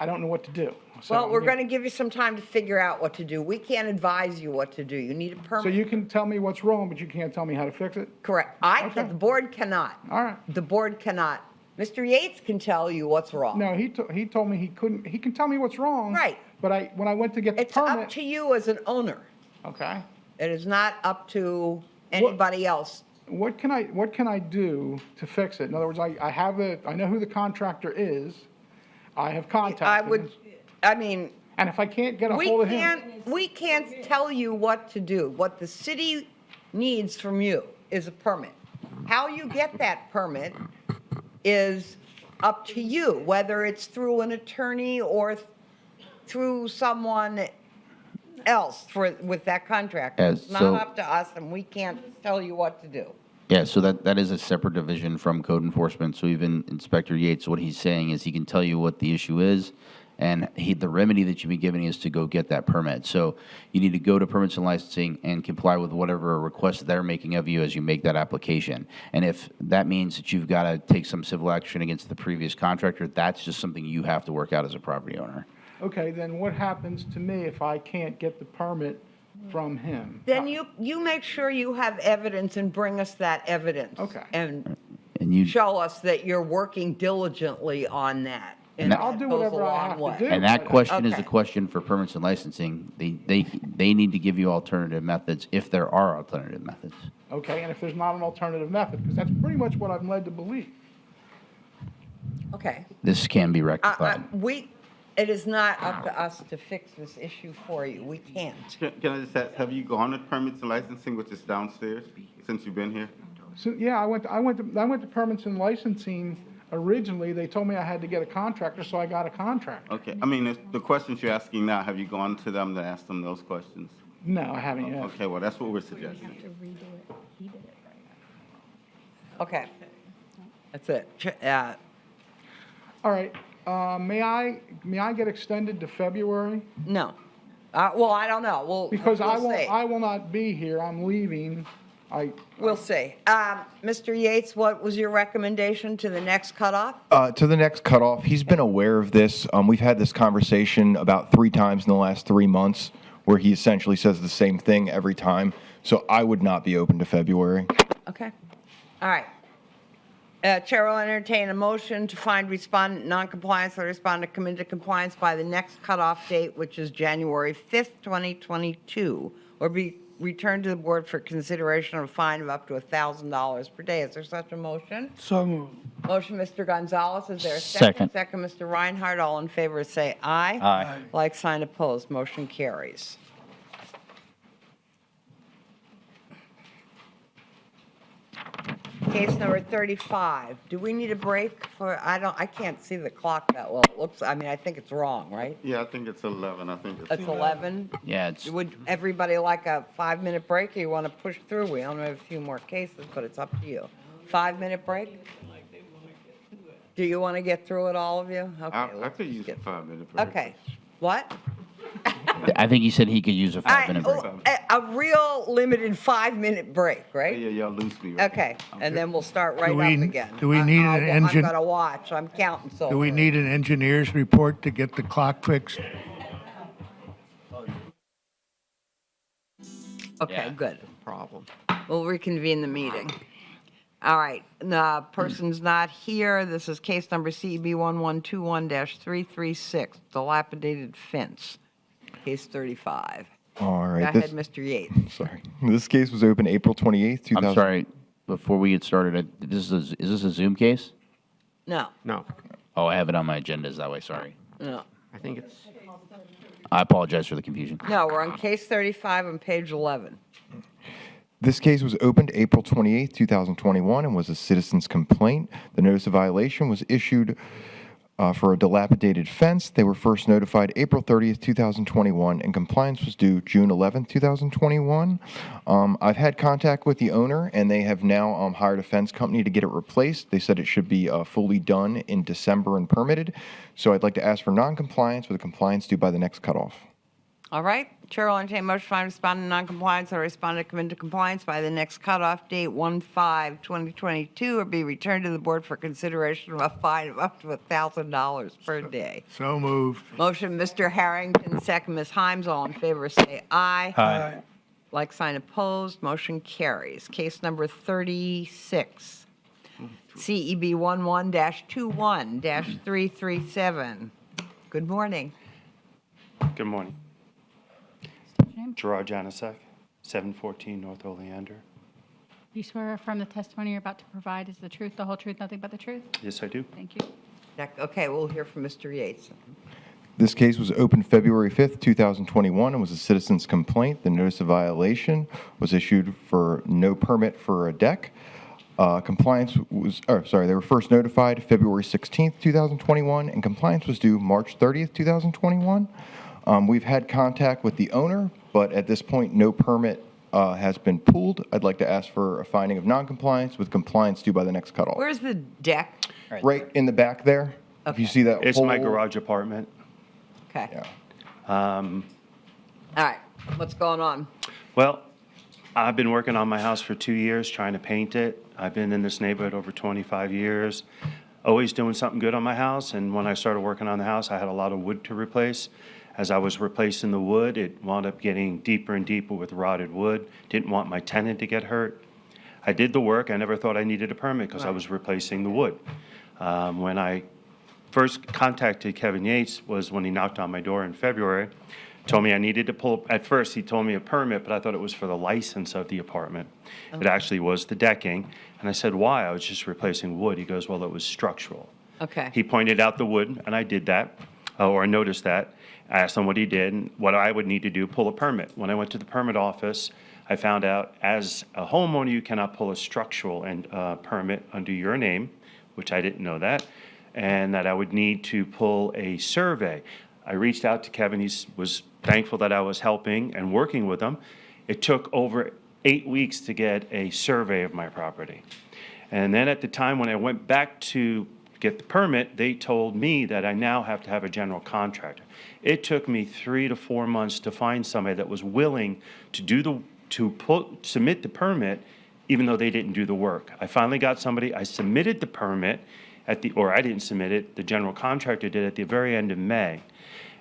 I don't know what to do. So, Well, we're going to give you some time to figure out what to do. We can't advise you what to do. You need a permit. So you can tell me what's wrong, but you can't tell me how to fix it? Correct. The board cannot. All right. The board cannot. Mr. Yates can tell you what's wrong. No, he told me he couldn't. He can tell me what's wrong. Right. But when I went to get the It's permit. up to you as an owner. Okay. It is not up to anybody else. What can I do to fix it? In other words, I know who the contractor is. I have contacted him. And if I can't get a hold of him. We can't tell you what to do. What the city needs from you is a permit. How you get that permit is up to you, whether it's through an attorney or through someone else with that contractor. Yes, It's not so- up to us, and we can't tell you what to do. Yeah, so that is a separate division from code enforcement. So even Inspector Yates, what he's saying is he can tell you what the issue is, and the remedy that you'd be giving is to go get that permit. So you need to go to permits and licensing and comply with whatever request they're making of you as you make that application. And if that means that you've got to take some civil action against the previous contractor, that's just something you have to work out as a property owner. Okay, then what happens to me if I can't get the permit from him? Then you make sure you have evidence and bring us that evidence. Okay. And you show us that you're working diligently on that. And I'll do whatever I have to do. And that question is a Okay. question for permits and licensing. They need to give you alternative methods if there are alternative methods. Okay, and if there's not an alternative method, because that's pretty much what I'm led to believe. Okay. This can be rectified. It is not up to us to fix this issue for you. We can't. Can I just ask, have you gone to permits and licensing, which is downstairs, since you've been here? So, yeah, I went to permits and licensing. Originally, they told me I had to get a contractor, so I got a contractor. Okay, the questions you're asking now, have you gone to them to ask them those questions? No, I haven't yet. Okay, well, that's what we're suggesting. Okay. That's it. All right, may I get extended to February? No. Well, I don't know. Because we'll see. I will not be here. I'm leaving. We'll see. Mr. Yates, what was your recommendation to the next cutoff? To the next cutoff, he's been aware of this. We've had this conversation about 3 times in the last 3 months where he essentially says the same thing every time. So I would not be open to February. Okay. All right. Chair will entertain a motion to find respondent non-compliance or respondent come into compliance by the next cutoff date, which is January 5th, 2022, or be returned to the board for consideration of a fine of up to $1,000 per day. Is there such a motion? So moved. Motion, Mr. Gonzalez. Is there a second? Second. Second, Mr. Reinhardt. All in favor, say aye. Aye. Like sign opposed. Motion carries. Case number 35. Do we need a break for, I can't see the clock that well. It looks, I think it's wrong, right? Yeah, I think it's 11, I think it's. It's 11? Yeah, it's, Would everybody like a 5-minute break, or you want to push through? We only have a few more cases, but it's up to you. 5-minute break? Do you want to get through it, all of you? Okay. I let's could use a get- 5-minute break. Okay. What? I think he said he could use a 5-minute break. A real limited 5-minute break, right? Yeah, y'all lose me. right Okay, and then we'll start right Do we- up again. do we need an I'm engine- gonna watch, I'm counting so. Do we hard. need an engineer's report to get the clock fixed? Okay, Yeah. good. Problem. We'll reconvene the meeting. All right, the person's not here. This is case number CB 1121-336, dilapidated fence, case 35. All Go right. ahead, Mr. Yates. Sorry. This case was opened April 28th, 2000. I'm sorry, before we get started, is this a Zoom case? No, No, Oh, I have it on my agendas that way, sorry. no, I think it's, I apologize for the confusion. no, we're on case 35 on page 11. This case was opened April 28th, 2021, and was a citizen's complaint. The notice of violation was issued for a dilapidated fence. They were first notified April 30th, 2021, and compliance was due June 11th, 2021. I've had contact with the owner, and they have now hired a fence company to get it replaced. They said it should be fully done in December and permitted. So I'd like to ask for non-compliance with a compliance due by the next cutoff. All right, Chair will entertain a motion to find respondent in non-compliance or respondent come into compliance by the next cutoff date, 1/5/2022, or be returned to the board for consideration of a fine of up to $1,000 per day. So moved. Motion, Mr. Harrington, second, Ms. Himes. All in favor, say aye. Aye. Like sign opposed, motion carries. Case number 36, CEB 11-21-337. Good morning. good morning. Gerard Janasek, 714 North Oleander. Do you swear or affirm the testimony you're about to provide is the truth, the whole truth, nothing but the truth? Yes, I do. Thank you. Okay, we'll hear from Mr. Yates. This case was opened February 5th, 2021, and was a citizen's complaint. The notice of violation was issued for no permit for a deck. Compliance was, they were first notified February 16th, 2021, and compliance was due March 30th, 2021. We've had contact with the owner, but at this point, no permit has been pulled. I'd like to ask for a finding of noncompliance with compliance due by the next cutoff. Where's the deck? Right in the back there. If you see that It's my whole- garage apartment. Okay. Yeah. All right, what's going on? Well, I've been working on my house for 2 years, trying to paint it. I've been in this neighborhood over 25 years, always doing something good on my house. And when I started working on the house, I had a lot of wood to replace. As I was replacing the wood, it wound up getting deeper and deeper with rotted wood. Didn't want my tenant to get hurt. I did the work. I never thought I needed a permit because I was replacing the wood. When I first contacted Kevin Yates was when he knocked on my door in February. Told me I needed to pull, at first he told me a permit, but I thought it was for the license of the apartment. It actually was the decking. And I said, why? I was just replacing wood. He goes, well, it was structural. Okay. He pointed out the wood, and I did that, or I noticed that. I asked him what he did and what I would need to do, pull a permit. When I went to the permit office, I found out as a homeowner, you cannot pull a structural and permit under your name, which I didn't know that, and that I would need to pull a survey. I reached out to Kevin. He was thankful that I was helping and working with him. It took over 8 weeks to get a survey of my property. And then at the time when I went back to get the permit, they told me that I now have to have a general contractor. It took me 3 to 4 months to find somebody that was willing to submit the permit, even though they didn't do the work. I finally got somebody. I submitted the permit or I didn't submit it. The general contractor did at the very end of May.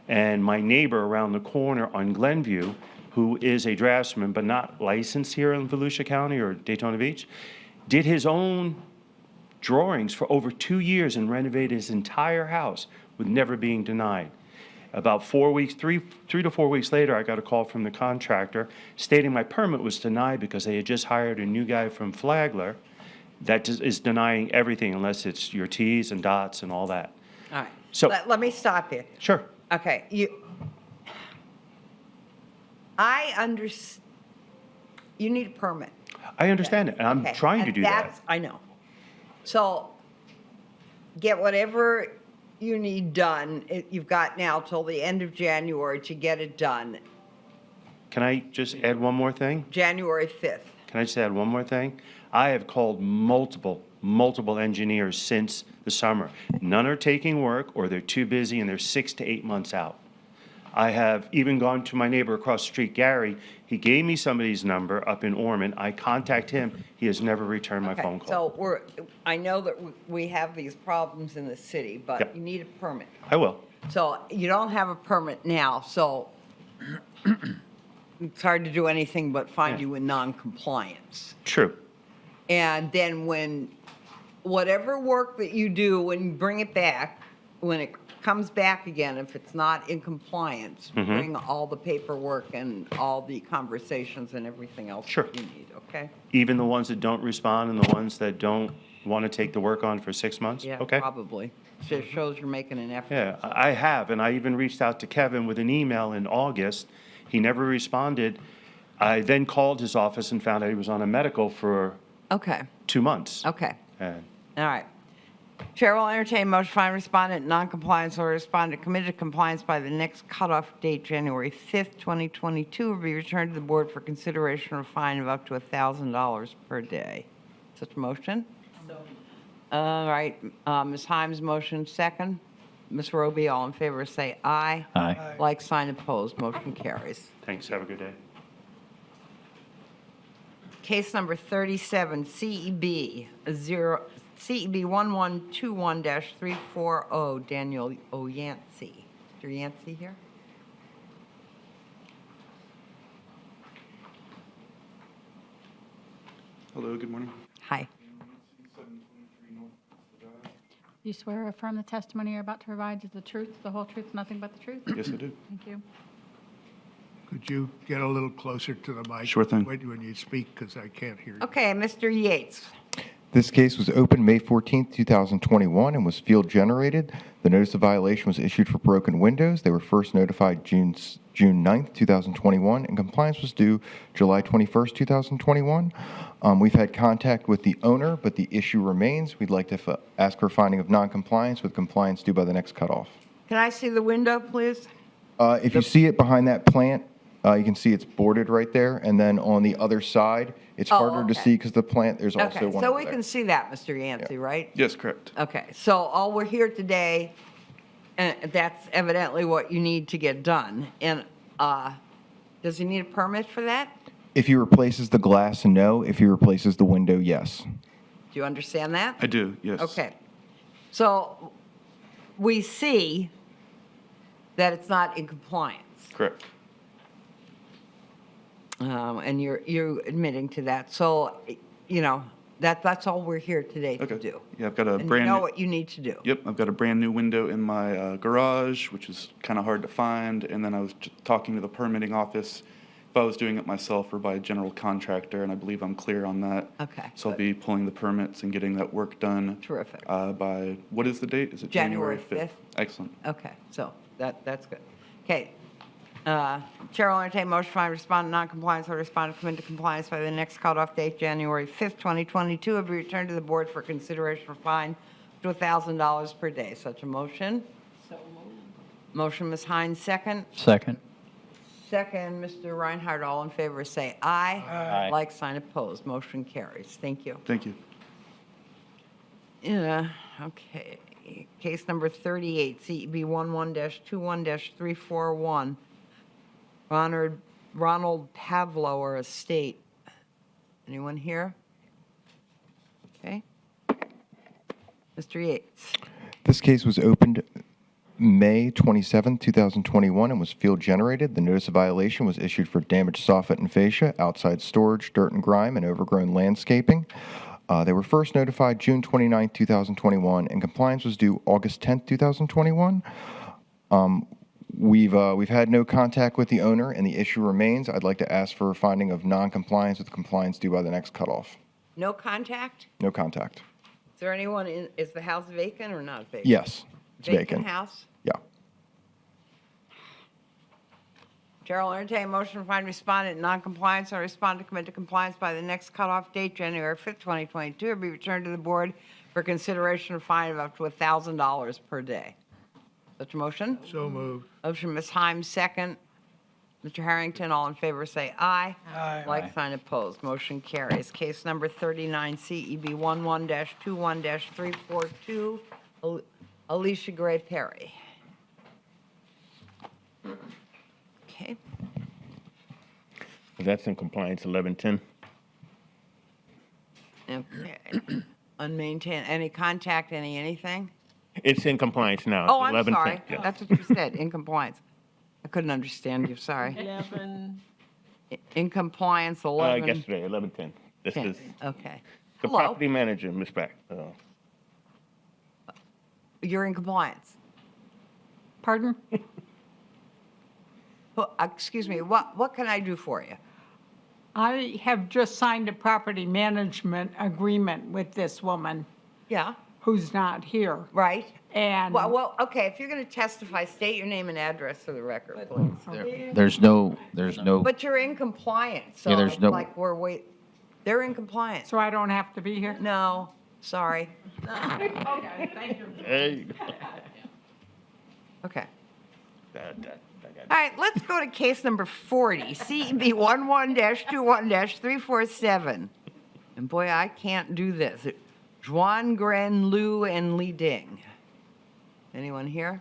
And my neighbor around the corner on Glenview, who is a draftsman but not licensed here in Volusia County or Daytona Beach, did his own drawings for over 2 years and renovated his entire house with never being denied. About 4 weeks, 3 to 4 weeks later, I got a call from the contractor stating my permit was denied because they had just hired a new guy from Flagler that is denying everything unless it's your Ts and dots and all that. All right. So- Let me stop you. Sure. Okay, you need a permit. I understand it, and I'm Okay, trying to and do that. that's- I know. So get whatever you need done. You've got now till the end of January to get it done. Can I just add one more thing? January 5th. Can I just add one more thing? I have called multiple engineers since the summer. None are taking work, or they're too busy, and they're 6 to 8 months out. I have even gone to my neighbor across the street, Gary. He gave me somebody's number up in Ormond. I contact him. He has never returned my phone call. So I know that we have these problems in the city, but Yep. you need a permit. I will. So you don't have a permit now, so it's hard to do anything but find you in non-compliance. True. And then whatever work that you do, when you bring it back, when it comes back again, if it's not in compliance, Mhm. bring all the paperwork and all the conversations and everything else Sure. that you need, okay? Even the ones that don't respond and the ones that don't want to take the work on for 6 months? Yeah, Okay. probably. Just shows you're making an effort. Yeah, I have, and I even reached out to Kevin with an email in August. He never responded. I then called his office and found out he was on a medical for Okay, 2 months. okay, And all right. Chair will entertain a motion to find respondent in non-compliance or respondent committed to compliance by the next cutoff date, January 5th, 2022, will be returned to the board for consideration of a fine of up to $1,000 per day. Such a motion? All right, Ms. Himes, motion second. Ms. Roby, all in favor, say aye. Aye. Like sign opposed, motion carries. thanks, have a good day. Case number 37, CEB 1121-340, Daniel O. Yancey. Mr. Yancey here? Hello, good morning. Hi. You swear or affirm the testimony you're about to provide is the truth, the whole truth, nothing but the truth? Yes, I do. Thank you. Could you get a little closer to the mic? Sure thing. When you speak, because I can't hear you. Okay, Mr. Yates. This case was opened May 14th, 2021, and was field generated. The notice of violation was issued for broken windows. They were first notified June 9th, 2021, and compliance was due July 21st, 2021. We've had contact with the owner, but the issue remains. We'd like to ask for a finding of noncompliance with compliance due by the next cutoff. Can I see the window, please? If you see it behind that plant, you can see it's boarded right there, and then on the other side, it's Oh, harder to okay. see because the plant, there's also Okay, one so over we there. can see that, Mr. Yancey, right? Yes, correct. Okay, so all we're here today, and that's evidently what you need to get done. And does he need a permit for that? If he replaces the glass, no. If he replaces the window, yes. Do you understand that? I do, yes. Okay. So we see that it's not in compliance. Correct. And you're admitting to that. So, you know, that's all we're here today to Okay. do. Yeah, I've got a And you brand know new, what you need to do. yep, I've got a brand new window in my garage, which is kind of hard to find. And then I was talking to the permitting office if I was doing it myself or by a general contractor, and I believe I'm clear on that. Okay, So I'll be pulling the permits and getting that work done. Terrific. By, what is the date? Is it January January 5th. Excellent. Okay, so that's good. Okay. Chair will entertain a motion to find respondent non-compliance or respondent come into compliance by the next cutoff date, January 5th, 2022, will be returned to the board for consideration for fine to $1,000 per day. Such a motion? Motion, Ms. Hines, second. Second. Second, Mr. Reinhardt, all in favor, say aye. Aye. Like sign opposed, motion carries. Thank you. Thank you. Yeah, okay. Case number 38, CEB 11-21-341, Ronald Pavlower Estate. Anyone here? Okay. Mr. Yates. This case was opened May 27, 2021, and was field generated. The notice of violation was issued for damaged soffit and fascia, outside storage, dirt and grime, and overgrown landscaping. They were first notified June 29, 2021, and compliance was due August 10, 2021. We've had no contact with the owner, and the issue remains. I'd like to ask for a finding of non-compliance with compliance due by the next cutoff. No contact? No contact. Is there anyone in, is the house vacant or not vacant? Yes, it's vacant. house? Yeah. Chair will entertain a motion to find respondent in noncompliance or respond to commit to compliance by the next cutoff date, January 5th, 2022, or be returned to the board for consideration of fine of up to $1,000 per day. Such a motion? So moved. Motion, Ms. Himes, second. Mr. Harrington, all in favor, say aye. Aye. Like sign opposed, motion carries. Case number 39, CEB 11-21-342, Alicia Gray Perry. Okay. That's in compliance 1110. Okay. Unmaintained, any contact, anything? It's in compliance now. Oh, I'm 1110, sorry. yes. That's what you said, in compliance. I couldn't understand you, sorry. 11, In compliance, 11. Yesterday, 1110. This 10. is Okay. the Hello, property manager, Ms. Back. you're in compliance. Pardon? Well, excuse me, what can I do for you? I have just signed a property management agreement with this woman Yeah, who's not here. right? And Well, okay, if you're going to testify, state your name and address for the record, please. There's no, But you're in compliance, so Yeah, there's no- like they're in compliance. so I don't have to be here? No, sorry. Okay, thank you. Hey. Okay. All right, let's go to case number 40, CEB 11-21-347. And boy, I can't do this. Juan Gren, Liu, and Li Ding. Anyone here?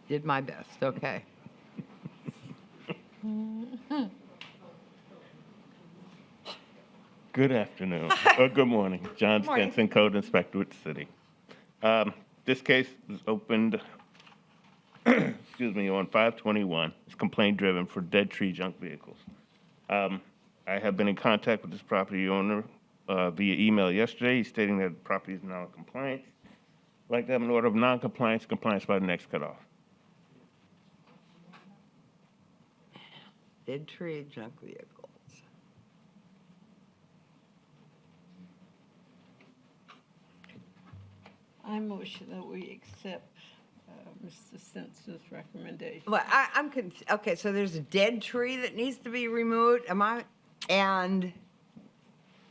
Did my best, okay. Good afternoon, or good morning. John Morning. Stinson, Code Inspector with the city. This case was opened, excuse me, on 5/21. It's complaint-driven for dead tree junk vehicles. I have been in contact with this property owner via email yesterday, stating that the property is now in compliance. I'd like to have an order of non-compliance, compliance by the next cutoff. Dead tree, junk vehicles. I motion that we accept Mr. Stinson's recommendation. Well, I'm okay, so there's a dead tree that needs to be removed, and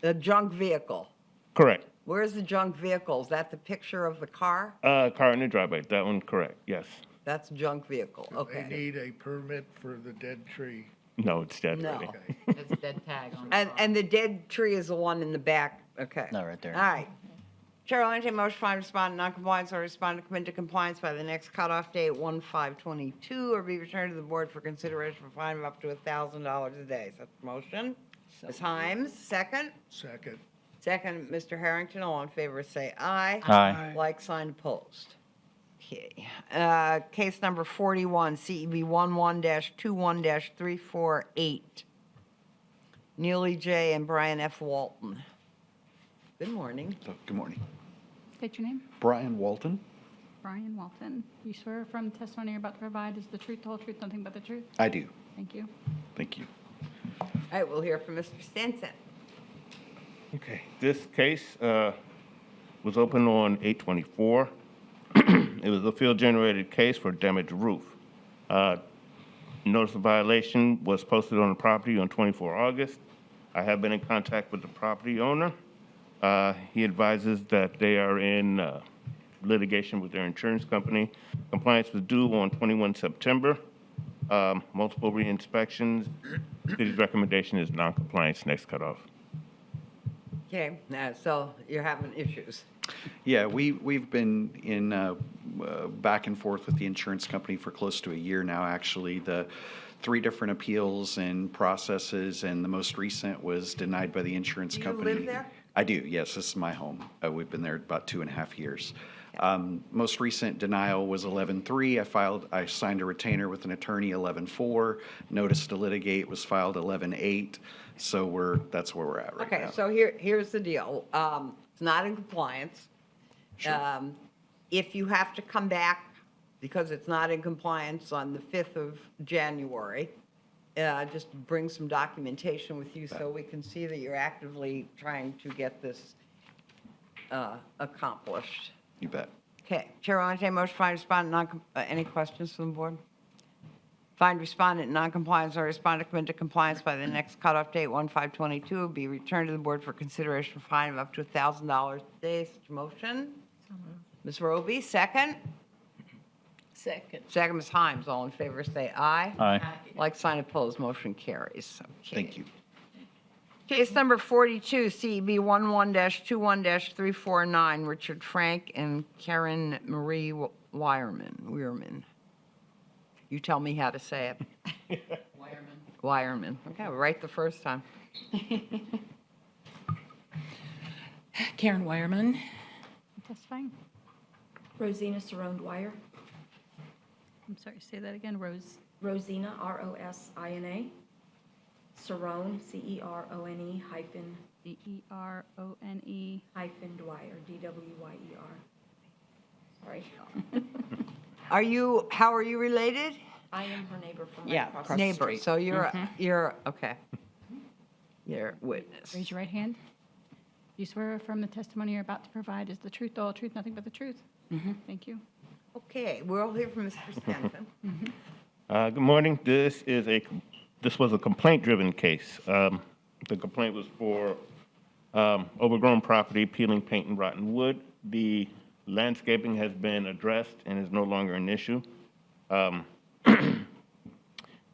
a junk vehicle. Correct. Where's the junk vehicle? Is that the picture of the car? Car in the driveway, that one correct, yes. That's a junk vehicle, They okay. need a permit for the dead tree. No, it's dead No. already. It's dead tag on And the dead tree is the one in the back, okay. No, right there. All right. Chair will entertain a motion to find respondent non-compliance or respondent to commit to compliance by the next cutoff date, 1/5/22, or be returned to the board for consideration for a fine of up to $1,000 a day. Such a motion. Ms. Himes, second. Second. Second, Mr. Harrington, all in favor, say aye. Aye. Like sign opposed. Okay. Case number 41, CEB 11-21-348. Neely J. and Brian F. Walton. Good morning. Good morning. State your name. Brian Walton. Brian Walton. You swear affirm the testimony you're about to provide is the truth, the whole truth, nothing but the truth? I do. Thank you. Thank you. All right, we'll hear from Mr. Stinson. Okay, this case was opened on 8/24. It was a field-generated case for damaged roof. Notice of violation was posted on the property on 24 August. I have been in contact with the property owner. He advises that they are in litigation with their insurance company. Compliance was due on 21 September. Multiple re-inspections. City's recommendation is non-compliance, next cutoff. Okay, so you're having issues. Yeah, we've been in back and forth with the insurance company for close to a year now, actually. The 3 different appeals and processes, and the most recent was denied by the insurance Do you company. live there? I do, yes. This is my home. We've been there about 2.5 years. Most recent denial was 11/3. I signed a retainer with an attorney 11/4. Notice to litigate was filed 11/8. So that's where we're at right now. Okay, so here's the deal. It's not in compliance. If you have to come back because it's not in compliance on the 5th of January, just bring some documentation with you so we can see that you're actively trying to get this accomplished. You bet. Okay, Chair will entertain a motion to find respondent any questions from the board? Find respondent in noncompliance or respondent come into compliance by the next cutoff date, 1/5/22, be returned to the board for consideration for fine of up to $1,000 a day. Such motion? Ms. Roby, second? Second. Second, Ms. Himes. All in favor, say aye. Aye. Like sign opposed, motion carries. Okay. Thank you. Case number 42, CEB 11-21-349, Richard Frank and Karen Marie Weirman. You tell me how to say it. Weirman. Okay, right the first time. Karen Wireman. Testifying. Rosina Cerrone-Dwyer. I'm sorry, say that again, Rose. Rosina, R-O-S-I-N-A. Cerrone, C-E-R-O-N-E hyphen. C-E-R-O-N-E. Hyphen Dwyer, D-W-Y-E-R. Sorry. How are you related? I am her neighbor from right Yeah, across across the the Neighbor, street. so you're, okay. You're witness. Raise your right hand. Do you swear or affirm the testimony you're about to provide is the truth, the whole truth, nothing but the truth? Thank you. Okay, we'll hear from Mr. Stenson. Good morning. This was a complaint-driven case. The complaint was for overgrown property, peeling paint and rotten wood. The landscaping has been addressed and is no longer an issue. The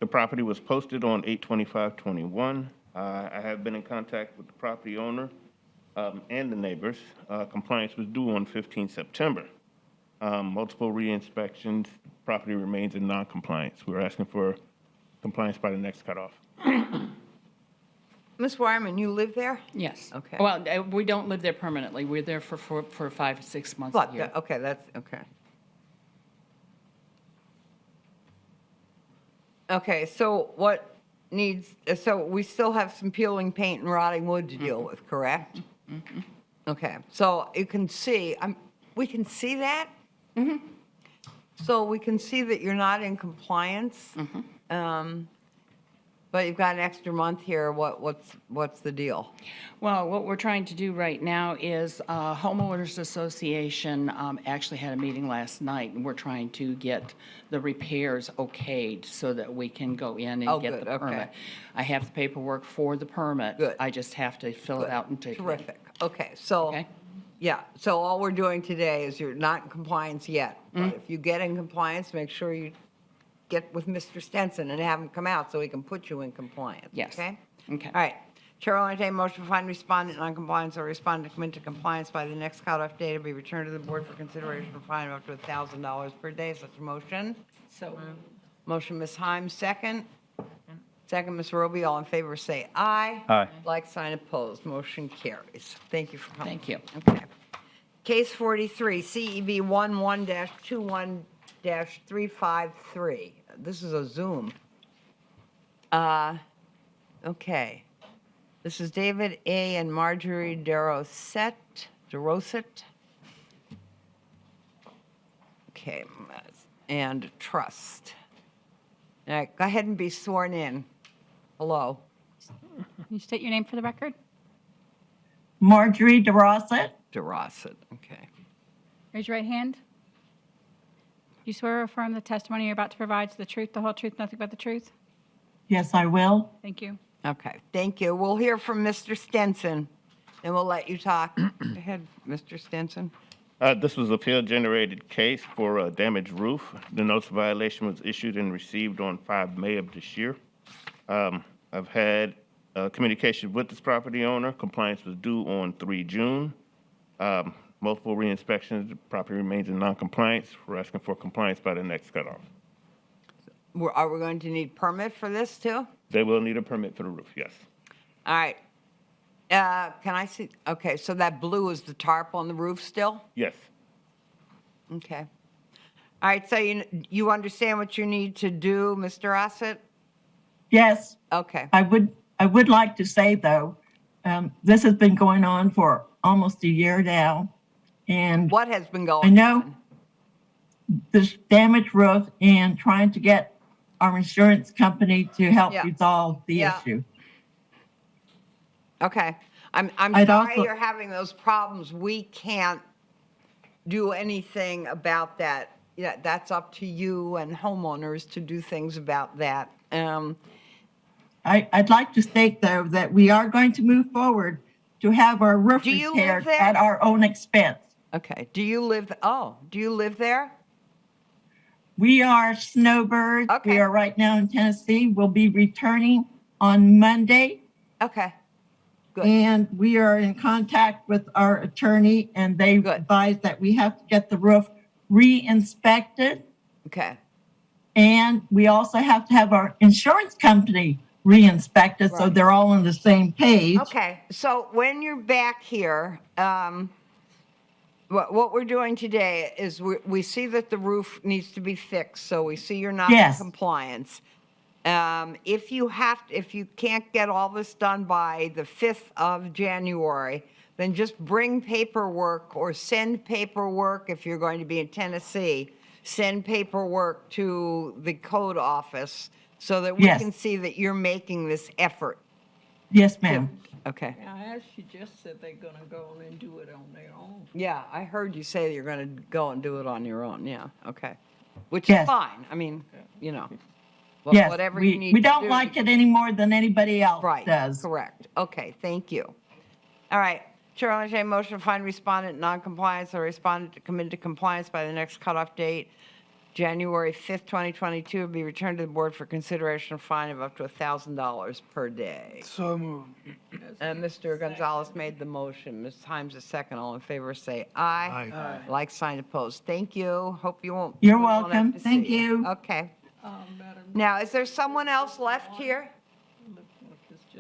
property was posted on 8/25/21. I have been in contact with the property owner and the neighbors. Compliance was due on 15 September. Multiple re-inspections, property remains in non-compliance. We're asking for compliance by the next cutoff. Ms. Wireman, you live there? Yes. Okay. Well, we don't live there permanently. We're there for 5 to 6 months a But, year. okay, that's, okay. Okay, so so we still have some peeling paint and rotting wood to deal with, correct? Okay, so you can see, we can see that? So we can see that you're not in compliance? But you've got an extra month here. What's the deal? Well, what we're trying to do right now is Homeowners Association actually had a meeting last night, and we're trying to get the repairs okayed so that we can go in and get good, the okay. permit. I have the paperwork for the permit. Good. I just have to fill it out and take it in. Terrific. Okay, so, Okay. yeah, so all we're doing today is you're not in compliance yet. But if you get in compliance, make sure you get with Mr. Stenson and have him come out so he can put you in compliance. Yes. Okay? Okay. All right. Chair will entertain a motion to find respondent non-compliance or respondent to come into compliance by the next cutoff date and be returned to the board for consideration for fine of up to $1,000 per day. Such a motion. So, Motion, Ms. Himes, second. Second, Ms. Roby. All in favor, say aye. Aye. Like sign opposed. Motion carries. Thank you for coming. thank you. Okay. Case 43, CEB 11-21-353. This is a Zoom. Okay. This is David A. and Marjorie DeRoset. Okay, and Trust. All right, go ahead and be sworn in. Hello. Can you state your name for the record? Marjorie DeRossett. DeRoset, okay. Raise your right hand. Do you swear or affirm the testimony you're about to provide is the truth, the whole truth, nothing but the truth? Yes, I will. Thank you. Okay, thank you. We'll hear from Mr. Stenson, and we'll let you talk. Go ahead, Mr. Stenson. This was a field-generated case for a damaged roof. The notice of violation was issued and received on 5 May of this year. I've had communication with this property owner. Compliance was due on 3 June. Multiple re-inspections, the property remains in non-compliance. We're asking for compliance by the next cutoff. Are we going to need permit for this too? They will need a permit for the roof, yes. All right. Can I see? Okay, so that blue is the tarp on the roof still? Yes. Okay. All right, so you understand what you need to do, Mr. Rossett? Yes. Okay. I would like to say, though, this has been going on for almost a year now. And What has been going I on? know this damaged roof and trying to get our insurance company to help Yeah. resolve the Yeah. issue. Okay. I'm I'd sorry also- you're having those problems. We can't do anything about that. Yeah, that's up to you and homeowners to do things about that. I'd like to state, though, that we are going to move forward to have our roof Do you live repaired there? at our own expense. Okay. Do you live there? We are snowbirds. Okay. We are right now in Tennessee. We'll be returning on Monday. Okay. Good. And we are in contact with our attorney, and they advise that we have to get the roof re-inspected. Okay. And we also have to have our insurance company re-inspected, so Right. they're all on the same page. Okay, so when you're back here, what we're doing today is we see that the roof needs to be fixed, so we see you're not in Yes. compliance. If you can't get all this done by the 5th of January, then just bring paperwork or send paperwork if you're going to be in Tennessee. Send paperwork to the code office so that we Yes. can see that you're making this effort. Yes, ma'am. Okay. I actually just said they're gonna go on and do it on their own. Yeah, I heard you say you're going to go and do it on your own. Yeah, okay. Which Yes. is fine. I mean, Yes, whatever you need we to don't do. like it any more than anybody else Right, does. correct. Okay, thank you. All right. Chair will entertain a motion to find respondent in non-compliance or respondent to come into compliance by the next cutoff date, January 5th, 2022, will be returned to the board for consideration of fine of up to $1,000 per day. So moved. And Mr. Gonzalez made the motion. Ms. Himes is second. All in favor, say aye. Aye. Like, sign, opposed. Thank you. Hope you won't. You're we won't have welcome. to Thank see you. Okay. Madam, Now, is there someone else left here?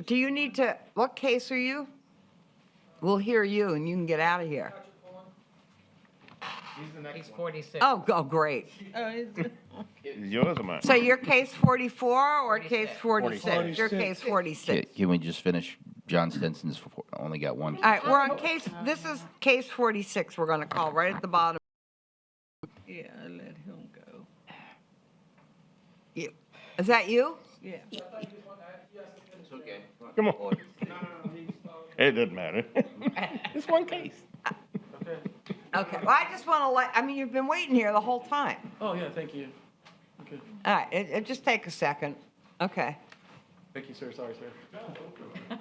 Do you need to, what case are you? We'll hear you and you can get out of here. He's 46. Oh, great. is it? Is yours or mine? So you're case 44 or case 46? 46. You're case 46. Can we just finish? John Stenson's only got one. All right, we're on case, this is case 46 we're going to call, right at the bottom. Yeah, I let him go. Is that you? Yeah. Come on. It doesn't matter. It's one case. Okay, well, I just want to I mean, you've been waiting here the whole time. Oh, yeah, thank you. Okay. All right, it just take a second. Okay. Thank you, sir. Sorry, sir.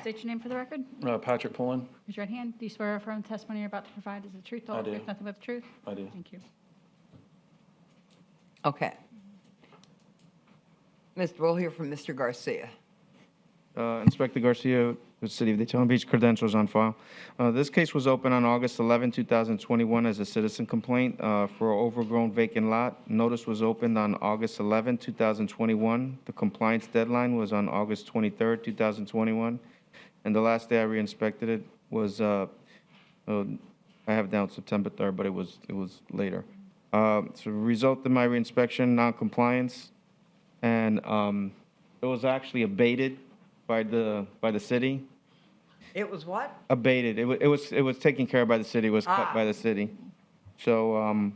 State your name for the record. Patrick Pullen. Raise your right hand. Do you swear or affirm the testimony you're about to provide is the truth, the I whole do. truth, nothing but the truth? I do. Thank you. Okay. We'll hear from Mr. Garcia. Inspector Garcia, with the City of Daytona Beach, credentials on file. This case was opened on August 11, 2021 as a citizen complaint for an overgrown vacant lot. Notice was opened on August 11, 2021. The compliance deadline was on August 23, 2021. And the last day I re-inspected it was, I have down September 3rd, but it was later. So result of my re-inspection, non-compliance, and it was actually abated by the city. It was what? Abated. It was taken care of by the city. It was cut by the city. So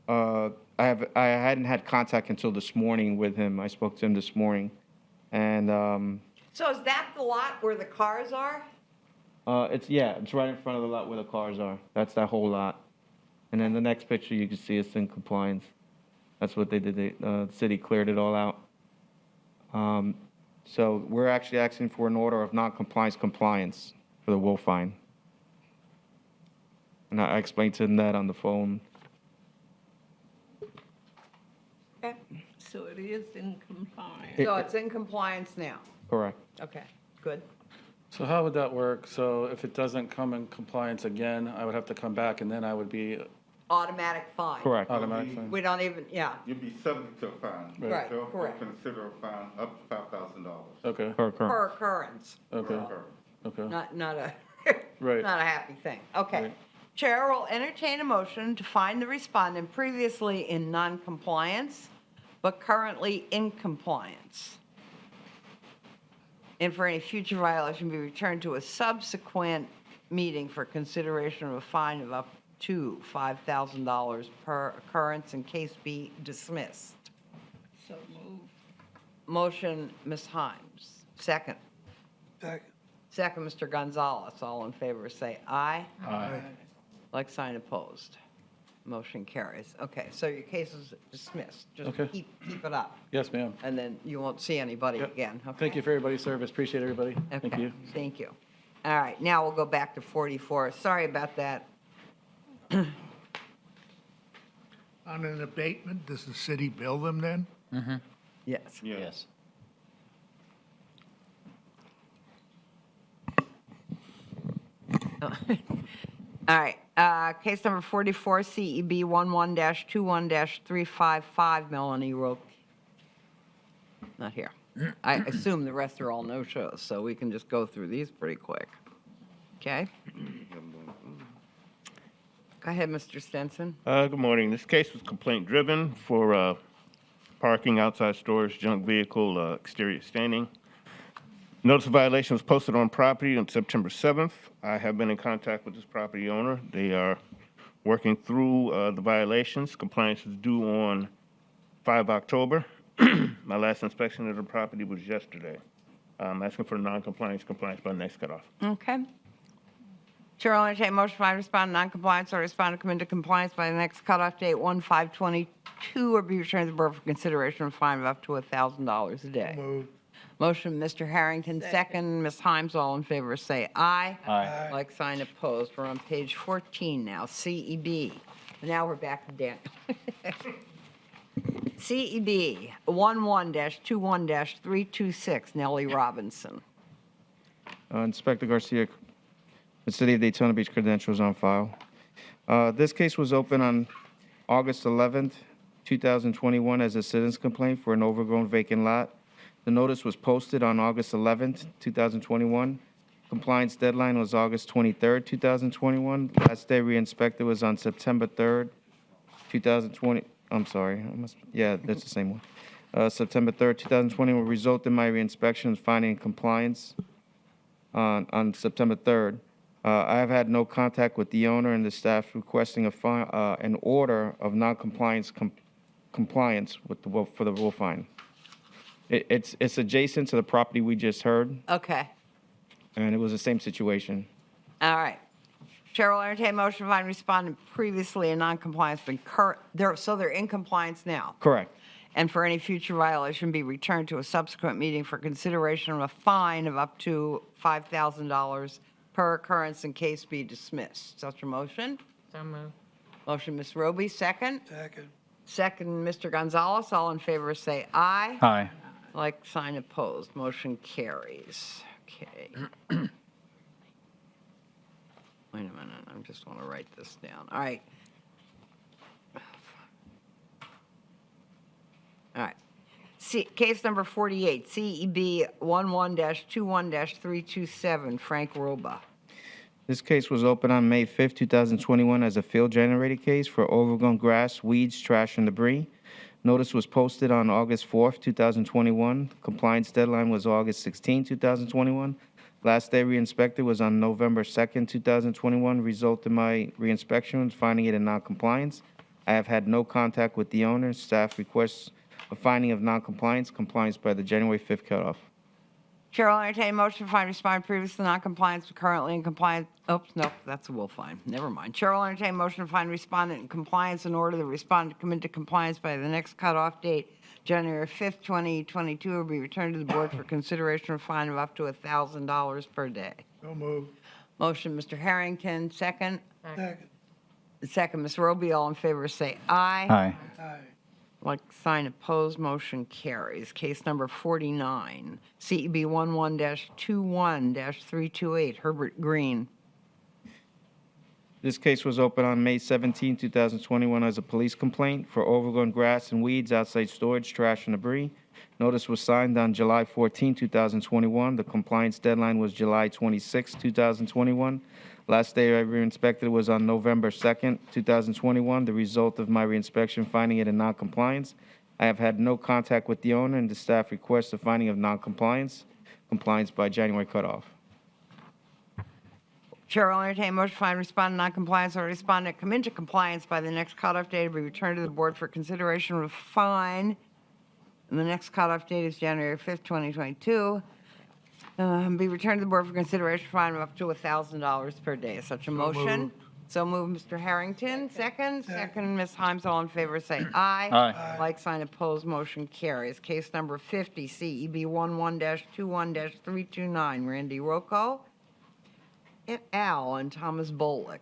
I hadn't had contact until this morning with him. I spoke to him this morning, and So is that the lot where the cars are? it's right in front of the lot where the cars are. That's that whole lot. And then the next picture you can see it's in compliance. That's what they did. The city cleared it all out. So we're actually asking for an order of non-compliance compliance for the wolf fine. And I explained to them that on the phone. Okay. So it is in compliance. So it's in compliance now? Correct. Okay, good. So how would that work? So if it doesn't come in compliance again, I would have to come back and then I would be Automatic fine. Correct. automatic fine? We don't even, yeah. You'd be subject to a fine. Right, They'll correct. consider a fine up to $5,000. Okay, Per occurrence. okay, Okay. okay. Not a, Right. Not a happy thing. Okay. Right. Chair will entertain a motion to find the respondent previously in non-compliance, but currently in compliance. And for any future violation, be returned to a subsequent meeting for consideration of a fine of up to $5,000 per occurrence and case be dismissed. So move. Motion, Ms. Himes. Second. Second. Second, Mr. Gonzalez. All in favor, say aye. Aye. Like sign opposed. Motion carries. Okay, so your case is dismissed. Just Okay. keep it up, Yes, ma'am. and then you won't see anybody Yep. again. Okay? Thank you for everybody's service. Appreciate everybody. Thank Okay, you. Thank you. All right, now we'll go back to 44. Sorry about that. On an abatement, does the city bill them then? Yes. Yes. All right, case number 44, CEB 11-21-355, Melanie Roque. Not here. I assume the rest are all no-shows, so we can just go through these pretty quick. Okay? Go ahead, Mr. Stenson. Good morning. This case was complaint-driven for parking outside storage, junk vehicle, exterior staining. Notice of violation was posted on property on September 7th. I have been in contact with this property owner. They are working through the violations. Compliance is due on 5 October. My last inspection of the property was yesterday. I'm asking for non-compliance, compliance by next cutoff. Okay. Chair will entertain a motion to find respondent non-compliance or respondent come into compliance by the next cutoff date, 1/5/22, or be returned to the board for consideration of a fine of up to $1,000 a day. Move. Motion, Mr. Harrington, second. Ms. Himes, all in favor, say aye. Aye. Like sign opposed. We're on page 14 now, CEB. Now we're back to Daniel. CEB 11-21-326, Nellie Robinson. Inspector Garcia, the City of Daytona Beach credentials on file. This case was opened on August 11th, 2021 as a citizen's complaint for an overgrown vacant lot. The notice was posted on August 11th, 2021. Compliance deadline was August 23rd, 2021. Last day re-inspected was on September 3rd, 2020. I'm sorry. Yeah, that's the same one. September 3rd, 2020 will result in my re-inspection finding compliance on September 3rd. I have had no contact with the owner and the staff requesting an order of non-compliance compliance with for the rule fine. It's adjacent to the property we just heard, Okay. and it was the same situation. All right. Chair will entertain a motion to find respondent previously in non-compliance, but so they're in compliance now. Correct. And for any future violation, be returned to a subsequent meeting for consideration of a fine of up to $5,000 per occurrence and case be dismissed. Such a motion? So moved. Motion, Ms. Roby, second. Second. Second, Mr. Gonzalez. All in favor, say aye. Aye. Like sign opposed. Motion carries. Okay. Wait a minute. I just want to write this down. All right. All right. Case number 48, CEB 11-21-327, Frank Roba. This case was opened on May 5th, 2021 as a field-generated case for overgrown grass, weeds, trash, and debris. Notice was posted on August 4th, 2021. Compliance deadline was August 16, 2021. Last day re-inspected was on November 2nd, 2021. Result in my re-inspection was finding it in non-compliance. I have had no contact with the owner. Staff requests a finding of non-compliance, compliance by the January 5th cutoff. Chair will entertain a motion to find respondent previously non-compliance, but currently in compliance. Oops, no, that's a will find. Never mind. Chair will entertain a motion to find respondent in compliance in order the respondent to come into compliance by the next cutoff date, January 5th, 2022, will be returned to the board for consideration of a fine of up to $1,000 per day. So move. Motion, Mr. Harrington, second. Second. Second, Ms. Roby, all in favor, say aye. Aye. Aye. Like sign opposed, motion carries. Case number 49, CEB 11-21-328, Herbert Green. This case was opened on May 17, 2021 as a police complaint for overgrown grass and weeds, outside storage, trash, and debris. Notice was signed on July 14, 2021. The compliance deadline was July 26, 2021. Last day I re-inspected was on November 2nd, 2021. The result of my reinspection finding it in non-compliance. I have had no contact with the owner, and the staff requests a finding of non-compliance, compliance by January cutoff. Chair will entertain a motion to find respondent non-compliance or respondent come into compliance by the next cutoff date to be returned to the board for consideration of a fine. And the next cutoff date is January 5th, 2022. Be returned to the board for consideration of fine of up to $1,000 per day. Is such a motion? So moved, Mr. Harrington. Second. Second, Ms. Himes. All in favor, say aye. Aye. Like sign opposed, motion carries. Case number 50, CEB 11-21-329, Randy Rocco et al. And Thomas Bolick.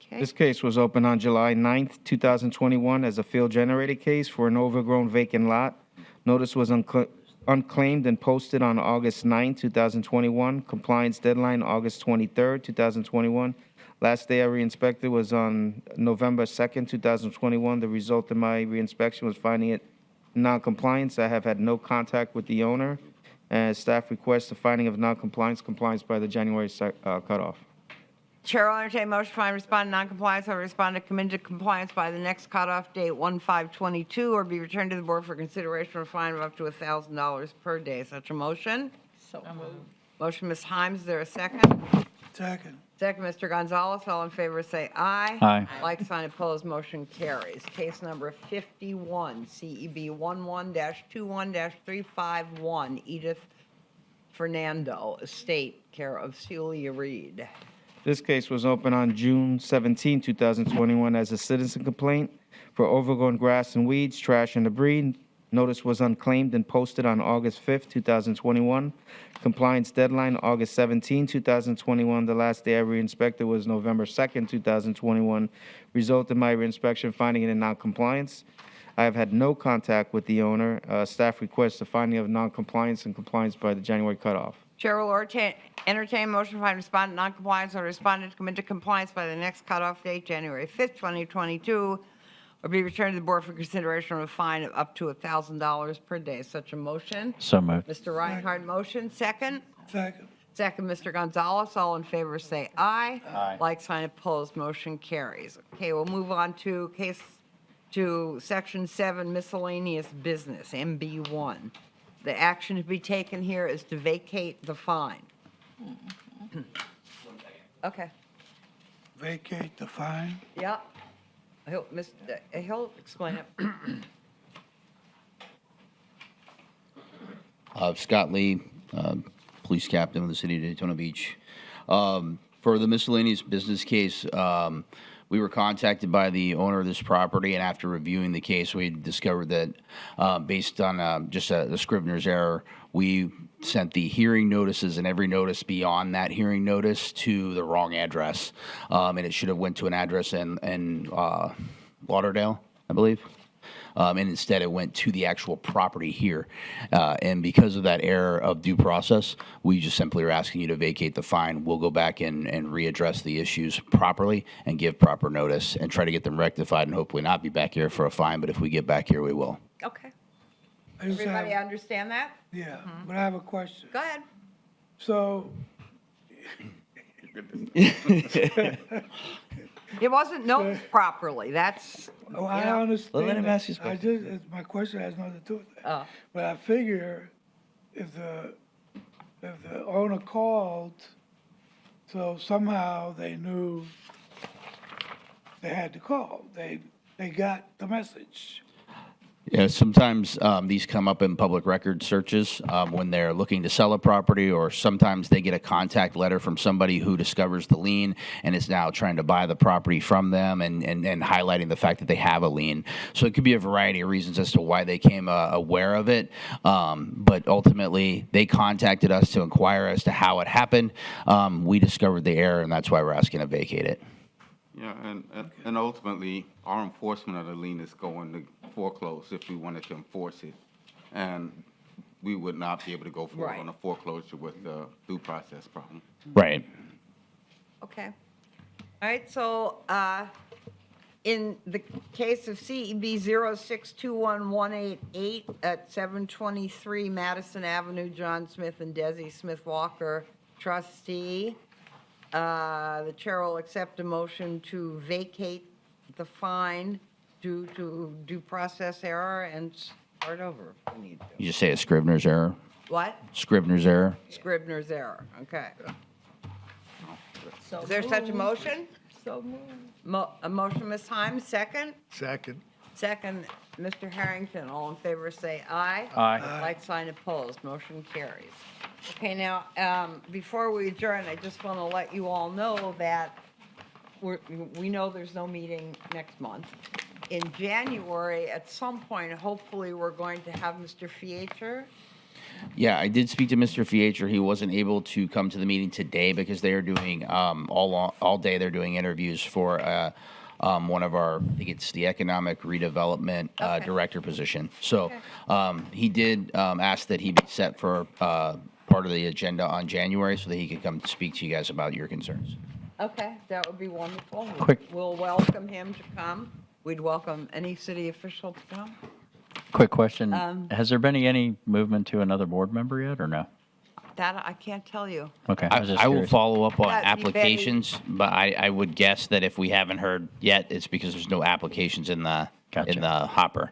Okay. This case was opened on July 9th, 2021 as a field generated case for an overgrown vacant lot. Notice was unclaimed and posted on August 9, 2021. Compliance deadline, August 23, 2021. Last day I re-inspected was on November 2nd, 2021. The result of my re-inspection was finding it non-compliance. I have had no contact with the owner, and staff requests a finding of non-compliance, compliance by the January cutoff. Chair will entertain a motion to find respondent non-compliance or respondent come into compliance by the next cutoff date, 1/5/22, or be returned to the board for consideration of a fine of up to $1,000 per day. Such a motion? So moved. Motion, Ms. Himes. Is there a second? Second. Second, Mr. Gonzalez. All in favor, say aye. Aye. Like sign opposed, motion carries. Case number 51, CEB 11-21-351, Edith Fernando, Estate, care of Celia Reed. This case was opened on June 17, 2021 as a citizen complaint for overgrown grass and weeds, trash, and debris. Notice was unclaimed and posted on August 5th, 2021. Compliance deadline, August 17, 2021. The last day I re-inspected was November 2nd, 2021. Result of my re-inspection finding it in non-compliance. I have had no contact with the owner. Staff requests a finding of non-compliance and compliance by the January cutoff. Chair will entertain motion to find respondent non-compliance or respondent to come into compliance by the next cutoff date, January 5th, 2022, or be returned to the board for consideration of a fine of up to $1,000 per day. Such a motion? So moved. Mr. Reinhardt, motion. Second? Second. Second, Mr. Gonzalez. All in favor, say aye. Aye. Like sign opposed, motion carries. Okay, we'll move on to Section 7, miscellaneous business, MB1. The action to be taken here is to vacate the fine. Okay. Vacate the fine. Yep. He'll explain it. Scott Lee, police captain of the city of Daytona Beach. For the miscellaneous business case, we were contacted by the owner of this property, and after reviewing the case, we discovered that based on just a Scrivener's error, we sent the hearing notices and every notice beyond that hearing notice to the wrong address, and it should have went to an address in Lauderdale, I believe. And instead it went to the actual property here. And because of that error of due process, we just simply are asking you to vacate the fine. We'll go back and readdress the issues properly and give proper notice and try to get them rectified and hopefully not be back here for a fine, but if we get back here, we will. Okay. I just Everybody have, understand that? yeah, but I have a question. Go ahead. So, It wasn't noticed properly. That's, oh, I you know. understand. Let him that. ask his I just, my question has nothing to do with that. Oh. But I figure if the owner called, so somehow they knew they had to call. They got the message. Yeah, sometimes these come up in public record searches when they're looking to sell a property, or sometimes they get a contact letter from somebody who discovers the lien and is now trying to buy the property from them and highlighting the fact that they have a lien. So it could be a variety of reasons as to why they came aware of it. But ultimately, they contacted us to inquire as to how it happened. We discovered the error, and that's why we're asking to vacate it. Yeah, and ultimately, our enforcement of the lien is going to foreclose if we wanted to enforce it. And we would not be able to go forward Right. on a foreclosure with the due process problem. Right. Okay. All right, so in the case of CEB 0621188 at 723 Madison Avenue, John Smith and Desi Smith Walker, trustee, the chair will accept a motion to vacate the fine due to due process error and start over if we need to. You just say a Scrivener's error? What? Scrivener's error? Scrivener's error, okay. So Is there such a moved. motion? So moved. A motion, Ms. Himes, second? Second. Second, Mr. Harrington. All in favor, say aye. Aye. Like sign opposed, motion carries. Okay, now, before we adjourn, I just want to let you all know that we know there's no meeting next month. In January, at some point, hopefully, we're going to have Mr. Fiecher. Yeah, I did speak to Mr. Fiecher. He wasn't able to come to the meeting today because they are doing, all day, they're doing interviews for one of our, I think it's the Economic Redevelopment Director position. So he did ask that he be set for part of the agenda on January so that he could come speak to you guys about your concerns. Okay, that would be wonderful. Quick. We'll welcome him to come. We'd welcome any city official to come. Quick question. Has there been any movement to another board member yet, or no? That I can't tell you. Okay. I will curious. follow up on That'd be Betty. applications, but I would guess that if we haven't heard yet, it's because there's no applications in the hopper.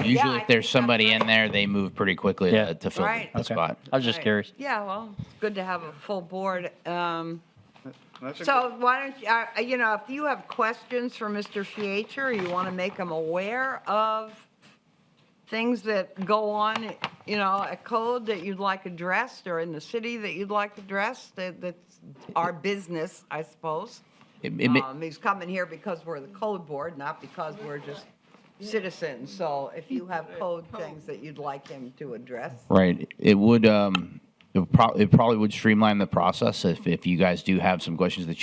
Usually, I if there's think somebody in there, they move pretty quickly to fill Right. the spot. I was just Right. curious. Yeah, well, it's good to have a full board. That's a So why don't you, if you have questions for Mr. Fiecher, or you want to make him aware of things that go on, at code that you'd like addressed, or in the city that you'd like addressed, that's our business, I suppose. He's coming here because we're the code board, not because we're just citizens. So if you have code things that you'd like him to address. Right. It would. It probably would streamline the process if you guys do have some questions that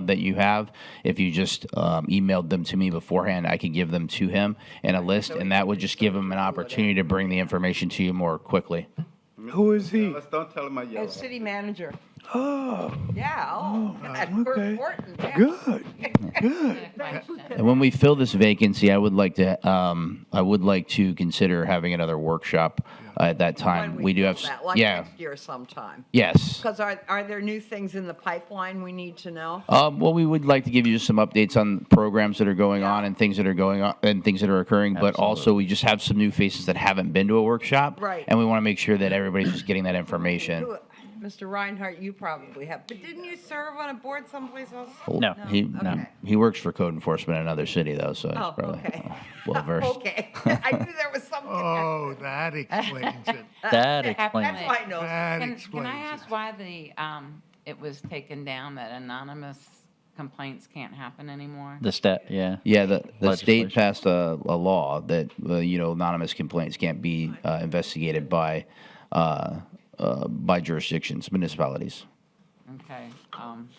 that you have. If you just emailed them to me beforehand, I could give them to him in a list, and that would just give him an opportunity to bring the information to you more quickly. Who is he? Let's don't tell him I yelled. As city manager. Oh, Yeah, that's okay. important. Yeah. good, good. And when we fill this vacancy, I would like to consider having another workshop at that time. When We do have, fill that, like next year sometime. Yes. Because are there new things in the pipeline we need to know? Well, we would like to give you some updates on programs that are going on and things that are going on and things that are occurring. But also, we just have some new faces that haven't been to a workshop, Right. And we want to make sure that everybody's just getting that information. Mr. Reinhardt, you probably have, but didn't you serve on a board someplace else? No. He works for code enforcement in another city though, so he's Oh, probably okay. well versed. Okay, I knew there was something. Oh, that explains it. That explains That's it. why I know. That Can I explains ask why it was taken down, that anonymous complaints can't happen anymore? The stat, yeah. Yeah, the Legislation. state passed a law that anonymous complaints can't be investigated by jurisdictions, municipalities. Okay.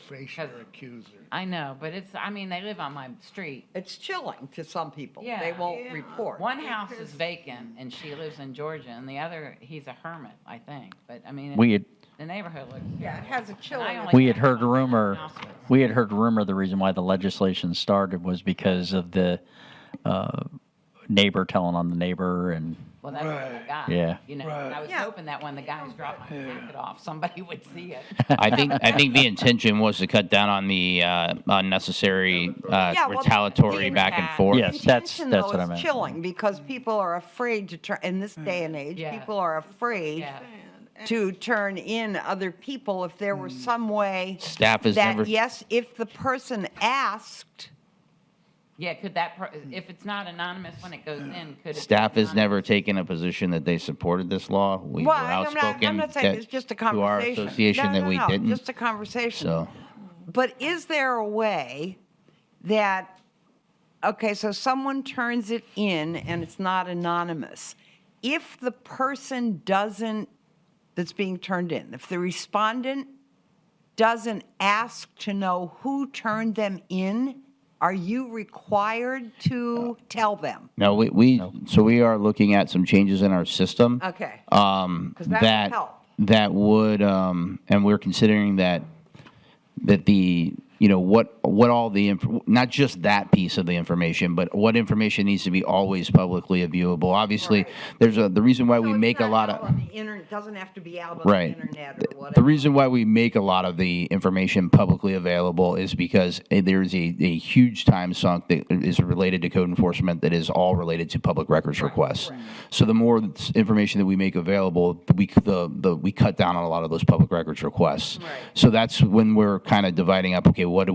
Face your accuser. I know, but they live on my street. It's chilling to some people. Yeah. They won't report. One house is vacant, and she lives in Georgia, and the other, he's a hermit, I think. But, the neighborhood looks. Yeah, it has a chilling. I only We had think heard a about rumor. houses. We had heard a rumor. The reason why the legislation started was because of the neighbor telling on the neighbor, and Well, that's what I got. Yeah. I was hoping that when the guys dropped my jacket off, somebody would see it. I think the intention was to cut down on the unnecessary retaliatory back and forth. Yes, that's Intention, though, what I is meant. chilling because people are afraid to turn, in this day and age, Yeah. people are afraid Yeah. to turn in other people if there were some way Staff has that, never. yes, if the person asked, Yeah, could if it's not anonymous when it goes in, could it? be Staff has anonymous? never taken a position that they supported this law. We well, were I'm outspoken not saying that- it's just a to our conversation. association that we didn't. Just a conversation. So But is there a way that, okay, so someone turns it in and it's not anonymous. If the person that's being turned in, if the respondent doesn't ask to know who turned them in, are you required to tell them? no, we are looking at some changes in our system. Okay. 'Cause that would help. That would and we're considering that the what all the, not just that piece of the information, but what information needs to be always publicly viewable. Obviously, there's the reason why we make a lot of. On the internet, doesn't have to be out on Right. the internet or whatever. The reason why we make a lot of the information publicly available is because there's a huge time sunk that is related to code enforcement that is all related to public records requests. So the more information that we make available, we cut down on a lot of those public records requests. So that's when we're kind of dividing up, okay, what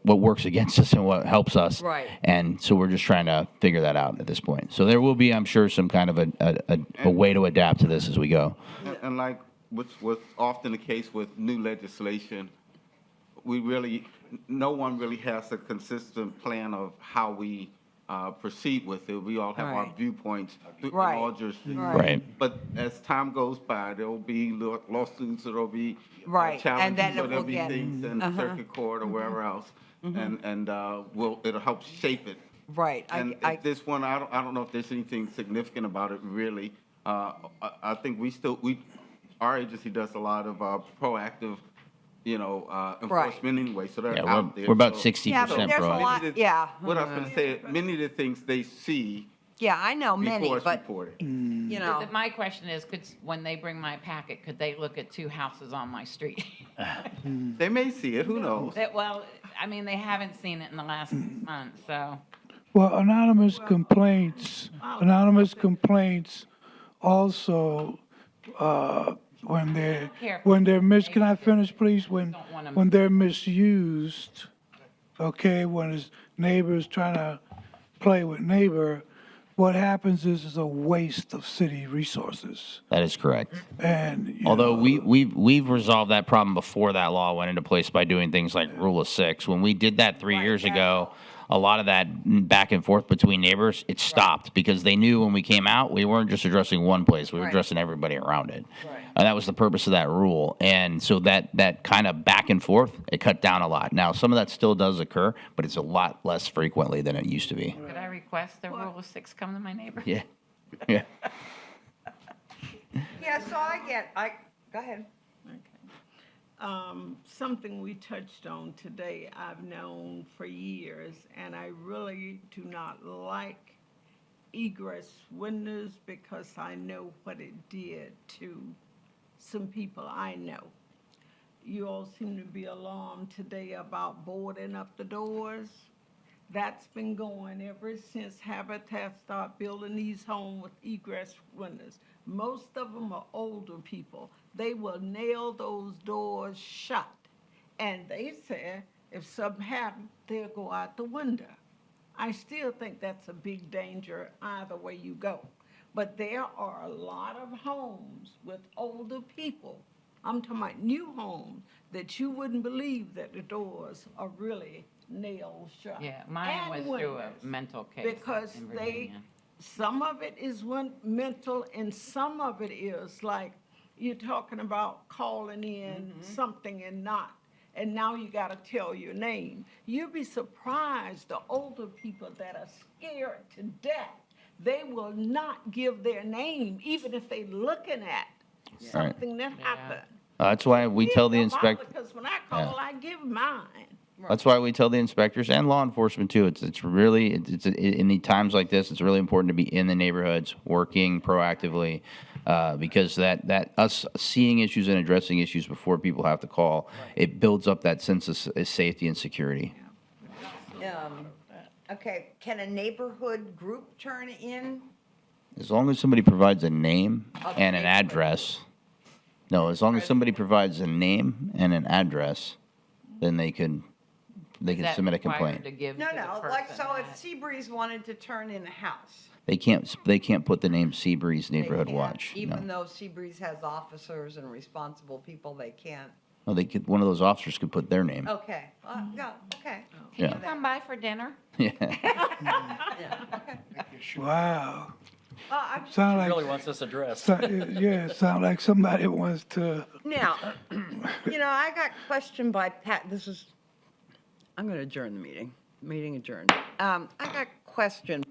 works against us and what helps us. Right. And so we're just trying to figure that out at this point. So there will be, I'm sure, some kind of a way to adapt to this as we go. And like what's often the case with new legislation, no one really has a consistent plan of how we proceed with it. We all have our Right. viewpoints in Right. all jurisdictions. Right. But as time goes by, there will be lawsuits, there will be Right, and challenges, then it or there'll will be get- things in circuit court or wherever else, and it'll help shape it. Right. And this one, I don't know if there's anything significant about it really. I think our agency does a lot of proactive, enforcement anyway, so they're Yeah, out there. we're about So- 60% Yeah, but there's a proactive. lot, yeah. What I was gonna say, many of the things they see Yeah, I know many, before it's but, reported. you know. My question is, when they bring my packet, could they look at 2 houses on my street? They may see it, who knows? Well, I mean, they haven't seen it in the last 6 months, so. Well, anonymous complaints also, when they're can I finish, please? When they're misused, okay, when his neighbor's trying to play with neighbor, what happens is a waste of city resources. That is correct. And Although we've resolved that problem before that law went into place by doing things like Rule of 6. When we did that 3 years ago, a lot of that back and forth between neighbors, it stopped because they knew when we came out, we weren't just addressing one place, we were addressing everybody around it. And that was the purpose of that rule. And so that kind of back and forth, it cut down a lot. Now, some of that still does occur, but it's a lot less frequently than it used to be. Could I request the Rule of 6 come to my neighbor? Yeah. Yeah. Yeah, so go ahead. Something we touched on today, I've known for years, and I really do not like egress windows because I know what it did to some people I know. You all seem to be alarmed today about boarding up the doors. That's been going ever since Habitat started building these homes with egress windows. Most of them are older people. They will nail those doors shut. And they said if something happened, they'll go out the window. I still think that's a big danger either way you go. But there are a lot of homes with older people. I'm talking about new homes that you wouldn't believe that the doors are really nailed shut. Yeah, mine And was through a windows, mental case because in they, Virginia. some of it is mental and some of it is like you're talking about calling in something and not. And now you got to tell your name. You'll be surprised the older people that are scared to death, they will not give their name even if they're looking at something that happened. That's why we tell the inspector. Because when I call, I give mine. That's why we tell the inspectors and law enforcement too. It's really in the times like this, it's really important to be in the neighborhoods, working proactively, because that us seeing issues and addressing issues before people have to call, it builds up that sense of safety and security. Okay, can a neighborhood group turn in? As long as somebody provides a name and an address. No, as long as somebody provides a name and an address, then they can submit a complaint. No, like, so if Seabreeze wanted to turn in a house, They can't put the name Seabreeze Neighborhood Watch. even No. though Seabreeze has officers and responsible people, they can't. No, one of those officers could put their name. Okay, yeah, okay. Yeah. Can you come by for dinner? Yeah. Wow. I Sound like, Really wants this addressed. sound like somebody wants to. Now, I got questioned by Pat, I'm going to adjourn the meeting. Meeting adjourned. I got questioned